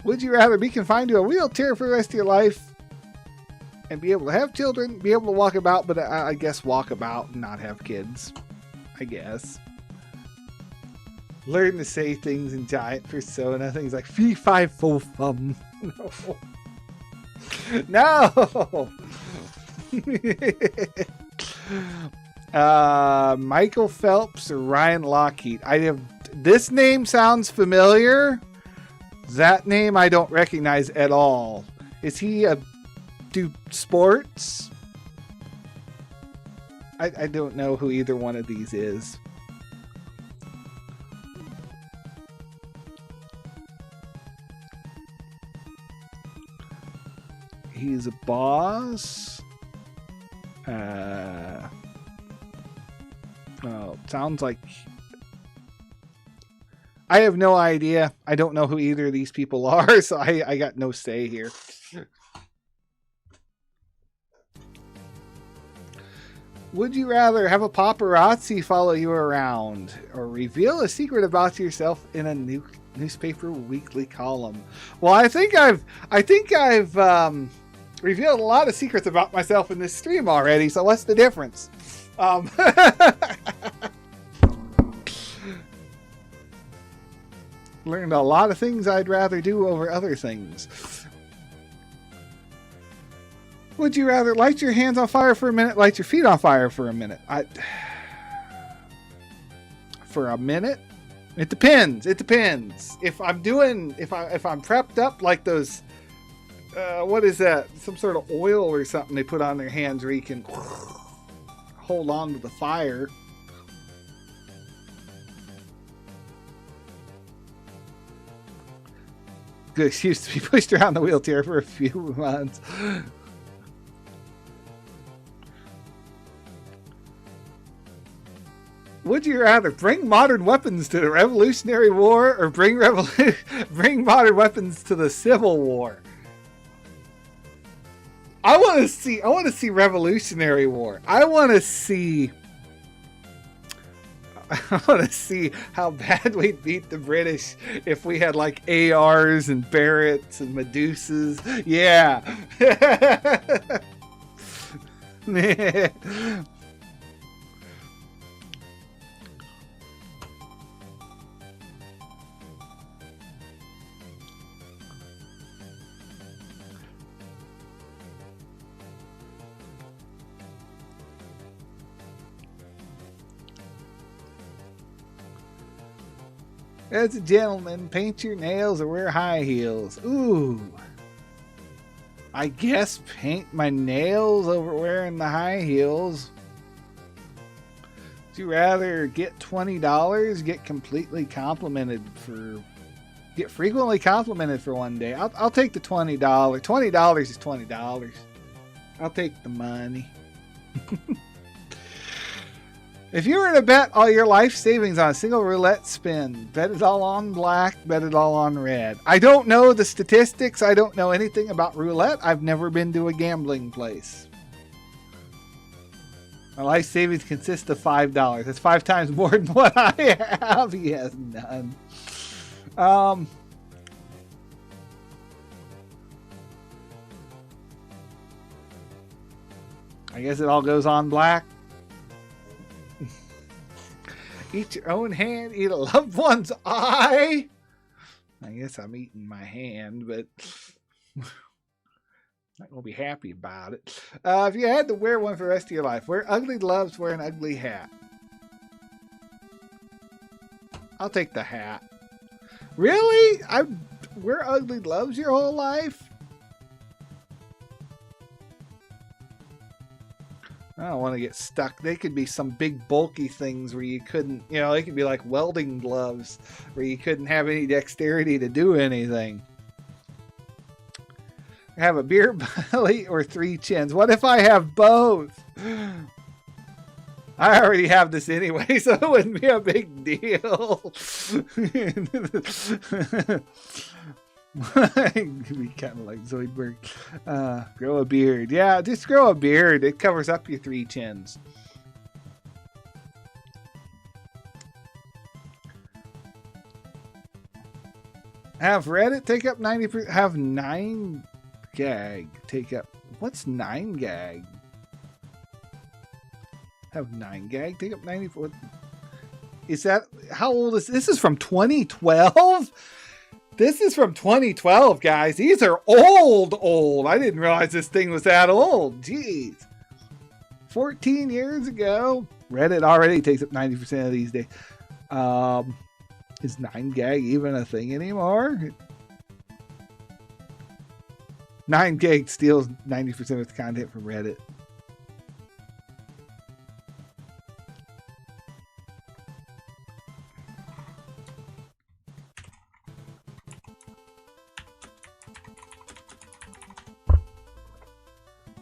Would you rather be confined to a wheelchair for the rest of your life and be able to have children, be able to walk about, but I guess walk about and not have kids? I guess. Learn to say things in giant persona, things like fee fi fo fum. No. Michael Phelps or Ryan Lochte? This name sounds familiar. That name I don't recognize at all. Is he do sports? I don't know who either one of these is. He's a boss. Oh, sounds like... I have no idea. I don't know who either of these people are, so I got no say here. Would you rather have a paparazzi follow you around or reveal a secret about yourself in a newspaper weekly column? Well, I think I've revealed a lot of secrets about myself in this stream already, so what's the difference? Learned a lot of things I'd rather do over other things. Would you rather light your hands on fire for a minute, light your feet on fire for a minute? For a minute? It depends. It depends. If I'm prepped up like those, what is that? Some sort of oil or something they put on their hands where you can hold on to the fire. Good excuse to be pushed around the wheelchair for a few months. Would you rather bring modern weapons to the Revolutionary War or bring modern weapons to the Civil War? I want to see Revolutionary War. I want to see how bad we'd beat the British if we had like ARs and Barretts and Medusas. Yeah. As a gentleman, paint your nails or wear high heels. Ooh. I guess paint my nails over wearing the high heels. Would you rather get $20, get frequently complimented for one day? I'll take the $20. $20 is $20. I'll take the money. If you were to bet all your life savings on a single roulette spin, bet it all on black, bet it all on red. I don't know the statistics. I don't know anything about roulette. I've never been to a gambling place. My life savings consist of $5. That's 5 times more than what I have. He has none. I guess it all goes on black. Eat your own hand, eat a loved one's eye. I guess I'm eating my hand, but not going to be happy about it. If you had to wear one for the rest of your life, wear ugly gloves, wear an ugly hat. I'll take the hat. Really? I wear ugly gloves your whole life? I don't want to get stuck. They could be some big bulky things where you couldn't, they could be like welding gloves where you couldn't have any dexterity to do anything. Have a beer belly or 3 chins. What if I have both? I already have this anyway, so it wouldn't be a big deal. Be kind of like Zoidberg. Grow a beard. Yeah, just grow a beard. It covers up your 3 chins. Have Reddit take up 90%. Have 9gag take up. What's 9gag? Have 9gag take up 94%. Is that how old is this? Is from 2012? This is from 2012, guys. These are old. I didn't realize this thing was that old. Jeez. 14 years ago. Reddit already takes up 90% of these days. Is 9gag even a thing anymore? 9gag steals 90% of the content from Reddit.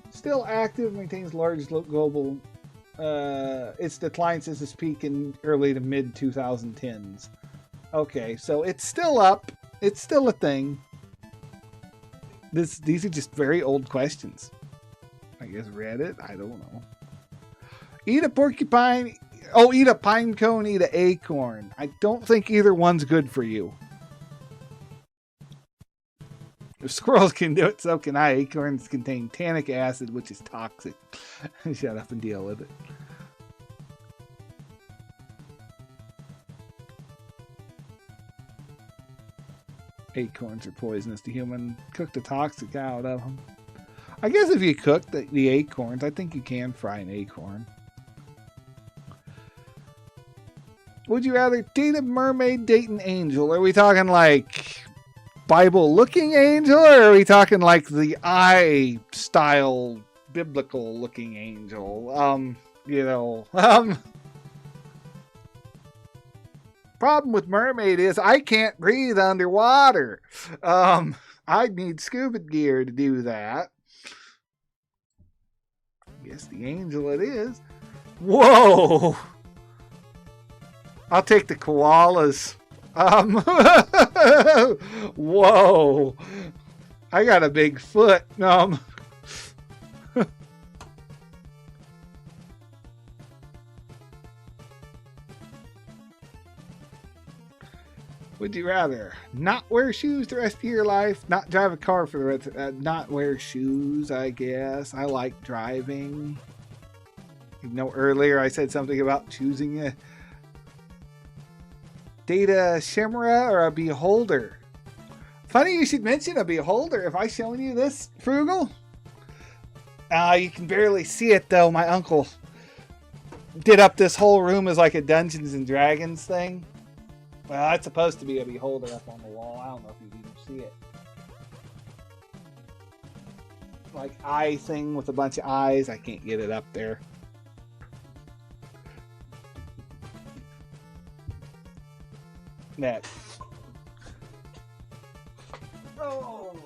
Still active, maintains large global. Its decline since its peak in early to mid 2010s. Okay, so it's still up. It's still a thing. These are just very old questions. I guess Reddit. I don't know. Eat a porcupine. Oh, eat a pine cone. Eat an acorn. I don't think either one's good for you. If squirrels can do it, so can I. Acorns contain tannic acid, which is toxic. Shut up and deal with it. Acorns are poisonous to human. Cook the toxic out of them. I guess if you cook the acorns, I think you can fry an acorn. Would you rather date a mermaid, date an angel? Are we talking like Bible-looking angel, or are we talking like the eye style, biblical-looking angel? Problem with mermaid is I can't breathe underwater. I'd need scuba gear to do that. I guess the angel it is. Whoa! I'll take the koalas. Whoa! I got a big foot. Would you rather not wear shoes the rest of your life? Not drive a car for the rest not wear shoes, I guess. I like driving. You know, earlier I said something about choosing a date a chimera or a beholder. Funny you should mention a beholder. Have I shown you this, Frugal? You can barely see it though. My uncle did up this whole room as like a Dungeons and Dragons thing. Well, it's supposed to be a beholder up on the wall. I don't know if you can even see it. Like eye thing with a bunch of eyes. I can't get it up there. Net. Oh.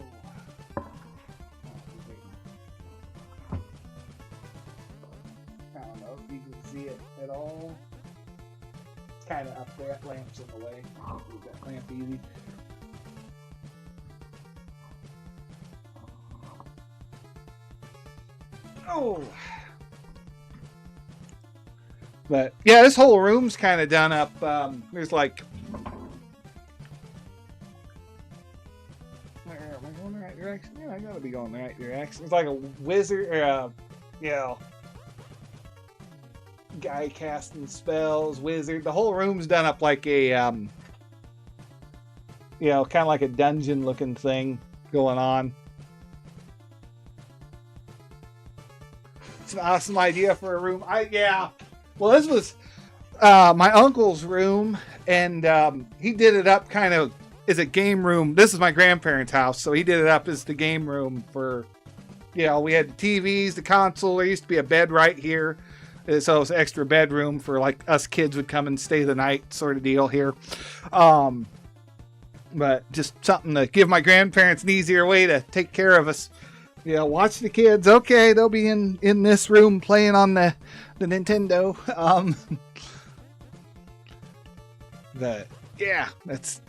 I don't know if you can see it at all. It's kind of up there. That lamp's in the way. Move that lamp easy. Oh. But yeah, this whole room's kind of done up. There's like. Am I going the right direction? Yeah, I gotta be going the right direction. It's like a wizard, or guy casting spells, wizard. The whole room's done up like a, kind of like a dungeon-looking thing going on. It's an awesome idea for a room. Well, this was my uncle's room, and he did it up kind of as a game room. This is my grandparents' house, so he did it up as the game room for, we had the TVs, the console. There used to be a bed right here, so it was an extra bedroom for like us kids would come and stay the night sort of deal here. But just something to give my grandparents an easier way to take care of us. Watch the kids. Okay, they'll be in this room playing on the Nintendo. But yeah, that's.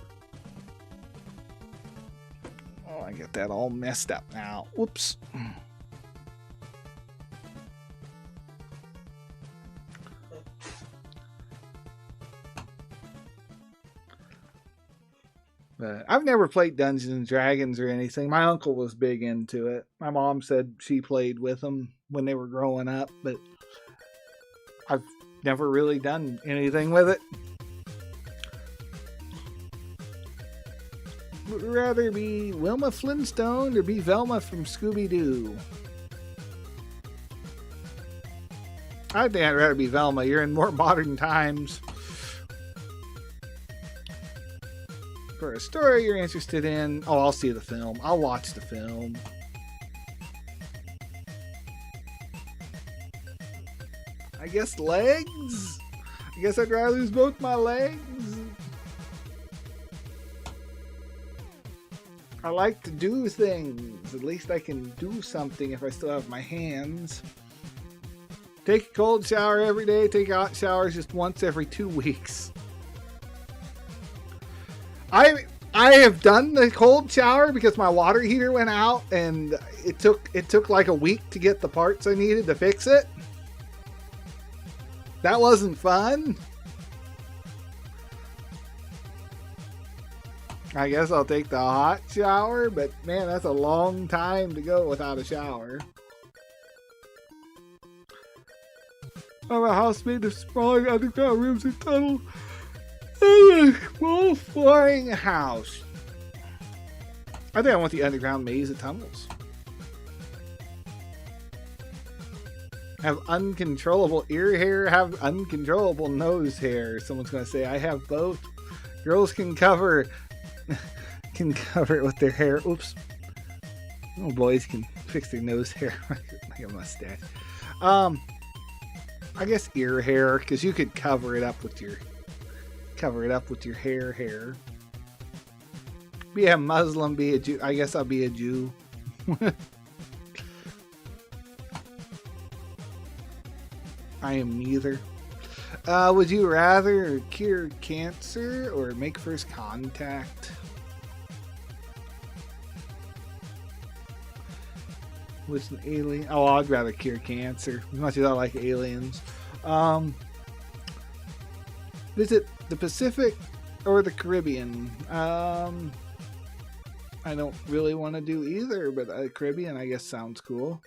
Oh, I got that all messed up now. Whoops. But I've never played Dungeons and Dragons or anything. My uncle was big into it. My mom said she played with them when they were growing up, but I've never really done anything with it. Would you rather be Wilma Flintstone or be Velma from Scooby-Doo? I think I'd rather be Velma. You're in more modern times. For a story you're interested in, I'll see the film. I'll watch the film. I guess legs? I guess I'd rather lose both my legs. I like to do things. At least I can do something if I still have my hands. Take a cold shower every day. Take hot showers just once every 2 weeks. I have done the cold shower because my water heater went out and it took like a week to get the parts I needed to fix it. That wasn't fun. I guess I'll take the hot shower, but man, that's a long time to go without a shower. I'm a house made of sprawling underground rooms and tunnels. A small flying house. I think I want the underground maze of tunnels. Have uncontrollable ear hair, have uncontrollable nose hair. Someone's going to say, I have both. Girls can cover it with their hair. Oops. Oh, boys can fix their nose hair like a mustache. I guess ear hair, because you could cover it up with your hair. Be a Muslim, be a Jew. I guess I'll be a Jew. I am neither. Would you rather cure cancer or make first contact? With an alien? Oh, I'd rather cure cancer. As much as I like aliens. Visit the Pacific or the Caribbean? I don't really want to do either, but the Caribbean, I guess, sounds cool.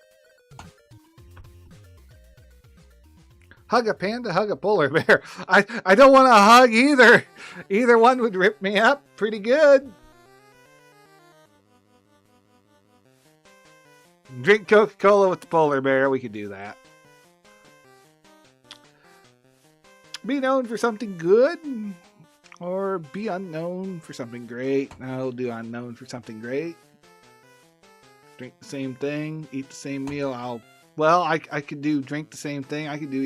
Hug a panda, hug a polar bear. I don't want to hug either. Either one would rip me up pretty good. Drink Coca-Cola with the polar bear. We could do that. Be known for something good or be unknown for something great. I'll do unknown for something great. Drink the same thing, eat the same meal. I could do drink the same thing. I could do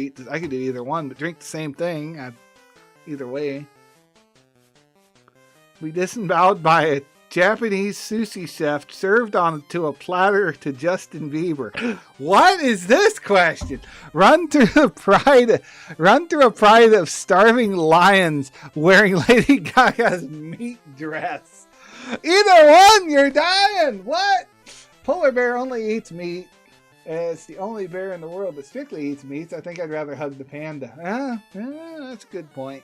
either one, but drink the same thing. Either way. Be disemboweled by a Japanese sushi chef served onto a platter to Justin Bieber. What is this question? Run through a pride of starving lions wearing Lady Gaga's meat dress. Either one, you're dying. What? Polar bear only eats meat. It's the only bear in the world that strictly eats meats. I think I'd rather hug the panda. That's a good point.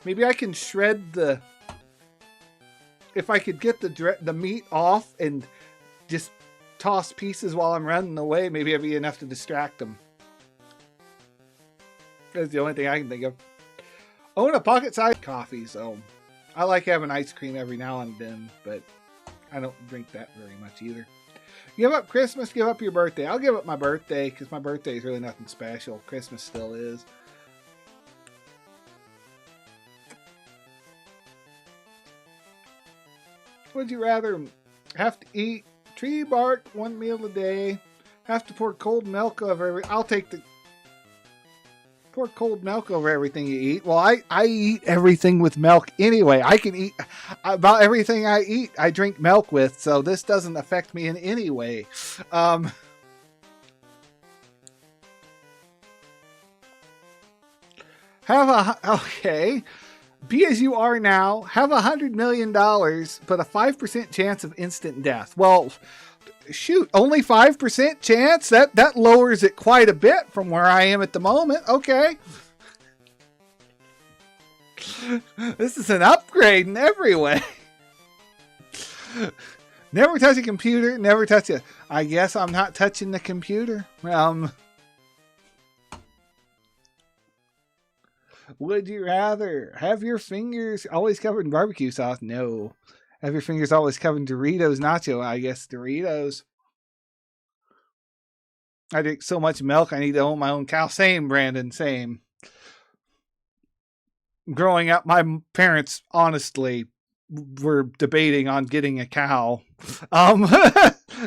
Maybe I can shred if I could get the meat off and just toss pieces while I'm running away, maybe it'd be enough to distract them. That's the only thing I can think of. Own a pocket-sized coffee, so I like having ice cream every now and then, but I don't drink that very much either. Give up Christmas, give up your birthday. I'll give up my birthday because my birthday is really nothing special. Christmas still is. Would you rather have to eat tree bark one meal a day, have to pour cold milk over I'll take the pour cold milk over everything you eat. Well, I eat everything with milk anyway. I can eat about everything I eat. I drink milk with, so this doesn't affect me in any way. Okay. Be as you are now, have $100 million, but a 5% chance of instant death. Well, shoot, only 5% chance? That lowers it quite a bit from where I am at the moment. Okay. This is an upgrade in every way. Never touch a computer, never touch it. I guess I'm not touching the computer. Would you rather have your fingers always covered in barbecue sauce? No. Have your fingers always covered in Doritos nacho? I guess Doritos. I drink so much milk, I need to own my own cow. Same, Brandon, same. Growing up, my parents honestly were debating on getting a cow.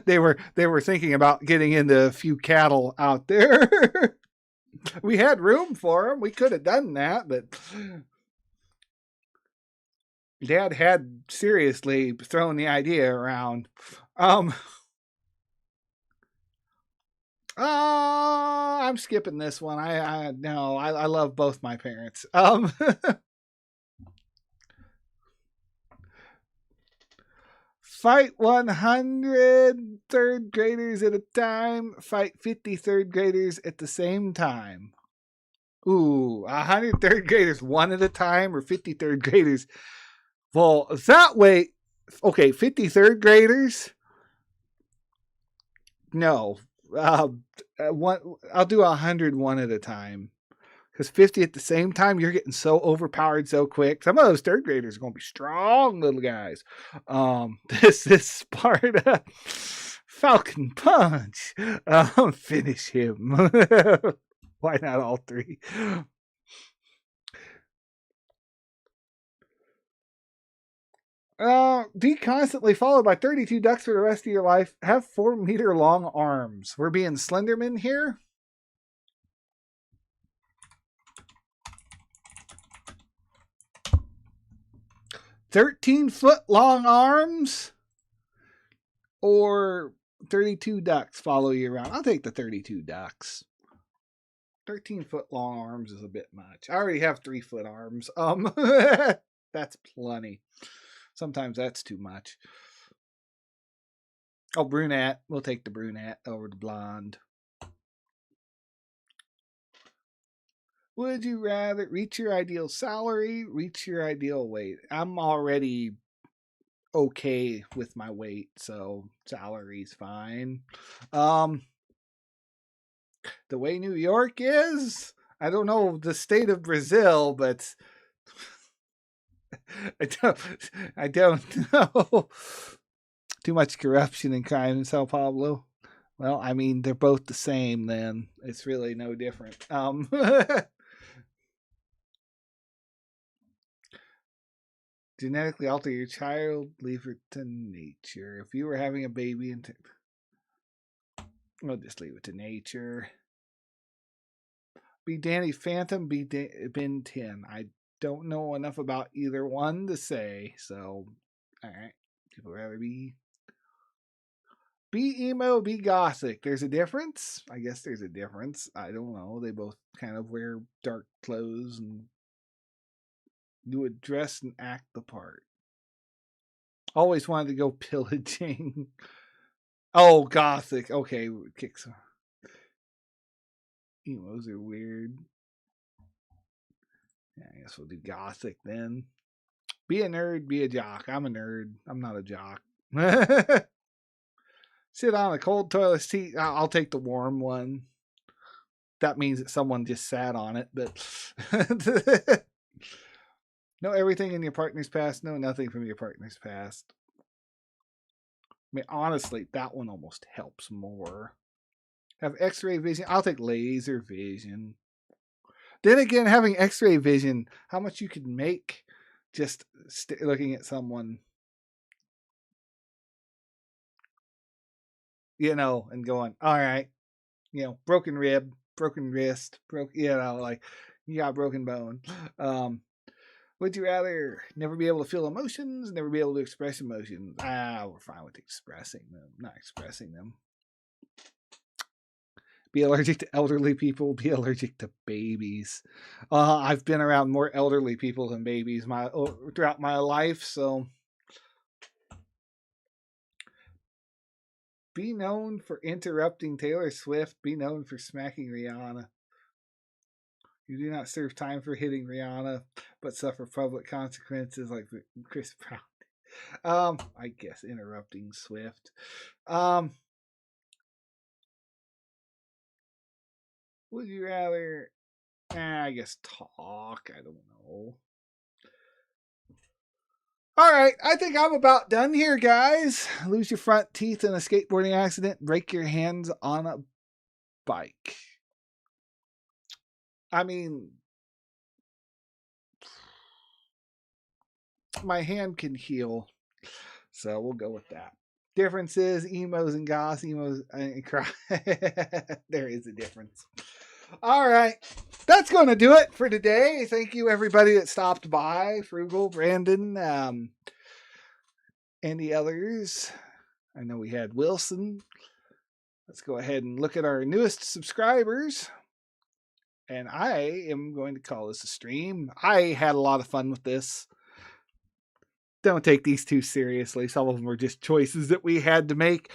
They were thinking about getting into a few cattle out there. We had room for them. We could have done that, but Dad had seriously thrown the idea around. I'm skipping this one. I love both my parents. Fight 100 third graders at a time. Fight 50 third graders at the same time. Ooh, 100 third graders one at a time or 50 third graders? Well, that way, okay, 50 third graders? No. I'll do 100 one at a time. Because 50 at the same time, you're getting so overpowered so quick. Some of those third graders are going to be strong little guys. This is Sparta. Falcon Punch. Finish him. Why not all three? Be constantly followed by 32 ducks for the rest of your life. Have 4-meter long arms. We're being Slenderman here. 13-foot long arms or 32 ducks follow you around. I'll take the 32 ducks. 13-foot long arms is a bit much. I already have 3-foot arms. That's plenty. Sometimes that's too much. Oh, brunette. We'll take the brunette over the blonde. Would you rather reach your ideal salary, reach your ideal weight? I'm already okay with my weight, so salary's fine. The way New York is, I don't know the state of Brazil, but I don't know. Too much corruption and crime in Sao Paulo. Well, I mean, they're both the same then. It's really no different. Genetically alter your child, leave it to nature. If you were having a baby and we'll just leave it to nature. Be Danny Phantom, be Ben 10. I don't know enough about either one to say, so alright. People rather be emo, be gothic. There's a difference? I guess there's a difference. I don't know. They both kind of wear dark clothes and do a dress and act the part. Always wanted to go pillaging. Oh, gothic. Okay, kicks. Emos are weird. Yeah, I guess we'll do gothic then. Be a nerd, be a jock. I'm a nerd. I'm not a jock. Sit on a cold toilet seat. I'll take the warm one. That means that someone just sat on it, but know everything in your partner's past. Know nothing from your partner's past. I mean, honestly, that one almost helps more. Have X-ray vision. I'll take laser vision. Then again, having X-ray vision, how much you could make just looking at someone, you know, and going, all right, you know, broken rib, broken wrist, you know, like you got broken bone. Would you rather never be able to feel emotions, never be able to express emotions? We're fine with expressing them, not expressing them. Be allergic to elderly people, be allergic to babies. I've been around more elderly people than babies throughout my life, so. Be known for interrupting Taylor Swift, be known for smacking Rihanna. You do not serve time for hitting Rihanna, but suffer public consequences like Chris Brown. I guess interrupting Swift. Would you rather? I guess talk. I don't know. All right, I think I'm about done here, guys. Lose your front teeth in a skateboarding accident. Break your hands on a bike. I mean, my hand can heal, so we'll go with that. Differences, emos and goths, emos and cry. There is a difference. All right, that's going to do it for today. Thank you, everybody that stopped by. Frugal, Brandon, and the others. I know we had Wilson. Let's go ahead and look at our newest subscribers. And I am going to call this a stream. I had a lot of fun with this. Don't take these too seriously. Some of them are just choices that we had to make.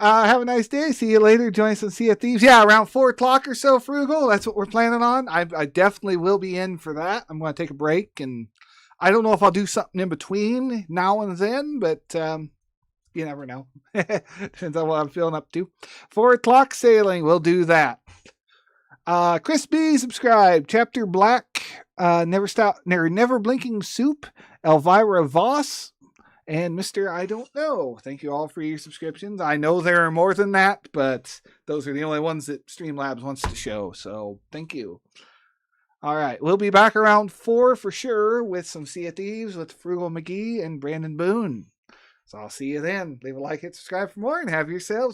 Have a nice day. See you later. Join us on Sea of Thieves. Yeah, around 4 o'clock or so, Frugal. That's what we're planning on. I definitely will be in for that. I'm going to take a break. And I don't know if I'll do something in between now and then, but you never know. Depends on what I'm feeling up to. 4 o'clock sailing. We'll do that. Chris B, subscribe. Chapter Black, Never Blinking Soup, Elvira Voss, and Mr. I Don't Know. Thank you all for your subscriptions. I know there are more than that, but those are the only ones that Streamlabs wants to show. So thank you. All right. We'll be back around 4 for sure with some Sea of Thieves with Frugal McGee and Brandon Boone. So I'll see you then. Leave a like, hit subscribe for more, and have yourselves